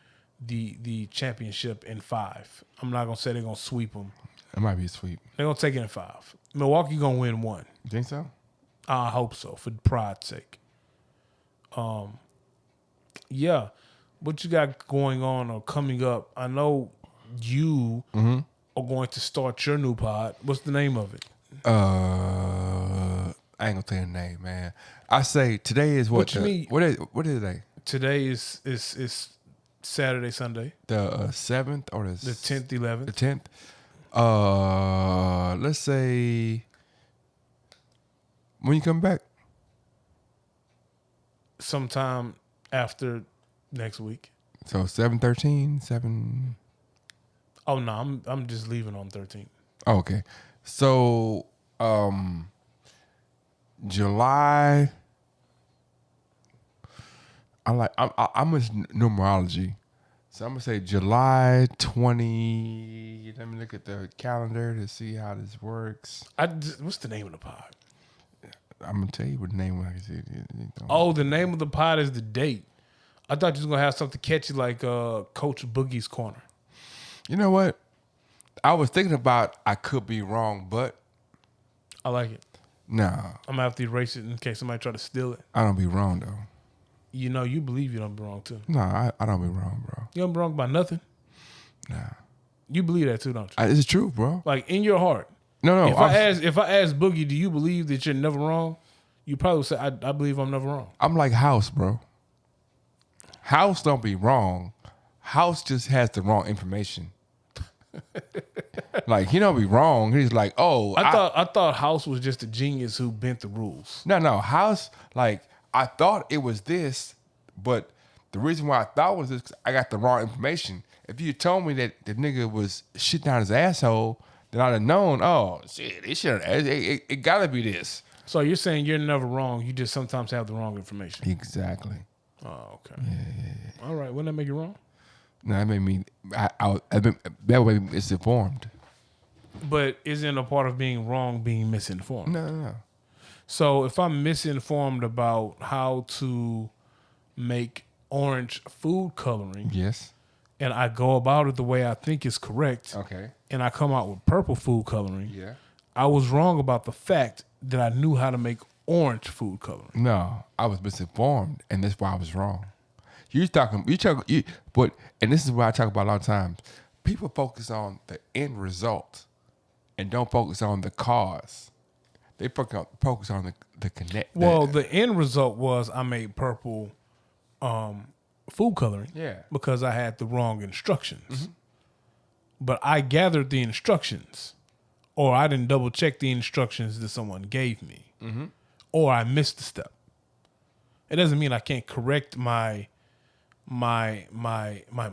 the championship in 5. I'm not gonna say they're gonna sweep them. It might be a sweep. They're gonna take it in 5. Milwaukee gonna win 1. You think so? I hope so, for pride's sake. Yeah. What you got going on or coming up? I know you are going to start your new pod. What's the name of it? I ain't gonna tell you the name, man. I say today is What you mean? What is today? Today is Saturday, Sunday. The 7th or the 10th, 11th. The 10th. Let's say When you come back? Sometime after next week. So 7/13, 7. Oh no, I'm just leaving on 13th. Oh, okay. So July. I'm with numerology, so I'm gonna say July 20. Let me look at the calendar to see how this works. What's the name of the pod? I'm gonna tell you what the name when I can see it. Oh, the name of the pod is the date. I thought you was gonna have something catchy like Coach Boogie's Corner. You know what? I was thinking about I could be wrong, but I like it. no, I'm gonna have to erase it in case somebody try to steal it. I don't be wrong though. You know, you believe you don't be wrong too. No, I don't be wrong, bro. You don't be wrong about nothing. Nah, You believe that too, don't you? it's true, bro. Like in your heart. No. If I ask Boogie, do you believe that you're never wrong? You probably would say, I believe I'm never wrong. I'm like House, bro. House don't be wrong. House just has the wrong information. Like he don't be wrong. He's like, oh, I thought House was just a genius who bent the rules. No. House, like I thought it was this, but the reason why I thought it was this, 'cause I got the wrong information. If you told me that the nigga was shit down his asshole, then I'd have known. Oh shit, it gotta be this. So you're saying you're never wrong. You just sometimes have the wrong information. Exactly. Oh, okay. Yeah. All right. Wouldn't that make you wrong? No, that made me. That way it's informed. But isn't a part of being wrong being misinformed? No. So if I'm misinformed about how to make orange food coloring, Yes. and I go about it the way I think is correct, Okay. and I come out with purple food coloring, Yeah. I was wrong about the fact that I knew how to make orange food coloring. No, I was misinformed, and that's why I was wrong. But this is what I talk about a lot of times. People focus on the end result and don't focus on the cause. They focus on the connect. Well, the end result was I made purple food coloring. Yeah. Because I had the wrong instructions. Mm-hmm. But I gathered the instructions, or I didn't double check the instructions that someone gave me, mm-hmm. or I missed a step. It doesn't mean I can't correct my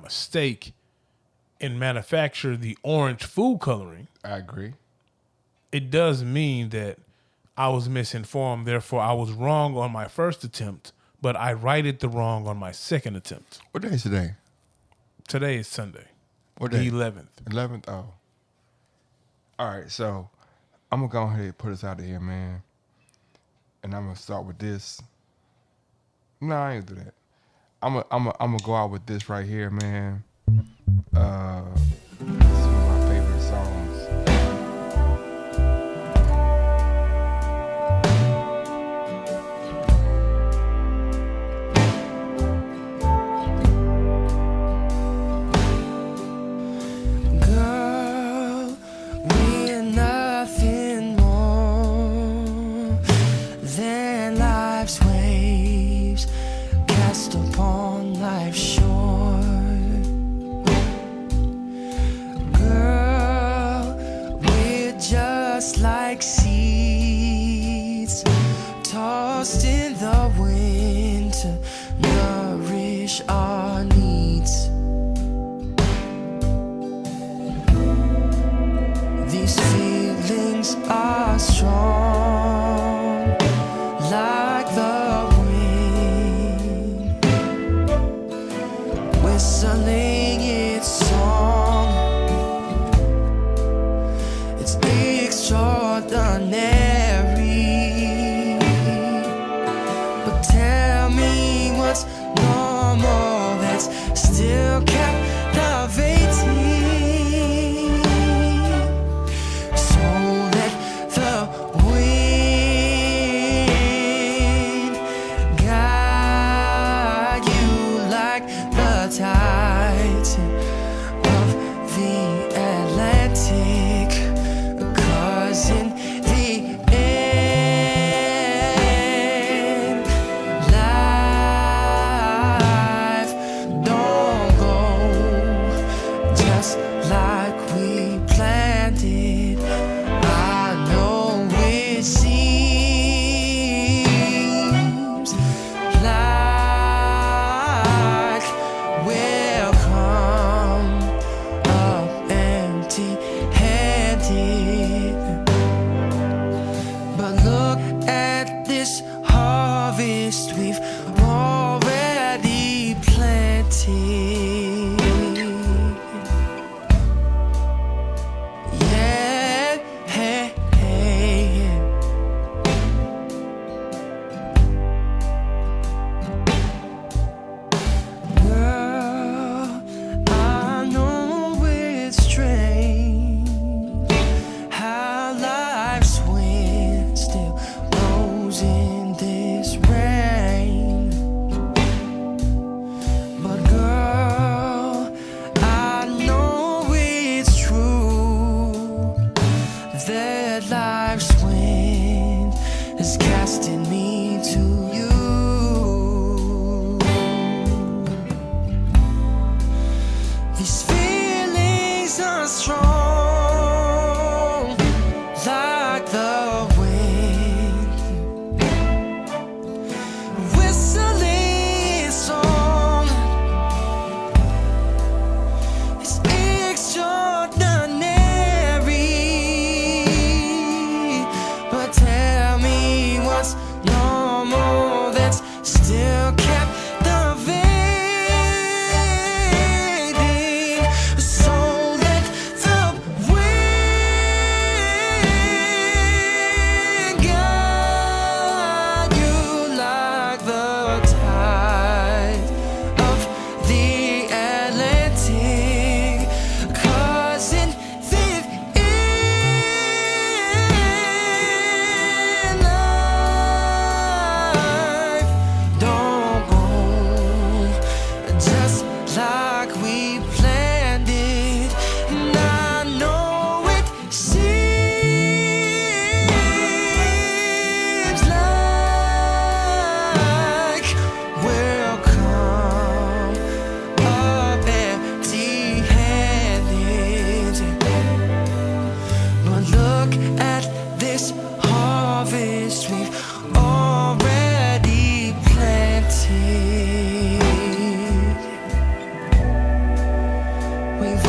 mistake and manufacture the orange food coloring. I agree. It does mean that I was misinformed, therefore I was wrong on my first attempt, but I righted the wrong on my second attempt. What day is today? Today is Sunday. What day? The 11th. 11th? Oh. All right, so I'm going to go ahead and put us out of here, man. And I'm going to start with this. No, I ain't gonna do that. I'm gonna go out with this right here, man. This is one of my favorite songs. Girl, we're nothing more than life's waves cast upon life's shore. Girl, we're just like seeds tossed in the wind to nourish our needs. These feelings are strong, like the wind, whistling its song. It's extraordinary, but tell me what's normal that's still captivating. So let the wind guide you like the tides of the Atlantic, 'cause in the end, life don't go just like we planned it. I know it seems These feelings are strong, like the wind, whistling song. It's extraordinary, but tell me what's normal that's still captivating. So let the wind guide you like the tide of the Atlantic, 'cause in the end, life don't go just like we planned it. And I know it seems like we'll come up empty-handed, but look at this harvest we've already planted. We've